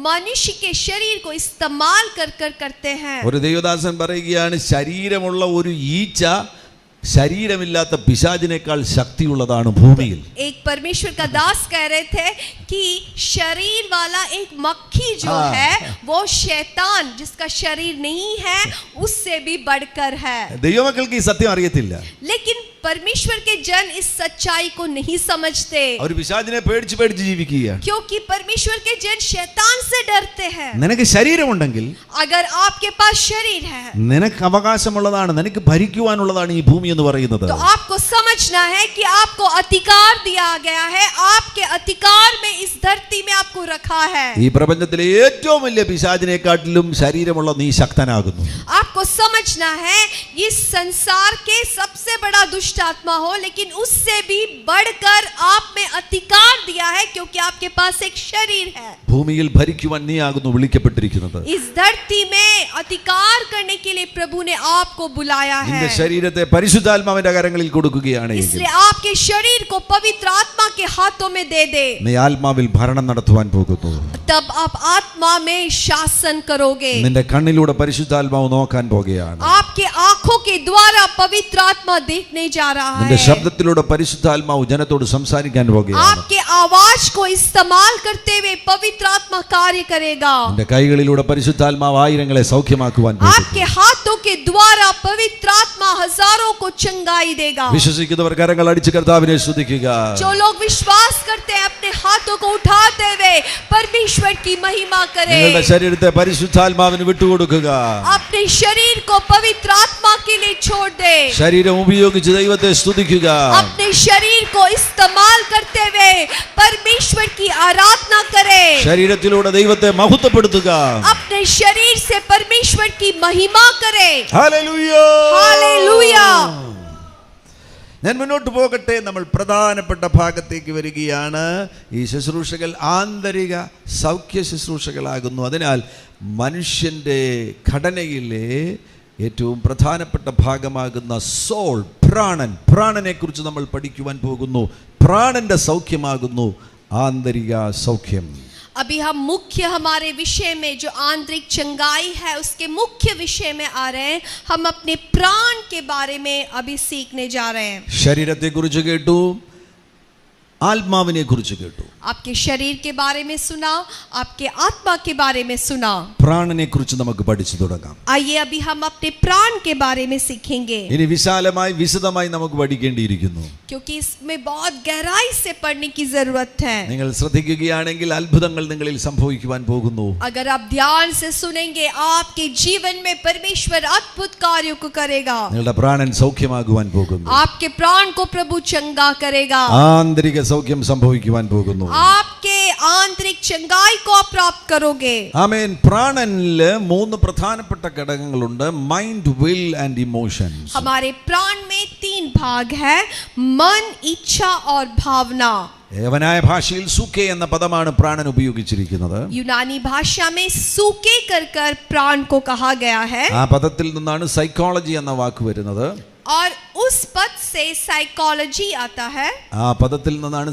मनुष्य के शरीर को इस्तेमाल कर करते हैं। ഒരു ദേവദാസൻ പറയുകയാണ്, ശരീരമുള്ള ഒരു ഈച്ച ശരീരമില്ലാത്ത പിശാചിനേക്കാൾ ശക്തിയുള്ളതാണ് ഭൂമിയിൽ. एक परमेश्वर का दास कह रहे थे कि शरीर वाला एक मक्खी जो है वो शैतान जिसका शरीर नहीं है उससे भी बढ़कर है. ദൈവമക്കൾക്ക് ഈ സത്യം അറിയത്തില്ല. लेकिन परमेश्वर के जन इस सच्चाई को नहीं समझते, അവർ പിശാചിനെ പേടിച്ച് പേടിച്ച് ജീവിക്കുകയാണ്. क्योंकि परमेश्वर के जन शैतान से डरते हैं. നിനക്ക് ശരീരമുണ്ടെങ്കിൽ, अगर आपके पास शरीर है നിനക്ക് അവകാശമുള്ളതാണ്, നിനക്ക് ഭരിക്കുവാനുള്ളതാണ് ഈ ഭൂമി എന്ന് പറയുന്നത്. तो आपको समझना है कि आपको अधिकार दिया गया है, आपके अधिकार में इस धरती में आपको रखा है. ഈ പ്രപഞ്ചത്തിലെ ഏറ്റവും വലിയ പിശാചിനെക്കാട്ടിലും ശരീരമുള്ള നീ ശക്തനാകുന്നു. आपको समझना है इस संसार के सबसे बड़ा दुष्ट आत्मा हो, लेकिन उससे भी बढ़कर आप में अधिकार दिया है, क्योंकि आपके पास एक शरीर है. ഭൂമിയിൽ ഭരിക്കുവാൻ നീ ആകുന്നു വിളിക്കപ്പെട്ടിരിക്കുന്നത്. इस धरती में अधिकार करने के लिए प्रभु ने आपको बुलाया है. നിന്റെ ശരീരത്തെ പരിശുദ്ധാത്മാവിന്റെ കരങ്ങളിൽ കൊടുക്കുകയാണ്. इसलिए आपके शरीर को पवित्र आत्मा के हाथों में दे दे. നീ ആത്മാവിൽ ഭരണം നടത്തുവാൻ പോകുന്നു. तब आप आत्मा में शासन करोगे. നിന്റെ കണ്ണിലൂടെ പരിശുദ്ധാത്മാവ് നോക്കാൻ പോകുകയാണ്. आपके आंखों के द्वारा पवित्र आत्मा देखने जा रहा നിന്റെ है. ശബ്ദത്തിലൂടെ പരിശുദ്ധാത്മാവ് ജനത്തോട് സംസാരിക്കാൻ പോകുകയാണ്. आपके आवाज को इस्तेमाल करते हुए पवित्र आत्मा कार्य करेगा. നിന്റെ കൈകളിലൂടെ പരിശുദ്ധാത്മാവ് ആയിരങ്ങളെ സൗഖ്യമാക്കുവാൻ പോകുന്നു. आपके हाथों के द्वारा पवित्र आत्मा हजारों को चंगाई देगा. വിശ്വസിക്കുന്നവർ കരങ്ങൾ അടിച്ച് കർത്താവിനെ സ്തുതിക്കുക. जो लोग विश्वास करते हैं अपने हाथों को उठाते हुए परमेश्वर की महिमा നിങ്ങളുടെ करें. ശരീരത്തെ പരിശുദ്ധാത്മാവിന് വിട്ടുകൊടുക്കുക. अपने शरीर को पवित्र आत्मा के लिए छोड़ दे. ശരീരം ഉപയോഗിച്ച് ദൈവത്തെ സ്തുതിക്കുക. अपने शरीर को इस्तेमाल करते हुए परमेश्वर की आराधना करे. ശരീരത്തിലൂടെ ദൈവത്തെ മഹത്വപ്പെടുത്തുക. अपने शरीर से परमेश्वर की महिमा करे. ഹല്ലേലൂയ. हालेलुया. ഞാൻ മുന്നോട്ട് പോകട്ടെ. നമ്മൾ പ്രധാനപ്പെട്ട ഭാഗത്തേക്ക് വരികയാണ്. ഈ ശുശ്രൂഷകൾ ആന്തരിക സൗഖ്യ ശുശ്രൂഷകളാകുന്നു. അതിനാൽ മനുഷ്യൻ്റെ ഘടനയിലെ ഏറ്റവും പ്രധാനപ്പെട്ട ഭാഗമാകുന്ന സോൾ, പ്രാണനെ കുറിച്ച് നമ്മൾ പഠിക്കുവാൻ പോകുന്നു. പ്രാണന്റെ സൗഖ്യമാകുന്നു ആന്തരിക സൗഖ്യം. अभी हम मुख्य हमारे विषय में जो आंतरिक चंगाई है उसके मुख्य विषय में आ रहे हैं. हम अपने प्राण के बारे में अभी सीखने जा रहे हैं. ശരീരത്തെ കുറിച്ച് കേട്ടു, ആത്മാവിനെ കുറിച്ച് കേട്ടു. आपके शरीर के बारे में सुना, आपके आत्मा के बारे में सुना. പ്രാണനെ കുറിച്ച് നമുക്ക് പഠിച്ചു തുടങ്ങാം. आइए अभी हम अपने प्राण के बारे में सीखेंगे, ഇനി വിശാലമായി വിശദമായി നമുക്ക് പഠിക്കേണ്ടിയിരിക്കുന്നു. क्योंकि इसमें बहुत गहराई से पढ़ने की जरूरत है. നിങ്ങൾ ശ്രദ്ധിക്കുകയാണെങ്കിൽ അത്ഭുതങ്ങൾ നിങ്ങളിൽ സംഭവിക്കുവാൻ പോകുന്നു. अगर आप ध्यान से सुनेंगे आपके जीवन में परमेश्वर अद्भुत कार्यों को करेगा. നിങ്ങളുടെ പ്രാണൻ സൗഖ്യമാകുവാൻ പോകുന്നു. आपके प्राण को प्रभु चंगा करेगा. ആന്തരിക സൗഖ്യം സംഭവിക്കുവാൻ പോകുന്നു. आपके आंतरिक चंगाई को आप प्राप्त करोगे. ആമേൻ. പ്രാണനില് 3 പ്രധാനപ്പെട്ട ഘടകങ്ങളുണ്ട്: മൈൻഡ്, വിൽ ആൻഡ് ഇമോഷൻസ്. हमारे प्राण में 3 भाग है, मन, इच्छा और भावना. യവനായ ഭാഷയിൽ സൂക്കെ എന്ന പദമാണ് പ്രാണൻ ഉപയോഗിച്ചിരിക്കുന്നത്. यूनानी भाषा में सूके कर प्राण को कहा गया है. ആ പദത്തിൽ നിന്നാണ് സൈക്കോളജി എന്ന വാക്ക് വരുന്നത്. और उस पद से साइकोलॉजी आता है. ആ പദത്തിൽ നിന്നാണ്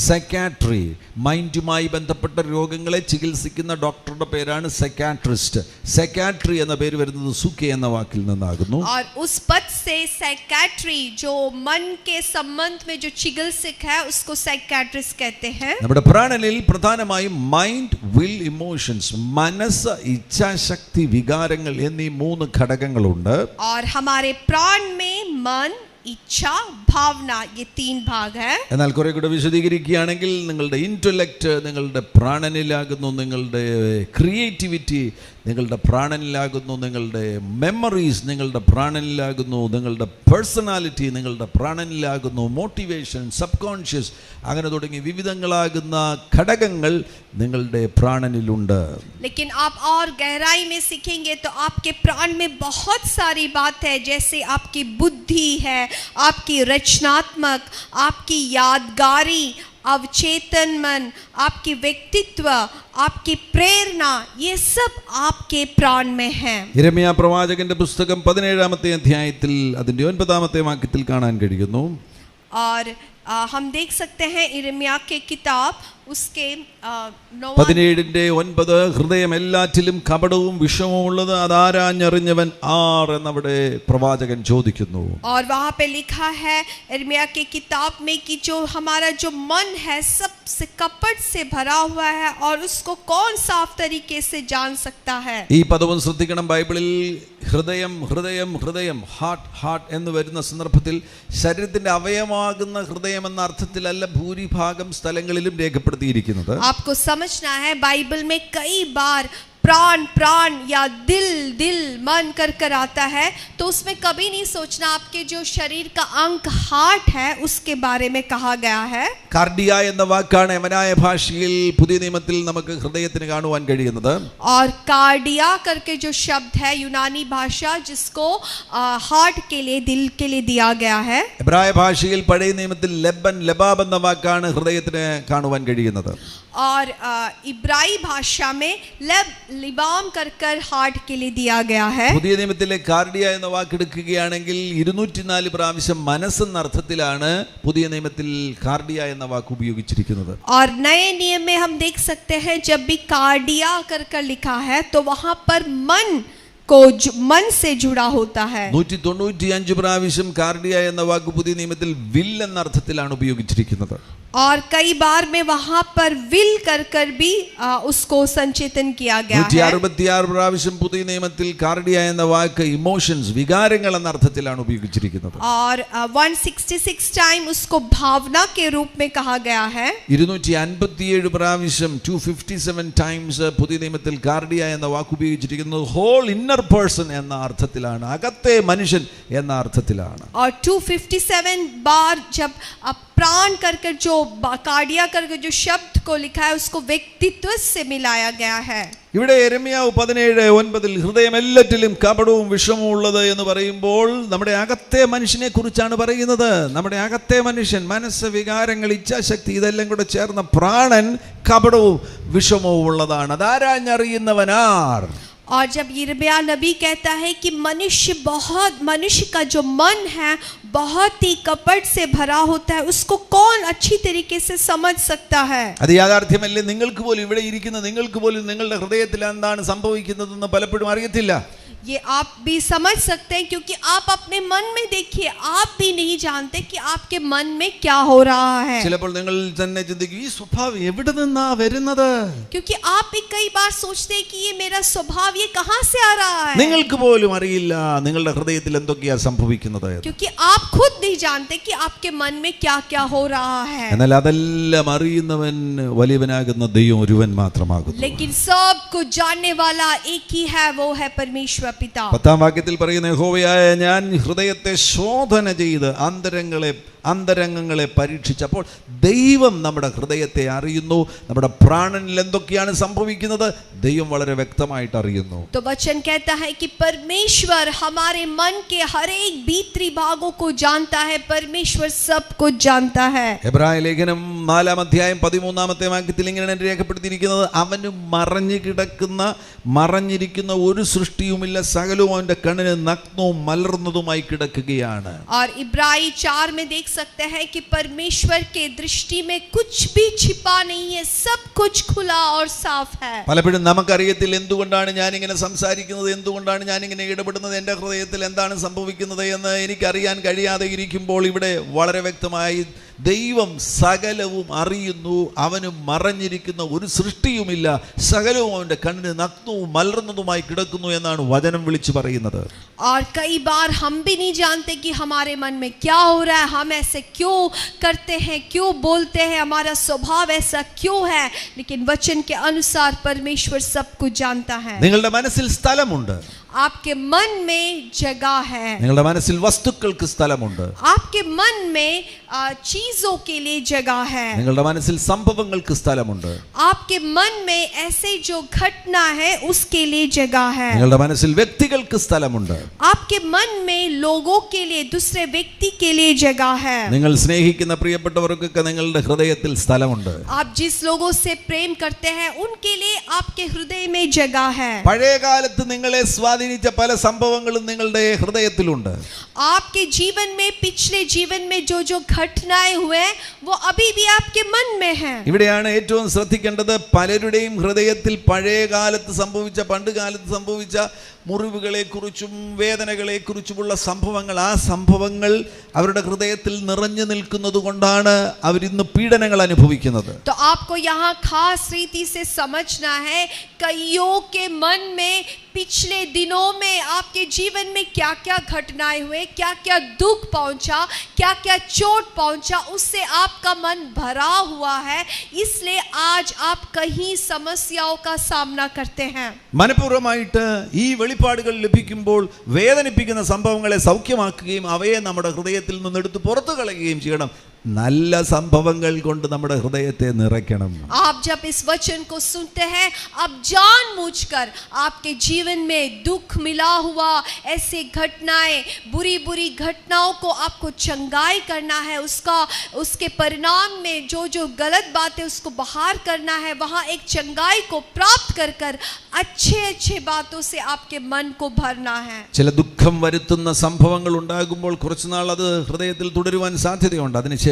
സൈക്കാട്രി, മൈൻഡുമായി ബന്ധപ്പെട്ട രോഗങ്ങളെ ചികിത്സിക്കുന്ന ഡോക്ടറുടെ പേരാണ് സൈക്കാട്രിസ്റ്റ്. സൈക്കാട്രി എന്ന പേര് വരുന്നത് സൂക്കെ എന്ന വാക്കിൽ നിന്നാകുന്നു. और उस पद से साइकाट्री, जो मन के संबंध में जो चिकित्सक है उसको साइकाट्रिस्ट कहते हैं. നമ്മുടെ പ്രാണനിൽ പ്രധാനമായും മൈൻഡ്, വിൽ, ഇമോഷൻസ്, മനസ്സ്, ഇച്ഛാശക്തി, വികാരങ്ങൾ എന്നീ 3 ഘടകങ്ങളുണ്ട്. और हमारे प्राण में मन, इच्छा, भावना, ये 3 भाग है। എന്നാൽ കുറെ കൂടെ വിശദീകരിക്കുകയാണെങ്കിൽ നിങ്ങളുടെ ഇന്റലക്റ്റ് നിങ്ങളുടെ പ്രാണനിലാകുന്നു, നിങ്ങളുടെ ക്രിയേറ്റിവിറ്റി നിങ്ങളുടെ പ്രാണനിലാകുന്നു, നിങ്ങളുടെ മെമ്മറീസ് നിങ്ങളുടെ പ്രാണനിലാകുന്നു, നിങ്ങളുടെ പേഴ്സണാലിറ്റി നിങ്ങളുടെ പ്രാണനിലാകുന്നു, മോട്ടിവേഷൻ, സബ് കോൺഷ്യസ്, അങ്ങനെ തുടങ്ങി വിവിധങ്ങളാകുന്ന ഘടകങ്ങൾ നിങ്ങളുടെ പ്രാണനിലുണ്ട്. लेकिन आप और गहराई में सीखेंगे तो आपके प्राण में बहुत सारी बात है, जैसे आपकी बुद्धि है, आपकी रचनात्मक, आपकी यादगारी, अवचेतन मन, आपकी व्यक्तित्व, आपकी प्रेरणा, ये सब आपके प्राण में है. യിരെമ്യാ പ്രവാചകന്റെ പുസ്തകം 17-ാമത്തെ അധ്യായത്തിൽ അതിന്റെ 9-ാമത്തെ വാക്യത്തിൽ കാണാൻ കഴിയുന്നു. और हम देख सकते हैं यिर्मयाह के किताब उसके 17:9 ഹൃദയം എല്ലാറ്റിലും കപടവും വിഷമവും ഉള്ളത് അതാരാഞ്ഞറിഞ്ഞവൻ ആർ എന്നവിടെ പ്രവാചകൻ ചോദിക്കുന്നു. और वहाँ पे लिखा है यिर्मयाह के किताब में कि जो हमारा जो मन है सबसे कपट से भरा हुआ है और उसको कौन साफ तरीके से जान सकता है. ഈ പദവും ശ്രദ്ധിക്കണം. ബൈബിളിൽ ഹൃദയം ഹൃദയം ഹൃദയം ഹാർട്ട് ഹാർട്ട് എന്ന് വരുന്ന സന്ദർഭത്തിൽ ശരീരത്തിന്റെ അവയവമാകുന്ന ഹൃദയം എന്ന അർത്ഥത്തിലല്ല ഭൂരിഭാഗം സ്ഥലങ്ങളിലും രേഖപ്പെടുത്തിയിരിക്കുന്നത്. आपको समझना है बाइबल में कई बार प्राण प्राण या दिल दिल मन कर कर आता है, तो उसमें कभी नहीं सोचना आपके जो शरीर का अंग हार्ट है उसके बारे में कहा गया है. കാർഡിയ എന്ന വാക്കാണ് യമനായ ഭാഷയിൽ പുതിയ നിയമത്തിൽ നമുക്ക് ഹൃദയത്തിന് കാണുവാൻ കഴിയുന്നത്. और कार्डिया करके जो शब्द है यूनानी भाषा जिसको हार्ट के लिए दिल के लिए दिया गया है. എബ്രായ ഭാഷയിൽ പഴയ നിയമത്തിൽ ലെബൻ ലബാബ് എന്ന വാക്കാണ് ഹൃദയത്തിന് കാണുവാൻ കഴിയുന്നത്. और इब्राई भाषा में लब लिबाम कर कर हार्ट के लिए दिया गया है. പുതിയ നിയമത്തിലെ കാർഡിയ എന്ന വാക്കെടുക്കുകയാണെങ്കിൽ 204 പ്രാവശ്യം മനസ്സെന്ന അർത്ഥത്തിലാണ് പുതിയ നിയമത്തിൽ കാർഡിയ എന്ന വാക്ക് ഉപയോഗിച്ചിരിക്കുന്നത്. और नए नियम में हम देख सकते हैं जब भी कार्डिया कर कर लिखा है तो वहां पर मन को मन से जुड़ा होता है. 195 പ്രാവശ്യം കാർഡിയ എന്ന വാക്ക് പുതിയ നിയമത്തിൽ വിൽ എന്ന അർത്ഥത്തിലാണ് ഉപയോഗിച്ചിരിക്കുന്നത്. और कई बार में वहां पर विल कर कर भी उसको संचेतन किया गया है. 166 പ്രാവശ്യം പുതിയ നിയമത്തിൽ കാർഡിയ എന്ന വാക്ക് ഇമോഷൻസ് വികാരങ്ങൾ എന്ന അർത്ഥത്തിലാണ് ഉപയോഗിച്ചിരിക്കുന്നത്. और 166 टाइम उसको भावना के रूप में कहा गया है. 257 പ്രാവശ്യം 257 ടൈംസ് പുതിയ നിയമത്തിൽ കാർഡിയ എന്ന വാക്ക് ഉപയോഗിച്ചിരിക്കുന്നത് ഹോൾ ഇന്നർ പേഴ്സൺ എന്ന അർത്ഥത്തിലാണ്, അകത്തെ മനുഷ്യൻ എന്ന അർത്ഥത്തിലാണ്. और 257 बार जब प्राण कर कर जो कार्डिया करके जो शब्द को लिखा है उसको व्यक्तित्व से मिलाया गया है. ഇവിടെ യെരമ്യാവ് 17:9 ഹൃദയം എല്ലാറ്റിലും കപടവും വിഷമവും ഉള്ളത് എന്ന് പറയുമ്പോൾ നമ്മുടെ അകത്തെ മനുഷ്യനെ കുറിച്ചാണ് പറയുന്നത്. നമ്മുടെ അകത്തെ മനുഷ്യൻ, മനസ്സ്, വികാരങ്ങൾ, ഇച്ഛാശക്തി ഇതെല്ലാം കൂടെ ചേർന്ന പ്രാണൻ കപടവും വിഷമവും ഉള്ളതാണ്. അതാരാഞ്ഞറിയുന്നവനാർ. और जब यिर्मयाह नबी कहता है कि मनुष्य का जो मन है बहुत ही कपट से भरा होता है, उसको कौन अच्छी तरीके से समझ सकता है. അത് യാഥാർത്ഥ്യമല്ലേ? നിങ്ങൾക്ക് പോലും ഇവിടെ ഇരിക്കുന്ന നിങ്ങൾക്ക് പോലും നിങ്ങളുടെ ഹൃദയത്തിൽ എന്താണ് സംഭവിക്കുന്നതെന്ന് പലപ്പോഴും അറിയത്തില്ല. ये आप भी समझ सकते हैं क्योंकि आप अपने मन में देखिए, आप भी नहीं जानते कि आपके मन में क्या हो रहा है. ചിലപ്പോൾ നിങ്ങൾ തന്നെ ചിന്തിക്കും ഈ സ്വഭാവം എവിടെ നിന്നാ വരുന്നത്? क्योंकि आप भी कई बार सोचते हैं कि ये मेरा स्वभाव ये कहाँ से आ रहा है. നിങ്ങൾക്ക് പോലും അറിയില്ല നിങ്ങളുടെ ഹൃദയത്തിൽ എന്തൊക്കെയാ സംഭവിക്കുന്നത്. क्योंकि आप खुद नहीं जानते कि आपके मन में क्या क्या हो रहा है. എന്നാൽ അതെല്ലാം അറിയുന്നവൻ വലിയവനാകുന്ന ദൈവം ഒരുവൻ മാത്രമാകുന്നു. लेकिन सब कुछ जानने वाला एक ही है, वो है परमेश्वर पिता. 10-ാം വാക്യത്തിൽ പറയുന്ന യഹോവയായ ഞാൻ ഹൃദയത്തെ ശോധന ചെയ്ത് അന്തരംഗങ്ങളെ പരീക്ഷിച്ചപ്പോൾ ദൈവം നമ്മുടെ ഹൃദയത്തെ അറിയുന്നു. നമ്മുടെ പ്രാണനിൽ എന്തൊക്കെയാണ് സംഭവിക്കുന്നത് ദൈവം വളരെ വ്യക്തമായിട്ട് അറിയുന്നു. तो वचन कहता है कि परमेश्वर हमारे मन के हर एक भीतरी भागों को जानता है. परमेश्वर सब कुछ जानता है. എബ്രായ ലേഖനം 4-ാം അധ്യായം 13-ാമത്തെ വാക്യത്തിൽ ഇങ്ങനെ രേഖപ്പെടുത്തിയിരിക്കുന്നത് അവന് മറഞ്ഞിരിക്കുന്ന ഒരു സൃഷ്ടിയുമില്ല, സകലവും അവന്റെ കണ്ണിന് നഗ്നവും മലർന്നതുമായി കിടക്കുകയാണ്. और इब्राई 4 में देख सकते हैं कि परमेश्वर के दृष्टि में कुछ भी छिपा नहीं है, सब कुछ खुला और साफ है. പലപ്പോഴും നമുക്കറിയത്തില്ല എന്തുകൊണ്ടാണ് ഞാനിങ്ങനെ സംസാരിക്കുന്നത്, എന്തുകൊണ്ടാണ് ഞാനിങ്ങനെ ഇടപെടുന്നത്, എൻ്റെ ഹൃദയത്തിൽ എന്താണ് സംഭവിക്കുന്നത് എന്ന് എനിക്കറിയാൻ കഴിയാതെ ഇരിക്കുമ്പോൾ ഇവിടെ വളരെ വ്യക്തമായി ദൈവം സകലവും അറിയുന്നു, അവന് മറഞ്ഞിരിക്കുന്ന ഒരു സൃഷ്ടിയുമില്ല, സകലവും അവന്റെ കണ്ണിന് നഗ്നവും മലർന്നതുമായി കിടക്കുന്നു എന്നാണ് വചനം വിളിച്ചു പറയുന്നത്. और कई बार हम भी नहीं जानते कि हमारे मन में क्या हो रहा है, हम ऐसे क्यों करते हैं, क्यों बोलते हैं, हमारा स्वभाव ऐसा क्यों है, लेकिन वचन के अनुसार परमेश्वर सब कुछ जानता है. നിങ്ങളുടെ മനസ്സിൽ സ്ഥലമുണ്ട്, आपके मन में जगह है, നിങ്ങളുടെ മനസ്സിൽ വസ്തുക്കൾക്ക് സ്ഥലമുണ്ട്, आपके मन में चीजों के लिए जगह है, നിങ്ങളുടെ മനസ്സിൽ സംഭവങ്ങൾക്ക് സ്ഥലമുണ്ട്, आपके मन में ऐसे जो घटना है उसके लिए जगह है, നിങ്ങളുടെ മനസ്സിൽ വ്യക്തികൾക്ക് സ്ഥലമുണ്ട്, आपके मन में लोगों के लिए, दूसरे व्यक्ति के लिए जगह है, നിങ്ങൾ സ്നേഹിക്കുന്ന പ്രിയപ്പെട്ടവർക്കൊക്കെ നിങ്ങളുടെ ഹൃദയത്തിൽ സ്ഥലമുണ്ട്. आप जिस लोगों से प्रेम करते हैं उनके लिए आपके हृदय में जगह है. പഴയ കാലത്ത് നിങ്ങളെ സ്വാധീനിച്ച പല സംഭവങ്ങളും നിങ്ങളുടെ ഹൃദയത്തിലുണ്ട്. आपके जीवन में, पिछले जीवन में जो जो घटनाएं हुए वो अभी भी आपके मन में हैं. ഇവിടെയാണ് ഏറ്റവും ശ്രദ്ധിക്കേണ്ടത്. പലരുടെയും ഹൃദയത്തിൽ പഴയ കാലത്ത് സംഭവിച്ച, പണ്ട് കാലത്ത് സംഭവിച്ച മുറിവുകളെക്കുറിച്ചും വേദനകളെക്കുറിച്ചുമുള്ള സംഭവങ്ങൾ, ആ സംഭവങ്ങൾ അവരുടെ ഹൃദയത്തിൽ നിറഞ്ഞു നിൽക്കുന്നത് കൊണ്ടാണ് അവരിന്ന് പീഡനങ്ങൾ അനുഭവിക്കുന്നത്. तो आपको यहाँ खास रीति से समझना है, कईयों के मन में पिछले दिनों में आपके जीवन में क्या क्या घटनाएं हुए, क्या क्या दुख पहुंचा, क्या क्या चोट पहुंचा, उससे आपका मन भरा हुआ है, इसलिए आज आप कहीं समस्याओं का सामना करते हैं. മനഃപൂർവ്വമായിട്ട് ഈ വെളിപ്പാടുകൾ ലഭിക്കുമ്പോൾ വേദനിപ്പിക്കുന്ന സംഭവങ്ങളെ സൗഖ്യമാക്കുകയും അവയെ നമ്മുടെ ഹൃദയത്തിൽ നിന്ന് എടുത്ത് പുറത്തു കളയുകയും ചെയ്യണം. നല്ല സംഭവങ്ങൾ കൊണ്ട് നമ്മുടെ ഹൃദയത്തെ നിറയ്ക്കണം. आप जब इस वचन को सुनते हैं, अब जानबूझकर आपके जीवन में दुख मिला हुआ ऐसे घटनाएं, बुरी बुरी घटनाओं को आपको चंगाई करना है, उसके परिणाम में जो जो गलत बातें उसको बाहर करना है, वहाँ एक चंगाई को प्राप्त कर कर अच्छे अच्छे बातों से आपके मन को भरना है. ചില ദുഃഖം വരുത്തുന്ന സംഭവങ്ങൾ ഉണ്ടാകുമ്പോൾ കുറച്ചുനാൾ അത് ഹൃദയത്തിൽ തുടരുവാൻ സാധ്യതയുണ്ട്. അതിനുശേഷം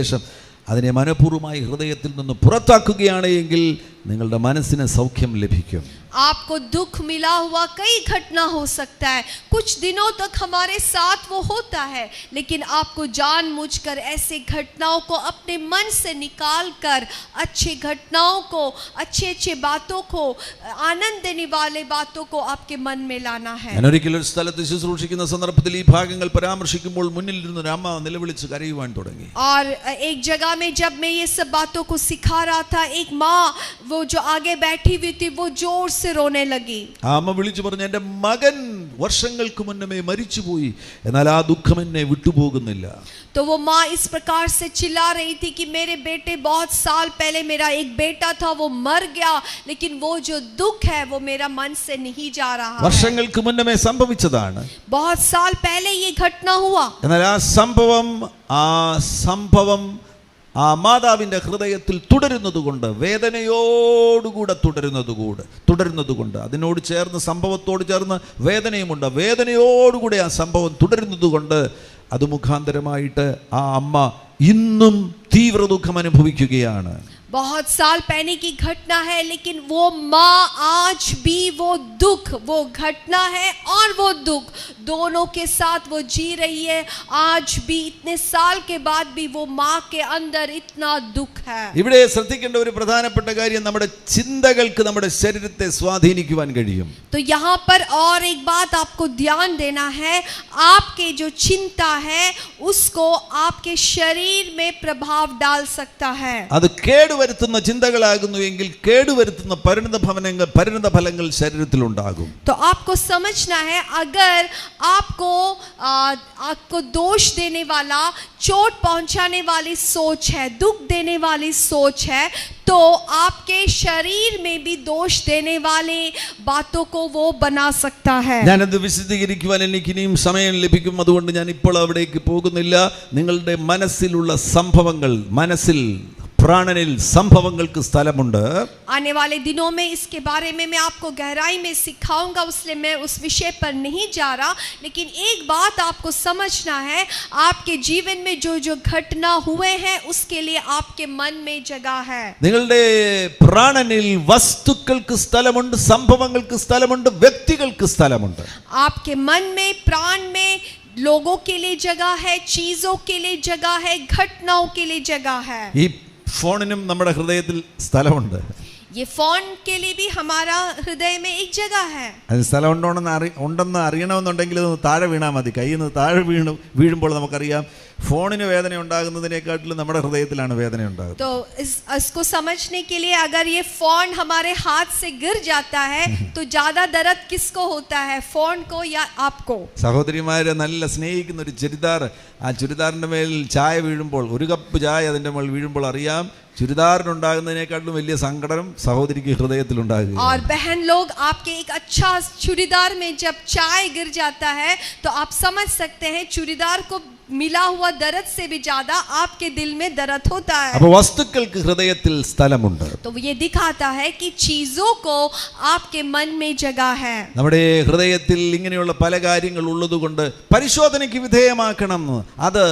അതിനെ മനഃപൂർവ്വമായി ഹൃദയത്തിൽ നിന്ന് പുറത്താക്കുകയാണ് എങ്കിൽ നിങ്ങളുടെ മനസ്സിന് സൗഖ്യം ലഭിക്കും. आपको दुख मिला हुआ कई घटना हो सकता है, कुछ दिनों तक हमारे साथ वो होता है, लेकिन आपको जानबूझकर ऐसे घटनाओं को अपने मन से निकाल कर अच्छे घटनाओं को, अच्छे अच्छे बातों को, आनंद देने वाले बातों को आपके मन में लाना है. ഞാൻ ഒരിക്കലും ഒരു സ്ഥലത്ത് ശുശ്രൂഷിക്കുന്ന സന്ദർഭത്തിൽ ഈ ഭാഗങ്ങൾ പരാമർശിക്കുമ്പോൾ മുന്നിൽ ഇരുന്ന് ഒരു അമ്മ നിലവിളിച്ച് കരയുവാൻ തുടങ്ങി. और एक जगह में जब मैं ये सब बातों को सिखा रहा था, एक माँ वो जो आगे बैठी हुई थी वो जोर से रोने लगी. ആ അമ്മ വിളിച്ചു പറഞ്ഞു, എൻ്റെ മകൻ വർഷങ്ങൾക്ക് മുന്നമേ മരിച്ചുപോയി, എന്നാൽ ആ ദുഃഖം എന്നെ വിട്ടുപോകുന്നില്ല. तो वो माँ इस प्रकार से चिल्ला रही थी कि मेरे बेटे, बहुत साल पहले मेरा एक बेटा था, वो मर गया, लेकिन वो जो दुख है वो मेरा मन से नहीं जा रहा है. വർഷങ്ങൾക്ക് മുന്നമേ സംഭവിച്ചതാണ്. बहुत साल पहले ये घटना हुआ, എന്നാൽ ആ സംഭവം ആ മാതാവിൻ്റെ ഹൃദയത്തിൽ തുടരുന്നതുകൊണ്ട്, വേദനയോടുകൂടെ തുടരുന്നതുകൊണ്ട്, അതിനോട് ചേർന്ന്, സംഭവത്തോട് ചേർന്ന് വേദനയുമുണ്ട്, വേദനയോടുകൂടെ ആ സംഭവം തുടരുന്നതുകൊണ്ട് അത് മുഖാന്തരമായിട്ട് ആ അമ്മ ഇന്നും തീവ്ര ദുഃഖം അനുഭവിക്കുകയാണ്. बहुत साल पहले की घटना है, लेकिन वो माँ आज भी वो दुख, वो घटना है और वो दुख दोनों के साथ वो जी रही है. आज भी इतने साल के बाद भी वो माँ के अंदर इतना दुख है. ഇവിടെ ശ്രദ്ധിക്കേണ്ട ഒരു പ്രധാനപ്പെട്ട കാര്യം, നമ്മുടെ ചിന്തകൾക്ക് നമ്മുടെ ശരീരത്തെ സ്വാധീനിക്കുവാൻ കഴിയും. तो यहाँ पर और एक बात आपको ध्यान देना है, आपके जो चिंता है उसको आपके शरीर में प्रभाव डाल सकता है. അത് കേടുവരുത്തുന്ന ചിന്തകളാകുന്നു എങ്കിൽ കേടുവരുത്തുന്ന പരിണത ഫലങ്ങൾ ശരീരത്തിൽ ഉണ്ടാകും. तो आपको समझना है, अगर आपको दोष देने वाला, चोट पहुंचाने वाली सोच है, दुख देने वाली सोच है, तो आपके शरीर में भी दोष देने वाले बातों को वो बना सकता है. ഞാനത് വിശദീകരിക്കുവാൻ എനിക്ക് ഇനിയും സമയം ലഭിക്കും, അതുകൊണ്ട് ഞാൻ ഇപ്പോൾ അവിടേക്ക് പോകുന്നില്ല. നിങ്ങളുടെ മനസ്സിലുള്ള സംഭവങ്ങൾ, മനസ്സിൽ പ്രാണനിൽ സംഭവങ്ങൾക്ക് സ്ഥലമുണ്ട്. आने वाले दिनों में इसके बारे में मैं आपको गहराई में सिखाऊंगा, इसलिए मैं उस विषय पर नहीं जा रहा, लेकिन एक बात आपको समझना है, आपके जीवन में जो जो घटना हुए हैं उसके लिए आपके मन में जगह है. നിങ്ങളുടെ പ്രാണനിൽ വസ്തുക്കൾക്ക് സ്ഥലമുണ്ട്, സംഭവങ്ങൾക്ക് സ്ഥലമുണ്ട്, വ്യക്തികൾക്ക് സ്ഥലമുണ്ട്. आपके मन में, प्राण में लोगों के लिए जगह है, चीजों के लिए जगह है, घटनाओं के लिए जगह है। ഈ ഫോണിനും നമ്മുടെ ഹൃദയത്തിൽ സ്ഥലമുണ്ട്. ये फोन के लिए भी हमारा हृदय में एक जगह है. അത് സ്ഥലം ഉണ്ടെന്ന് അറിയണമെന്നുണ്ടെങ്കിൽ ഇതൊന്ന് താഴെ വീണാൽ മതി. കയ്യിൽ നിന്ന് താഴെ വീഴുമ്പോൾ നമുക്കറിയാം ഫോണിന് വേദന ഉണ്ടാകുന്നതിനെക്കാട്ടിലും നമ്മുടെ ഹൃദയത്തിലാണ് വേദന ഉണ്ടാകുന്നത്. तो इसको समझने के लिए अगर ये फोन हमारे हाथ से गिर जाता है तो ज्यादा दर्द किसको होता है, फोन को या आपको? സഹോദരിമാരെ നല്ല സ്നേഹിക്കുന്ന ഒരു ചുരിദാർ, ആ ചുരിദാറിന്റെ മേൽ ചായ വീഴുമ്പോൾ, ഒരു കപ്പ് ചായ അതിന്റെ മേൽ വീഴുമ്പോൾ അറിയാം ചുരിദാറിനുണ്ടാകുന്നതിനേക്കാളും വലിയ സങ്കടം സഹോദരിക്ക് ഹൃദയത്തിലുണ്ടാകും. और बहन लोग आपके एक अच्छा चूड़ीदार में जब चाय गिर जाता है तो आप समझ सकते हैं चूड़ीदार को मिला हुआ दर्द से भी ज्यादा आपके दिल में दर्द होता है. അപ്പോൾ വസ്തുക്കൾക്ക് ഹൃദയത്തിൽ സ്ഥലമുണ്ട്. तो ये दिखाता है कि चीजों को आपके मन में जगह है. നമ്മുടെ ഹൃദയത്തിൽ ഇങ്ങനെയുള്ള പല കാര്യങ്ങൾ ഉള്ളതുകൊണ്ട് പരിശോധനയ്ക്ക് വിധേയമാക്കണം. അത്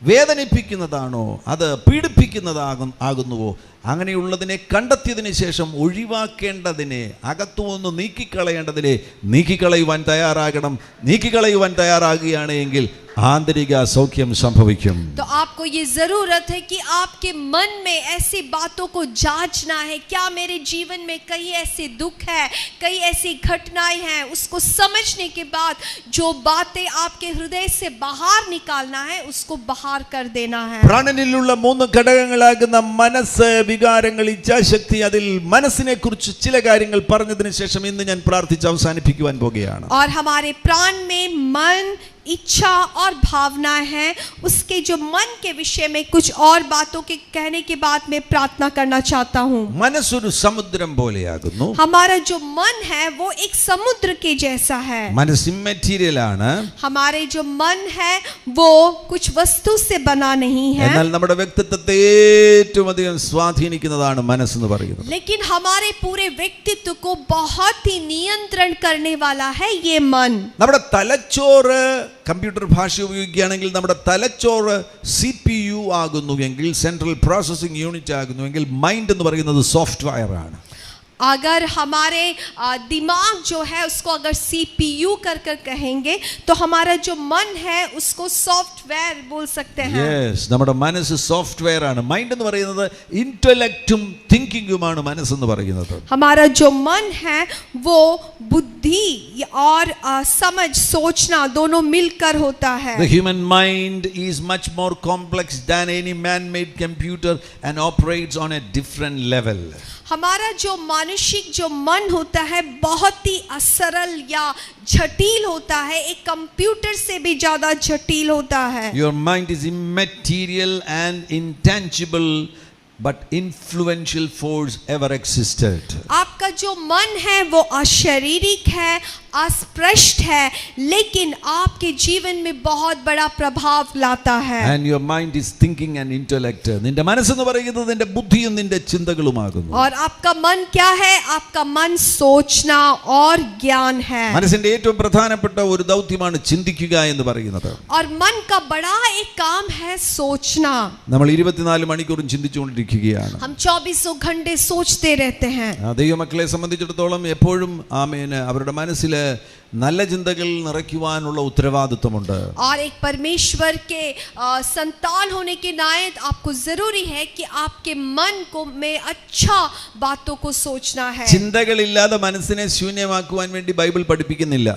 വേദനിപ്പിക്കുന്നതാണോ, അത് പീഡിപ്പിക്കുന്നതാകുന്നുവോ, അങ്ങനെയുള്ളതിനെ കണ്ടെത്തിയതിന് ശേഷം ഒഴിവാക്കേണ്ടതിനെ, അകത്തുനിന്ന് നീക്കിക്കളയേണ്ടതിനെ നീക്കിക്കളയുവാൻ തയ്യാറാകണം. നീക്കിക്കളയുവാൻ തയ്യാറാകുകയാണെങ്കിൽ ആന്തരിക സൗഖ്യം സംഭവിക്കും. तो आपको ये जरूरत है कि आपके मन में ऐसी बातों को जांचना है. क्या मेरे जीवन में कई ऐसे दुख है, कई ऐसी घटनाएं हैं, उसको समझने के बाद जो बातें आपके हृदय से बाहर निकालना है उसको बाहर कर देना है. പ്രാണനിലുള്ള മൂന്ന് ഘടകങ്ങളാകുന്ന മനസ്സ്, വികാരങ്ങൾ, ഇച്ഛാശക്തി, അതിൽ മനസ്സിനെ കുറിച്ച് ചില കാര്യങ്ങൾ പറഞ്ഞതിന് ശേഷം ഇന്ന് ഞാൻ പ്രാർത്ഥിച്ച് അവസാനിപ്പിക്കുവാൻ പോകുകയാണ്. और हमारे प्राण में मन, इच्छा और भावना है. उसके जो मन के विषय में कुछ और बातों के कहने के बाद मैं प्रार्थना करना चाहता हूँ. മനസ്സൊരു സമുദ്രം പോലെയാകുന്നു. हमारा जो मन है वो एक समुद्र के जैसा है. മനസ്സ് ഇമ്മെറ്റീരിയൽ ആണ്. हमारे जो मन है वो कुछ वस्तु से बना नहीं है, എന്നാൽ നമ്മുടെ വ്യക്തിത്വത്തെ ഏറ്റവും അധികം സ്വാധീനിക്കുന്നതാണ് മനസ്സെന്ന് പറയുന്നത്. लेकिन हमारे पूरे व्यक्तित्व को बहुत ही नियंत्रण करने वाला है ये मन. നമ്മുടെ തലച്ചോറ്, കമ്പ്യൂട്ടർ ഭാഷ ഉപയോഗിക്കുകയാണെങ്കിൽ നമ്മുടെ തലച്ചോറ് CPU ആകുന്നുവെങ്കിൽ, സെൻട്രൽ പ്രോസസ്സിംഗ് യൂണിറ്റ് ആകുന്നുവെങ്കിൽ, മൈൻഡ് എന്ന് പറയുന്നത് സോഫ്റ്റ്വെയർ ആണ്. अगर हमारे दिमाग जो है उसको अगर CPU कर कहेंगे तो हमारा जो मन है उसको सॉफ्टवेयर बोल सकते हैं. യെസ്, നമ്മുടെ മനസ്സ് സോഫ്റ്റ്വെയർ ആണ്. മൈൻഡ് എന്ന് പറയുന്നത് ഇന്റലക്റ്റും തിങ്കിങ്ങുമാണ് മനസ്സെന്ന് പറയുന്നത്. हमारा जो मन है वो बुद्धि और समझ, सोचना दोनों मिलकर होता है. The human mind is much more complex than any man-made computer and operates on a different level. हमारा जो मानसिक जो मन होता है बहुत ही असरल या जटिल होता है, एक कंप्यूटर से भी ज्यादा जटिल होता है. Your mind is immaterial and intangible, but influential force ever existed. आपका जो मन है वो अशारीरिक है, अस्पष्ट है, लेकिन आपके जीवन में बहुत बड़ा प्रभाव लाता है. And your mind is thinking and intellect. നിന്റെ മനസ്സെന്ന് പറയുന്നത് നിന്റെ ബുദ്ധിയും നിന്റെ ചിന്തകളുമാകുന്നു. और आपका मन क्या है? आपका मन सोचना और ज्ञान है. മനസ്സിന്റെ ഏറ്റവും പ്രധാനപ്പെട്ട ഒരു ദൗത്യമാണ് ചിന്തിക്കുക എന്ന് പറയുന്നത്. और मन का बड़ा एक काम है सोचना. നമ്മൾ 24 മണിക്കൂറും ചിന്തിച്ചുകൊണ്ടിരിക്കുകയാണ്. हम 24 घंटे सोचते रहते हैं. ദൈവമക്കളെ സംബന്ധിച്ചിടത്തോളം എപ്പോഴും ആമേന് അവരുടെ മനസ്സിൽ നല്ല ചിന്തകൾ നിറയ്ക്കുവാനുള്ള ഉത്തരവാദിത്വമുണ്ട്. और एक परमेश्वर के संतान होने के नाते आपको जरूरी है कि आपके मन को में अच्छा बातों को सोचना है. ചിന്തകളില്ലാതെ മനസ്സിനെ ശൂന്യമാക്കുവാൻ വേണ്ടി ബൈബിൾ പഠിപ്പിക്കുന്നില്ല.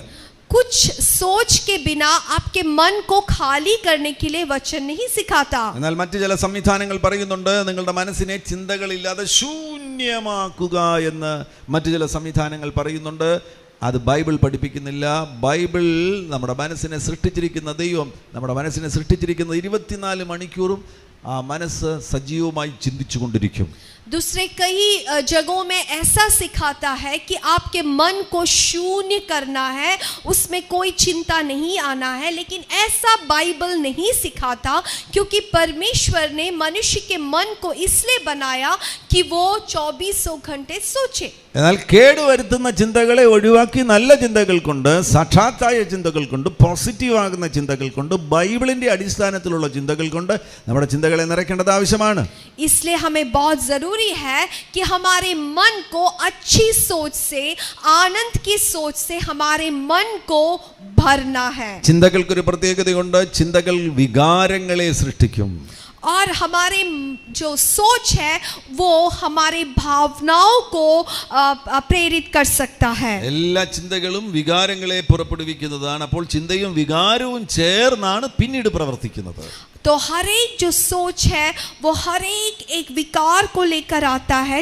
कुछ सोच के बिना आपके मन को खाली करने के लिए वचन नहीं सिखाता. എന്നാൽ മറ്റു ചില സംവിധാനങ്ങൾ പറയുന്നുണ്ട് നിങ്ങളുടെ മനസ്സിനെ ചിന്തകളില്ലാതെ ശൂന്യമാക്കുക എന്ന് മറ്റു ചില സംവിധാനങ്ങൾ പറയുന്നുണ്ട്. അത് ബൈബിൾ പഠിപ്പിക്കുന്നില്ല. ബൈബിൾ നമ്മുടെ മനസ്സിനെ സൃഷ്ടിച്ചിരിക്കുന്ന ദൈവം നമ്മുടെ മനസ്സിനെ സൃഷ്ടിച്ചിരിക്കുന്നത് 24 മണിക്കൂറും ആ മനസ്സ് സജീവമായി ചിന്തിച്ചുകൊണ്ടിരിക്കും. दूसरे कई जगहों में ऐसा सिखाता है कि आपके मन को शून्य करना है, उसमें कोई चिंता नहीं आना है, लेकिन ऐसा बाइबल नहीं सिखाता क्योंकि परमेश्वर ने मनुष्य के मन को इसलिए बनाया कि वो 24 घंटे सोचे. എന്നാൽ കേടുവരുത്തുന്ന ചിന്തകളെ ഒഴിവാക്കി നല്ല ചിന്തകൾ കൊണ്ട്, സാക്ഷാത്തായ ചിന്തകൾ കൊണ്ട്, പോസിറ്റീവ് ആകുന്ന ചിന്തകൾ കൊണ്ട്, ബൈബിളിന്റെ അടിസ്ഥാനത്തിലുള്ള ചിന്തകൾ കൊണ്ട് നമ്മുടെ ചിന്തകളെ നിറയ്ക്കേണ്ടത് ആവശ്യമാണ്. इसलिए हमें बहुत जरूरी जरूरी है कि हमारे मन को अच्छी सोच से, आनंद की सोच से हमारे मन को भरना है. ചിന്തകൾക്കൊരു പ്രത്യേകതയുണ്ട്. ചിന്തകൾ വികാരങ്ങളെ സൃഷ്ടിക്കും. और हमारे जो सोच है वो हमारे भावनाओं को प्रेरित कर सकता है. എല്ലാ ചിന്തകളും വികാരങ്ങളെ പുറപ്പെടുവിക്കുന്നതാണ്. അപ്പോൾ ചിന്തയും വികാരവും ചേർന്നാണ് പിന്നീട് പ്രവർത്തിക്കുന്നത്. तो हर एक जो सोच है वो हर एक विकार को लेकर आता है,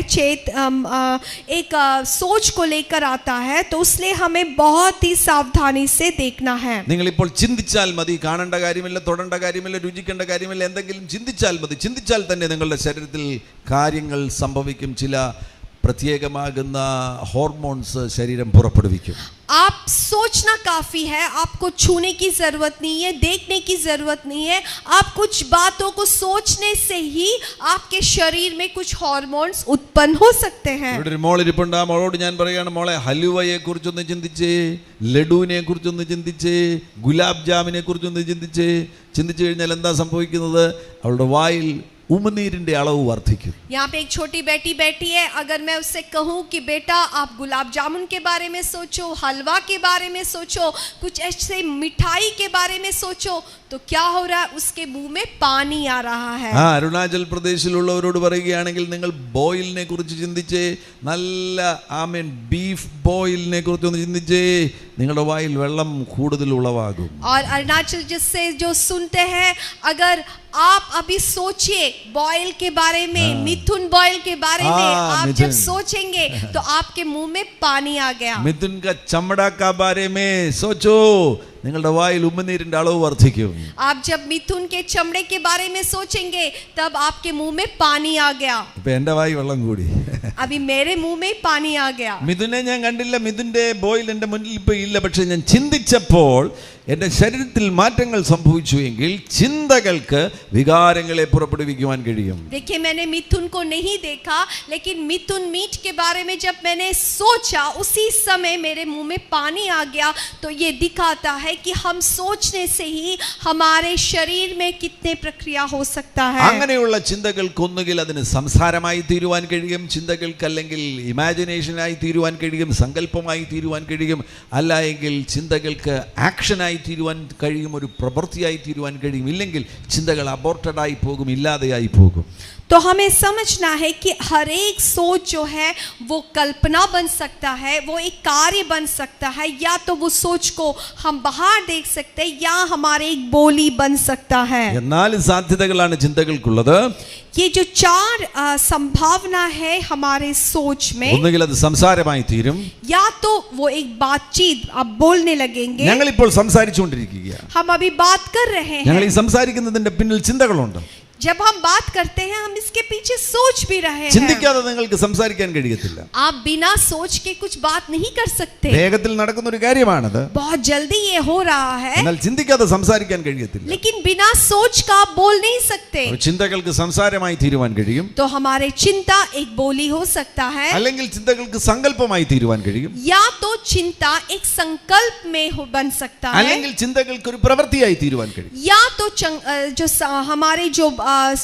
एक सोच को लेकर आता है. तो इसलिए हमें बहुत ही सावधानी से देखना है. നിങ്ങൾ ഇപ്പോൾ ചിന്തിച്ചാൽ മതി. കാണേണ്ട കാര്യമില്ല, തൊടേണ്ട കാര്യമില്ല, രുചിക്കേണ്ട കാര്യമില്ല. എന്തെങ്കിലും ചിന്തിച്ചാൽ മതി. ചിന്തിച്ചാൽ തന്നെ നിങ്ങളുടെ ശരീരത്തിൽ കാര്യങ്ങൾ സംഭവിക്കും. ചില പ്രത്യേകമാകുന്ന ഹോർമോൺസ് ശരീരം പുറപ്പെടുവിക്കും. आप सोचना काफी है, आपको छूने की जरूरत नहीं है, देखने की जरूरत नहीं है. आप कुछ बातों को सोचने से ही आपके शरीर में कुछ हार्मोन्स उत्पन्न हो सकते हैं. ഇവിടെ ഒരു മോൾ ഇരിപ്പുണ്ട്. ആ മോളോട് ഞാൻ പറയുകയാണ്, മോളെ ഹലുവയെ കുറിച്ചൊന്ന് ചിന്തിച്ചേ, ലഡുവിനെ കുറിച്ചൊന്ന് ചിന്തിച്ചേ, ഗുലാബ് ജാമിനെ കുറിച്ചൊന്ന് ചിന്തിച്ചേ. ചിന്തിച്ചു കഴിഞ്ഞാൽ എന്താ സംഭവിക്കുന്നത്? അവളുടെ വായിൽ ഉമിനീരിന്റെ അളവ് വർദ്ധിക്കും. यहाँ पे एक छोटी बेटी बैठी है. अगर मैं उससे कहूँ कि बेटा आप गुलाब जामुन के बारे में सोचो, हलवा के बारे में सोचो, कुछ ऐसे मिठाई के बारे में सोचो, तो क्या हो रहा है? उसके मुंह में पानी आ रहा है. അരുണാചൽ പ്രദേശിലുള്ളവരോട് പറയുകയാണെങ്കിൽ നിങ്ങൾ ബോയിലിനെ കുറിച്ച് ചിന്തിച്ചേ, നല്ല ബീഫ് ബോയിലിനെ കുറിച്ച് ഒന്ന് ചിന്തിച്ചേ, നിങ്ങളുടെ വായിൽ വെള്ളം കൂടുതൽ ഉളവാകും. और अरुणाचल जिससे जो सुनते हैं, अगर आप अभी सोचिए बॉयल के बारे में, मिथुन बॉयल के बारे में आप जब सोचेंगे तो आपके मुंह में पानी आ गया. मिथुन का चमड़ा का बारे में सोचो, നിങ്ങളുടെ വായിൽ ഉമിനീരിന്റെ അളവ് വർദ്ധിക്കും. आप जब मिथुन के चमड़े के बारे में सोचेंगे तब आपके मुंह में पानी आ गया. ഇപ്പൊ എന്റെ വായി വെള്ളം കൂടി. अभी मेरे मुंह में पानी आ गया. മിഥുനെ ഞാൻ കണ്ടില്ല, മിഥുന്റെ ബോയിൽ എന്റെ മുന്നിൽ ഇപ്പൊ ഇല്ല. പക്ഷെ ഞാൻ ചിന്തിച്ചപ്പോൾ എൻ്റെ ശരീരത്തിൽ മാറ്റങ്ങൾ സംഭവിച്ചു എങ്കിൽ ചിന്തകൾക്ക് വികാരങ്ങളെ പുറപ്പെടുവിക്കുവാൻ കഴിയും. देखिए, मैंने मिथुन को नहीं देखा, लेकिन मिथुन मीट के बारे में जब मैंने सोचा उसी समय मेरे मुंह में पानी आ गया. तो ये दिखाता है कि हम सोचने से ही हमारे शरीर में कितने प्रक्रिया हो सकता है. അങ്ങനെയുള്ള ചിന്തകൾക്ക് ഒന്നുകിൽ അതിന് സംസാരമായി തീരുവാൻ കഴിയും, ചിന്തകൾക്ക് അല്ലെങ്കിൽ ഇമാജിനേഷനായി തീരുവാൻ കഴിയും, സങ്കല്പമായി തീരുവാൻ കഴിയും. അല്ല എങ്കിൽ ചിന്തകൾക്ക് ആക്ഷനായി തീരുവാൻ കഴിയും, ഒരു പ്രവൃത്തിയായി തീരുവാൻ കഴിയും. ഇല്ലെങ്കിൽ ചിന്തകൾ അബോർട്ടഡായി പോകും, ഇല്ലാതെയായി പോകും. तो हमें समझना है कि हर एक सोच जो है वो कल्पना बन सकता है, वो एक कार्य बन सकता है, या तो वो सोच को हम बाहर देख सकते हैं या हमारे एक बोली बन सकता है. നാല് സാധ്യതകളാണ് ചിന്തകൾക്കുള്ളത്. ये जो चार संभावना है हमारे सोच में, ഒന്നുകിൽ അത് സംസാരമായി തീരും. या तो वो एक बातचीत आप बोलने लगेंगे. ഞങ്ങൾ ഇപ്പോൾ സംസാരിച്ചുകൊണ്ടിരിക്കുകയാണ്. हम अभी बात कर रहे ഞങ്ങൾ हैं. ഈ സംസാരിക്കുന്നതിന്റെ പിന്നിൽ ചിന്തകളുണ്ട്. जब हम बात करते हैं हम इसके पीछे सोच भी रहे हैं. ചിന്തിക്കാതെ നിങ്ങൾക്ക് സംസാരിക്കാൻ കഴിയത്തില്ല. आप बिना सोच के कुछ बात नहीं कर सकते. വേഗത്തിൽ നടക്കുന്ന ഒരു കാര്യമാണത്. बहुत जल्दी ये हो रहा है, എന്നാൽ ചിന്തിക്കാതെ സംസാരിക്കാൻ കഴിയത്തില്ല. लेकिन बिना सोच का आप बोल नहीं सकते. ചിന്തകൾക്ക് സംസാരമായി തീരുവാൻ കഴിയും, तो हमारे चिंता एक बोली हो सकता है, അല്ലെങ്കിൽ ചിന്തകൾക്ക് സങ്കല്പമായി തീരുവാൻ കഴിയും, या तो चिंता एक संकल्प में बन सकता है, അല്ലെങ്കിൽ ചിന്തകൾക്ക് ഒരു പ്രവൃത്തിയായി തീരുവാൻ കഴിയും. या तो हमारे जो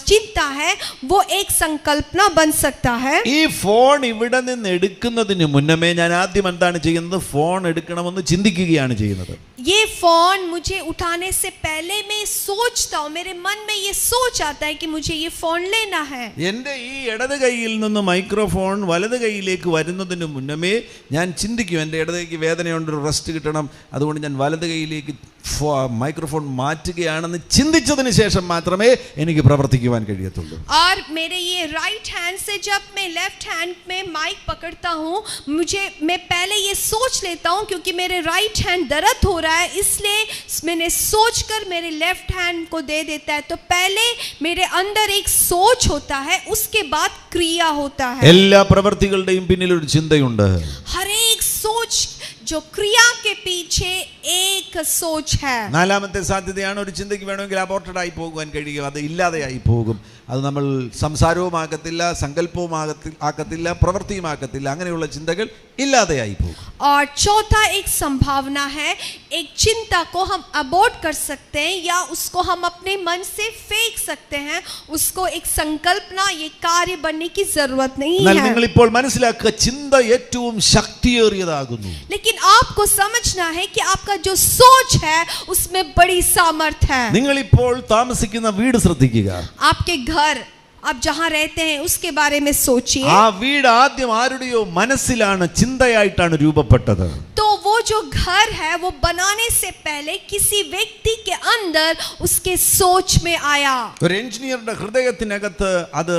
चिंता है वो एक संकल्पना बन सकता है. ഈ ഫോൺ ഇവിടെ നിന്ന് എടുക്കുന്നതിന് മുന്നമേ ഞാൻ ആദ്യം എന്താണ് ചെയ്യുന്നത്? ഫോൺ എടുക്കണമെന്ന് ചിന്തിക്കുകയാണ് ചെയ്യുന്നത്. ये फोन मुझे उठाने से पहले मैं सोचता हूँ, मेरे मन में ये सोच आता है कि मुझे ये फोन लेना है. എൻ്റെ ഈ ഇടത് കൈയിൽ നിന്ന് മൈക്രോഫോൺ വലത് കൈയിലേക്ക് വരുന്നതിന് മുന്നമേ ഞാൻ ചിന്തിക്കും, എൻ്റെ ഇടത് കൈക്ക് വേദനയുണ്ട്, ഒരു റെസ്റ്റ് കിട്ടണം, അതുകൊണ്ട് ഞാൻ വലത് കൈയിലേക്ക് മൈക്രോഫോൺ മാറ്റുകയാണെന്ന് ചിന്തിച്ചതിന് ശേഷം മാത്രമേ എനിക്ക് പ്രവർത്തിക്കുവാൻ കഴിയത്തുള്ളൂ. और मेरे ये राइट हैंड से जब मैं लेफ्ट हैंड में माइक पकड़ता हूँ, मैं पहले ये सोच लेता हूँ, क्योंकि मेरे राइट हैंड दर्द हो रहा है, इसलिए मैंने सोचकर मेरे लेफ्ट हैंड को दे देता है. तो पहले मेरे अंदर एक सोच होता है, उसके बाद क्रिया होता है. എല്ലാ പ്രവൃത്തികളുടെയും പിന്നിൽ ഒരു ചിന്തയുണ്ട്. हर एक सोच जो क्रिया के पीछे एक सोच है. നാലാമത്തെ സാധ്യതയാണ്, ഒരു ചിന്തയ്ക്ക് വേണമെങ്കിൽ അബോർട്ടഡ് ആയി പോകുവാൻ കഴിയും, അത് ഇല്ലാതെയായി പോകും. അത് നമ്മൾ സംസാരവും ആകത്തില്ല, സങ്കല്പവും ആകത്തില്ല, പ്രവൃത്തിയും ആകത്തില്ല. അങ്ങനെയുള്ള ചിന്തകൾ ഇല്ലാതെയായി പോകും. और चौथा एक संभावना है, एक चिंता को हम अबॉर्ट कर सकते हैं या उसको हम अपने मन से फेंक सकते हैं, उसको एक संकल्पना, ये कार्य बनने की जरूरत नहीं എന്നാൽ है। നിങ്ങൾ ഇപ്പോൾ മനസ്സിലാക്കുക, ചിന്ത ഏറ്റവും ശക്തിയേറിയതാകുന്നു. लेकिन आपको समझना है कि आपका जो सोच है उसमें बड़ी सामर्थ्य है। നിങ്ങൾ ഇപ്പോൾ താമസിക്കുന്ന വീട് ശ്രദ്ധിക്കുക. आपके घर, आप जहाँ रहते हैं उसके बारे में सोचिए। ആ വീട് ആദ്യം ആരുടെയോ മനസ്സിലാണ്, ചിന്തയായിട്ടാണ് രൂപപ്പെട്ടത്. तो वो जो घर है वो बनाने से पहले किसी व्यक्ति के अंदर उसके सोच में आया। ഒരു എഞ്ചിനീയറുടെ ഹൃദയത്തിനകത്ത് അത്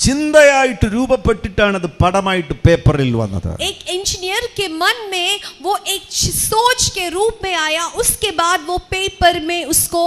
ചിന്തയായിട്ട് രൂപപ്പെട്ടിട്ടാണ് അത് പടമായിട്ട് പേപ്പറിൽ വന്നത്. एक इंजीनियर के मन में वो एक सोच के रूप में आया, उसके बाद वो पेपर में उसको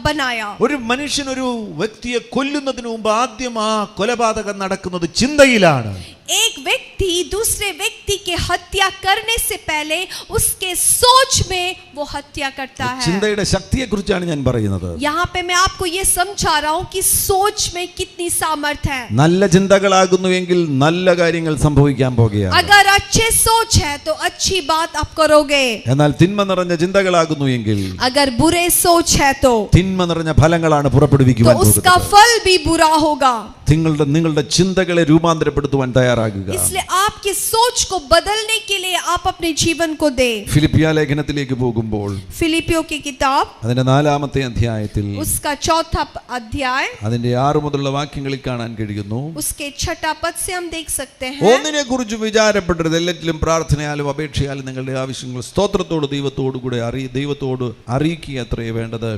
बनाया। ഒരു മനുഷ്യൻ ഒരു വ്യക്തിയെ കൊല്ലുന്നതിന് മുമ്പ് ആദ്യം ആ കൊലപാതകം നടക്കുന്നത് ചിന്തയിലാണ്. एक व्यक्ति दूसरे व्यक्ति की हत्या करने से पहले उसके सोच में वो हत्या करता है। ചിന്തയുടെ ശക്തിയെക്കുറിച്ചാണ് ഞാൻ പറയുന്നത്. यहाँ पे मैं आपको ये समझा रहा हूँ कि सोच में कितनी सामर्थ्य है। നല്ല ചിന്തകളാകുന്നുവെങ്കിൽ നല്ല കാര്യങ്ങൾ സംഭവിക്കാൻ പോകുകയാണ്. अगर अच्छे सोच है तो अच्छी बात आप करोगे, എന്നാൽ തിന്മ നിറഞ്ഞ ചിന്തകളാകുന്നുവെങ്കിൽ अगर बुरे सोच है तो തിന്മ നിറഞ്ഞ ഫലങ്ങളാണ് പുറപ്പെടുവിക്കുവാൻ उसका പോകുന്നത്. फल भी बुरा होगा। നിങ്ങളുടെ ചിന്തകളെ രൂപാന്തരപ്പെടുത്തുവാൻ തയ്യാറാകുക. इसलिए आपकी सोच को बदलने के लिए आप अपने जीवन को दे। ഫിലിപ്പിയ ലേഖനത്തിലേക്ക് പോകുമ്പോൾ फिलिपियों की किताब അതിന്റെ 4-ാമത്തെ അധ്യായത്തിൽ उसका 4था अध्याय അതിന്റെ 6 മുതലുള്ള വാക്യങ്ങളിൽ കാണാൻ കഴിയുന്നു. उसके 6 पद से हम देख सकते हैं। ഒന്നിനെ കുറിച്ച് വിചാരപ്പെടരുത്, എല്ലാറ്റിലും പ്രാർത്ഥനയാലും അപേക്ഷയാലും നിങ്ങളുടെ ആവശ്യങ്ങൾ സ്തോത്രത്തോട് ദൈവത്തോട് അറിയിക്കുക അത്രയേ വേണ്ടത്.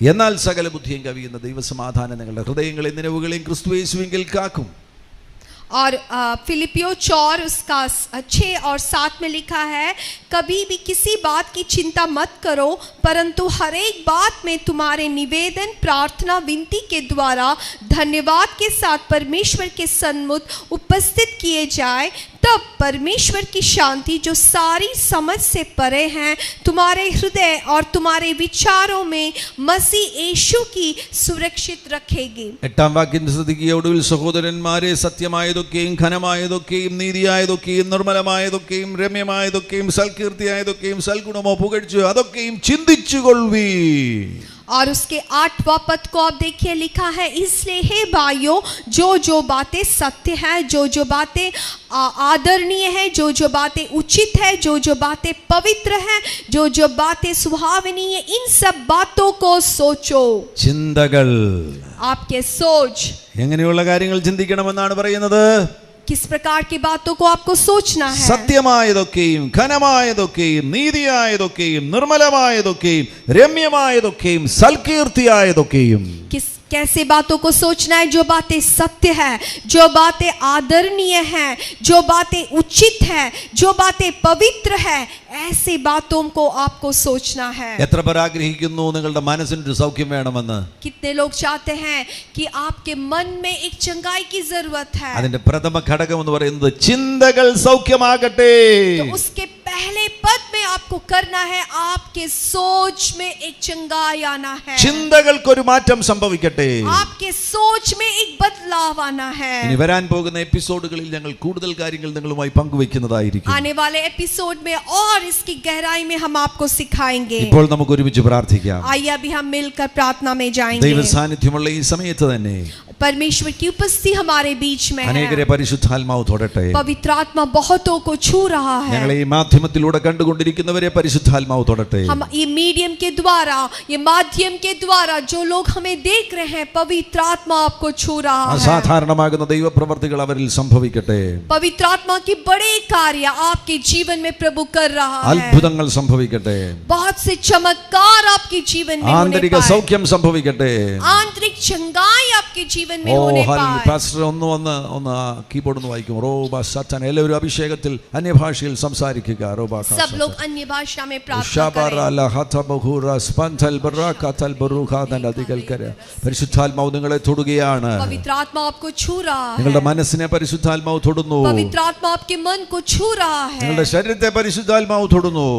എന്നാൽ സകല ബുദ്ധിയും കവിയുന്ന ദൈവസമാധാനം നിങ്ങളുടെ ഹൃദയങ്ങളെ നിലവുകളെയും ക്രിസ്തു യേശുവിങ്കിൽ കാക്കും. और फिलिपियो 4 उसका 6 और 7 में लिखा है, कभी भी किसी बात की चिंता मत करो, परंतु हर एक बात में तुम्हारे निवेदन, प्रार्थना, विनती के द्वारा धन्यवाद के साथ परमेश्वर के सन्मुख उपस्थित किए जाए, तब परमेश्वर की शांति जो सारी समझ से परे है तुम्हारे हृदय और तुम्हारे विचारों में मसीह यीशु की सुरक्षित रखेगी। 8-ാം വാക്യം ശ്രദ്ധിക്കുക. ഒടുവിൽ സഹോദരന്മാരെ, സത്യമായതൊക്കെയും ഘനമായതൊക്കെയും നീതിയായതൊക്കെയും നിർമ്മലമായതൊക്കെയും രമ്യമായതൊക്കെയും സൽകീർത്തിയായതൊക്കെയും സൽഗുണമോ പുകഴ്ചയോ അതൊക്കെയും ചിന്തിച്ചുകൊള്ളുവീൻ. और उसके 8वां पद को आप देखिए, लिखा है, इसलिए हे भाइयों, जो बातें सत्य है, जो बातें आदरणीय है, जो बातें उचित है, जो बातें पवित्र है, जो बातें सुहावनी है, इन सब बातों को सोचो। ചിന്തകൾ, आपके सोच എങ്ങനെയുള്ള കാര്യങ്ങൾ ചിന്തിക്കണമെന്നാണ് പറയുന്നത്? किस प्रकार की बातों को आपको सोचना है? സത്യമായതൊക്കെയും ഘനമായതൊക്കെയും നീതിയായതൊക്കെയും നിർമ്മലമായതൊക്കെയും രമ്യമായതൊക്കെയും സൽകീർത്തിയായതൊക്കെയും. कैसे बातों को सोचना है? जो बातें सत्य है, जो बातें आदरणीय है, जो बातें उचित है, जो बातें पवित्र है, ऐसे बातों को आपको सोचना है। എത്ര പേർ ആഗ്രഹിക്കുന്നു നിങ്ങളുടെ മനസ്സിനൊരു സൗഖ്യം വേണമെന്ന്? कितने लोग चाहते हैं कि आपके मन में एक चंगाई की जरूरत है? അതിന്റെ പ്രഥമ ഘടകം എന്ന് പറയുന്നത് ചിന്തകൾ സൗഖ്യമാകട്ടെ. तो उसके पहले पद में आपको करना है, आपके सोच में एक चंगाई आना है, ചിന്തകൾക്കൊരു മാറ്റം സംഭവിക്കട്ടെ. आपके सोच में एक बदलाव आना है। ഇനി വരാൻ പോകുന്ന എപ്പിസോഡുകളിൽ ഞങ്ങൾ കൂടുതൽ കാര്യങ്ങൾ നിങ്ങളുമായി പങ്കുവെക്കുന്നതായിരിക്കും. आने वाले एपिसोड में और इसकी गहराई में हम आपको सिखाएंगे। ഇപ്പോൾ നമുക്ക് ഒരുമിച്ച് പ്രാർത്ഥിക്കാം. आइए अभी हम मिलकर प्रार्थना में जाएंगे। ദൈവ സാന്നിധ്യമുള്ള ഈ സമയത്ത് തന്നെ परमेश्वर की उपस्थिति हमारे बीच में അനേകരെ है। പരിശുദ്ധാത്മാവ് തൊടട്ടെ. पवित्र आत्मा बहुतों को छू रहा है। ഞങ്ങളെ ഈ മാധ്യമത്തിലൂടെ കണ്ടുകൊണ്ടിരിക്കുന്നവരെ പരിശുദ്ധാത്മാവ് തൊടട്ടെ. हम ये मीडियम के द्वारा, ये माध्यम के द्वारा जो लोग हमें देख रहे हैं, पवित्र आत्मा आपको छू रहा है। അസാധാരണമാകുന്ന ദൈവപ്രവർത്തികൾ അവരിൽ സംഭവിക്കട്ടെ. पवित्र आत्मा की बड़े कार्य आपके जीवन में प्रभु कर रहा है। അത്ഭുതങ്ങൾ സംഭവിക്കട്ടെ. बहुत से चमत्कार आपके जीवन में होने ആന്തരിക पाए। സൗഖ്യം സംഭവിക്കട്ടെ. आंतरिक चंगाई आपके जीवन में ഓ होने ഹല്ലേലൂയ. पाए। പാസ്റ്റർ ഒന്ന് കീബോർഡ് ഒന്ന് വായിക്കും. റോബാ സത്താൻ. എല്ലാവരും അഭിഷേകത്തിൽ അന്യഭാഷയിൽ സംസാരിക്കുക. റോബാ सब लोग अन्य भाषा में प्रार्थना ഷബറ करें। ലഹത ബഹുറ സ്പന്തൽ ബറകതൽ ബറുഖാദൻ അദികൽ കര. പരിശുദ്ധാത്മാവ് നിങ്ങളെ തൊടുകയാണ്. पवित्र आत्मा आपको छू रहा है। നിങ്ങളുടെ മനസ്സിനെ പരിശുദ്ധാത്മാവ് തൊടുന്നു. पवित्र आत्मा आपके मन को छू रहा है। നിങ്ങളുടെ ശരീരത്തെ പരിശുദ്ധാത്മാവ് തൊടുന്നു.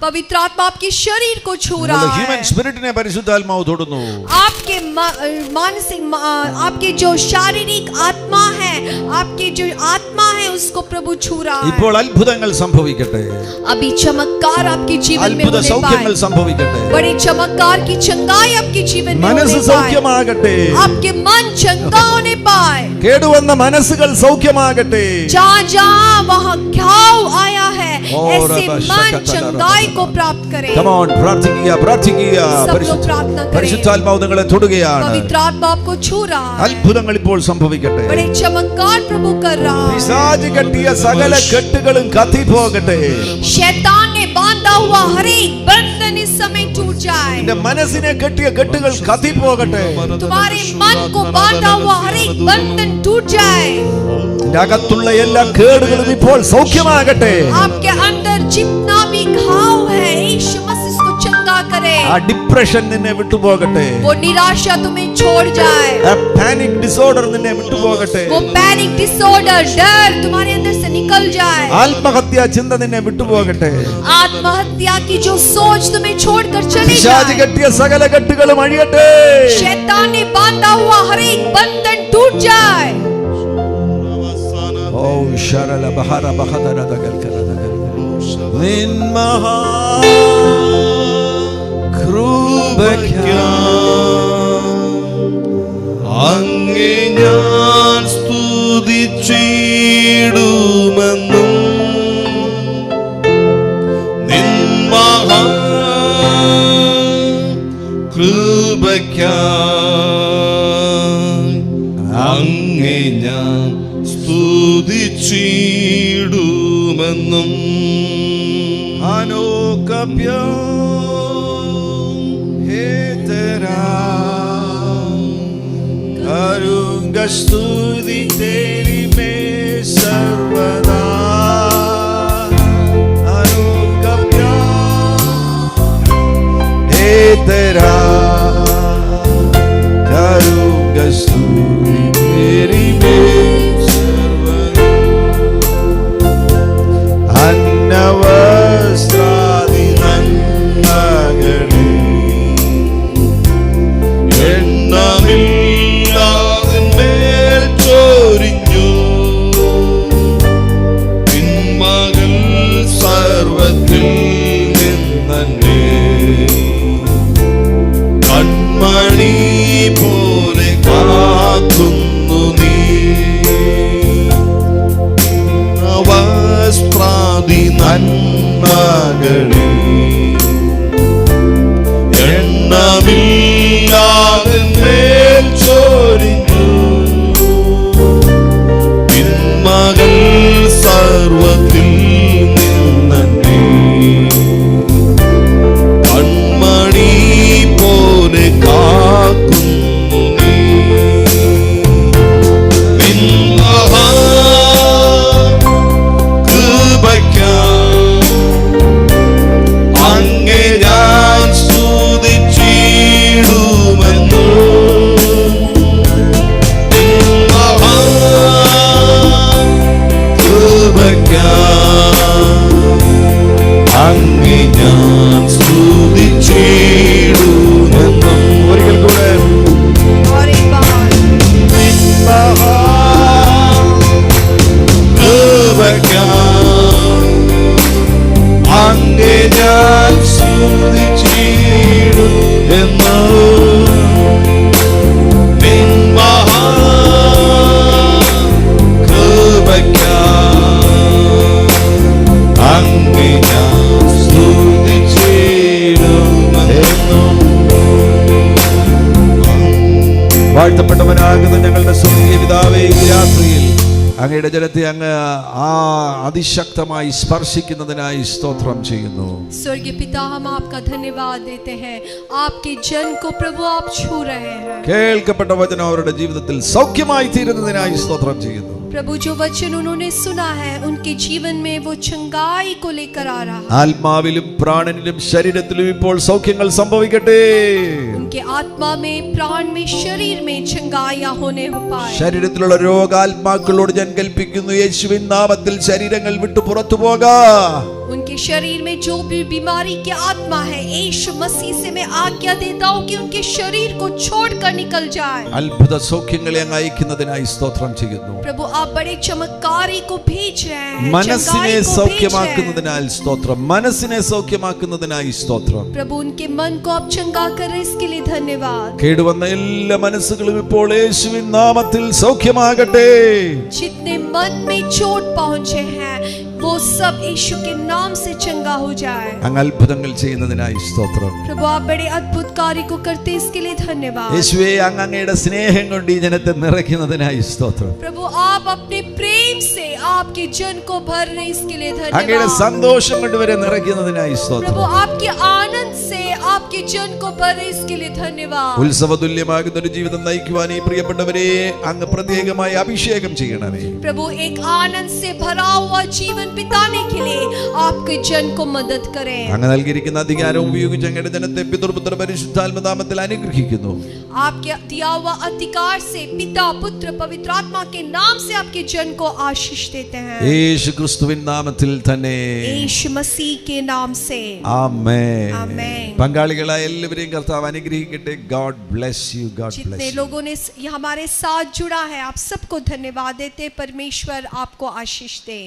पवित्र आत्मा आपके शरीर को छू നിങ്ങളുടെ रहा ഹ്യൂമൻ है। സ്പിരിറ്റിനെ പരിശുദ്ധാത്മാവ് തൊടുന്നു. आपके मानसिक आपके जो शारीरिक आत्मा है, आपके जो आत्मा है उसको प्रभु छू रहा है। ഇപ്പോൾ അത്ഭുതങ്ങൾ സംഭവിക്കട്ടെ, अभी चमत्कार आपके जीवन में അത്ഭുത होने സൗഖ്യങ്ങൾ पाए, സംഭവിക്കട്ടെ, बड़े चमत्कार की चंगाई आपके जीवन में മനസ്സ് होने पाए, സൗഖ്യമാകട്ടെ, आपके मन चंगा होने पाए, കേടുവന്ന മനസ്സുകൾ സൗഖ്യമാകട്ടെ, जहाँ जहाँ वहाँ घाव आया है ऐसे मन चंगाई को प्राप्त करे। Come on, പ്രാർത്ഥിക്കുക പ്രാർത്ഥിക്കുക, सब लोग प्रार्थना करें। പരിശുദ്ധാത്മാവ് നിങ്ങളെ തൊടുകയാണ്, पवित्र आत्मा आपको छू रहा है, അത്ഭുതങ്ങൾ ഇപ്പോൾ സംഭവിക്കട്ടെ, बड़े चमत्कार प्रभु कर रहा है। പിശാച് കെട്ടിയ സകല കെട്ടുകളും കത്തിപ്പോകട്ടെ, शैतान ने बांधा हुआ हर एक बंधन इस समय टूट जाए, നിന്റെ മനസ്സിനെ കെട്ടിയ കെട്ടുകൾ കത്തിപ്പോകട്ടെ, तुम्हारे मन को बांधा हुआ हर एक बंधन टूट जाए, നിന്റെ അകത്തുള്ള എല്ലാ കേടുകളും ഇപ്പോൾ സൗഖ്യമാകട്ടെ, आपके अंदर जितना भी घाव है यीशु मसीह इसको चंगा करे, ആ ഡിപ്രഷൻ നിന്നെ വിട്ടുപോകട്ടെ, वो निराशा तुम्हें छोड़ जाए, ആ പാനിക് ഡിസോർഡർ നിന്നെ വിട്ടുപോകട്ടെ, वो पैनिक डिसऑर्डर डर तुम्हारे अंदर से निकल जाए, ആത്മഹത്യാ ചിന്ത നിന്നെ വിട്ടുപോകട്ടെ, आत्महत्या की जो सोच तुम्हें छोड़कर चली പിശാച് जाए, കെട്ടിയ സകല കെട്ടുകളും അഴിയട്ടെ, शैतान ने बांधा हुआ हर एक बंधन टूट जाए। ഓ ശരല ബഹര ബഹദര ദഗൽകരദഗൽ നിൻ മഹാ അങ്ങേ ഞാൻ സ്തുതിച്ചിടുമെന്നും നിൻ മഹാ കൃപയ്ക്കായി അങ്ങേ ഞാൻ സ്തുതിച്ചിടുമെന്നും അനോകപ്യോ കരുംഗ സ്തുതി തേരി മേ സർവദാ അനോകപ്യോ ഹേ തെരാ കരുംഗ സ്തുതി തേരി മേ സർവദാ അന്നവസ്ത്രാദി നന്മകളെ എണ്ണമില്ലാതിന്മേൽ ചൊരിഞ്ഞു പിന്മകൾ സർവത്തിൽ നിന്നെ കൺമണി പോലെ കാക്കുന്നു നീ വസ്ത്രാദി നന്മകളെ എണ്ണമില്ലാതിന്മേൽ ചൊരിഞ്ഞു പിന്മകൾ സർവത്തിൽ നിന്നെ കൺമണി പോലെ കാക്കുന്നു നീ നിൻ മഹാ കൃപയ്ക്കായി അങ്ങേ ഞാൻ സ്തുതിച്ചിടുമെന്നും നിൻ മഹാ കൃപയ്ക്കായി അങ്ങേ ഞാൻ സ്തുതിച്ചിടുമെന്നും ഒരിക്കൽ കൂടെ और एक बार നിൻ മഹാ കൃപയ്ക്കായി അങ്ങേ ഞാൻ സ്തുതിച്ചിടുമെന്നും നിൻ മഹാ കൃപയ്ക്കായി അങ്ങേ ഞാൻ സ്തുതിച്ചിടുമെന്നും വാഴ്ത്തപ്പെട്ടവനാകുന്ന ഞങ്ങളുടെ സ്വർഗീയ പിതാവേ, ഈ രാത്രിയിൽ അങ്ങയുടെ ജനത്തെ അങ്ങ് ആ അതിശക്തമായി സ്പർശിക്കുന്നതിനായി സ്തോത്രം ചെയ്യുന്നു. स्वर्गीय पिता हम आपका धन्यवाद देते हैं, आपके जन को प्रभु आप छू रहे हैं, കേൾക്കപ്പെട്ട വചനം അവരുടെ ജീവിതത്തിൽ സൗഖ്യമായി തീരുന്നതിനായി സ്തോത്രം ചെയ്യുന്നു. प्रभु जो वचन उन्होंने सुना है उनके जीवन में वो चंगाई को लेकर आ रहा है, ആത്മാവിലും പ്രാണനിലും ശരീരത്തിലും ഇപ്പോൾ സൗഖ്യങ്ങൾ സംഭവിക്കട്ടെ. उनके आत्मा में प्राण में शरीर में चंगाइयां होने हो पाए, ശരീരത്തിലുള്ള രോഗാത്മാക്കളോട് ഞാൻ കൽപ്പിക്കുന്നു, യേശുവിൻ നാമത്തിൽ ശരീരങ്ങൾ വിട്ടു പുറത്തു പോകാ. उनके उनके शरीर में जो भी बीमारी की आत्मा है, यीशु मसीह से मैं आज्ञा देता हूँ कि उनके शरीर को छोड़कर निकल जाए। അത്ഭുത സൗഖ്യങ്ങളെ അങ്ങ് അയക്കുന്നതിനായി സ്തോത്രം ചെയ്യുന്നു. प्रभु आप बड़े चमत्कारी को भेज रहे हैं, മനസ്സിനെ चंगाई को भेज रहे हैं। സൗഖ്യമാക്കുന്നതിനാൽ സ്തോത്രം. മനസ്സിനെ സൗഖ്യമാക്കുന്നതിനായി സ്തോത്രം. प्रभु उनके मन को आप चंगा कर रहे हैं, इसके लिए धन्यवाद। കേടുവന്ന എല്ലാ മനസ്സുകളും ഇപ്പോൾ യേശുവിൻ നാമത്തിൽ സൗഖ്യമാകട്ടെ. जितने मन में चोट पहुंचे हैं वो सब यीशु के नाम से चंगा हो जाए। അങ്ങ് അത്ഭുതങ്ങൾ ചെയ്യുന്നതിനായി സ്തോത്രം. प्रभु आप बड़े अद्भुत कार्य को करते हैं, इसके लिए धन्यवाद। യേശുവേ, അങ്ങ് അങ്ങയുടെ സ്നേഹം കൊണ്ട് ഈ ജനത്തെ നിറയ്ക്കുന്നതിനായി സ്തോത്രം. प्रभु आप अपने प्रेम से आपके जन को भर रहे हैं, इसके लिए അങ്ങയുടെ धन्यवाद। സന്തോഷം കൊണ്ട് ഇവരെ നിറയ്ക്കുന്നതിനായി प्रभु സ്തോത്രം. आपके आनंद से आपके जन को भर रहे हैं, इसके लिए धन्यवाद। ഉത്സവതുല്യമാകുന്ന ഒരു ജീവിതം നയിക്കുവാൻ ഈ പ്രിയപ്പെട്ടവരെ അങ്ങ് പ്രത്യേകമായി അഭിഷേകം ചെയ്യണമേ. प्रभु एक आनंद से भरा हुआ जीवन बिताने के लिए आपके जन को मदद करें। അങ്ങ് നൽകിയിരിക്കുന്ന അധികാരം ഉപയോഗിച്ച് അങ്ങയുടെ ജനത്തെ പിതൃപുത്ര പരിശുദ്ധാത്മനാമത്തിൽ അനുഗ്രഹിക്കുന്നു. आपके दिया हुआ अधिकार से पिता पुत्र पवित्र आत्मा के नाम से आपके जन को आशीष देते हैं, യേശു ക്രിസ്തുവിൻ നാമത്തിൽ തന്നെ. यीशु मसीह के नाम से ആമേൻ. आमेन। പങ്കാളികളായ എല്ലാവരെയും കർത്താവ് അനുഗ്രഹിക്കട്ടെ. God bless you. ഗോഡ് जितने ബ്ലെസ് യു. लोगों ने हमारे साथ जुड़ा है, आप सबको धन्यवाद देते। परमेश्वर आपको आशीष दे।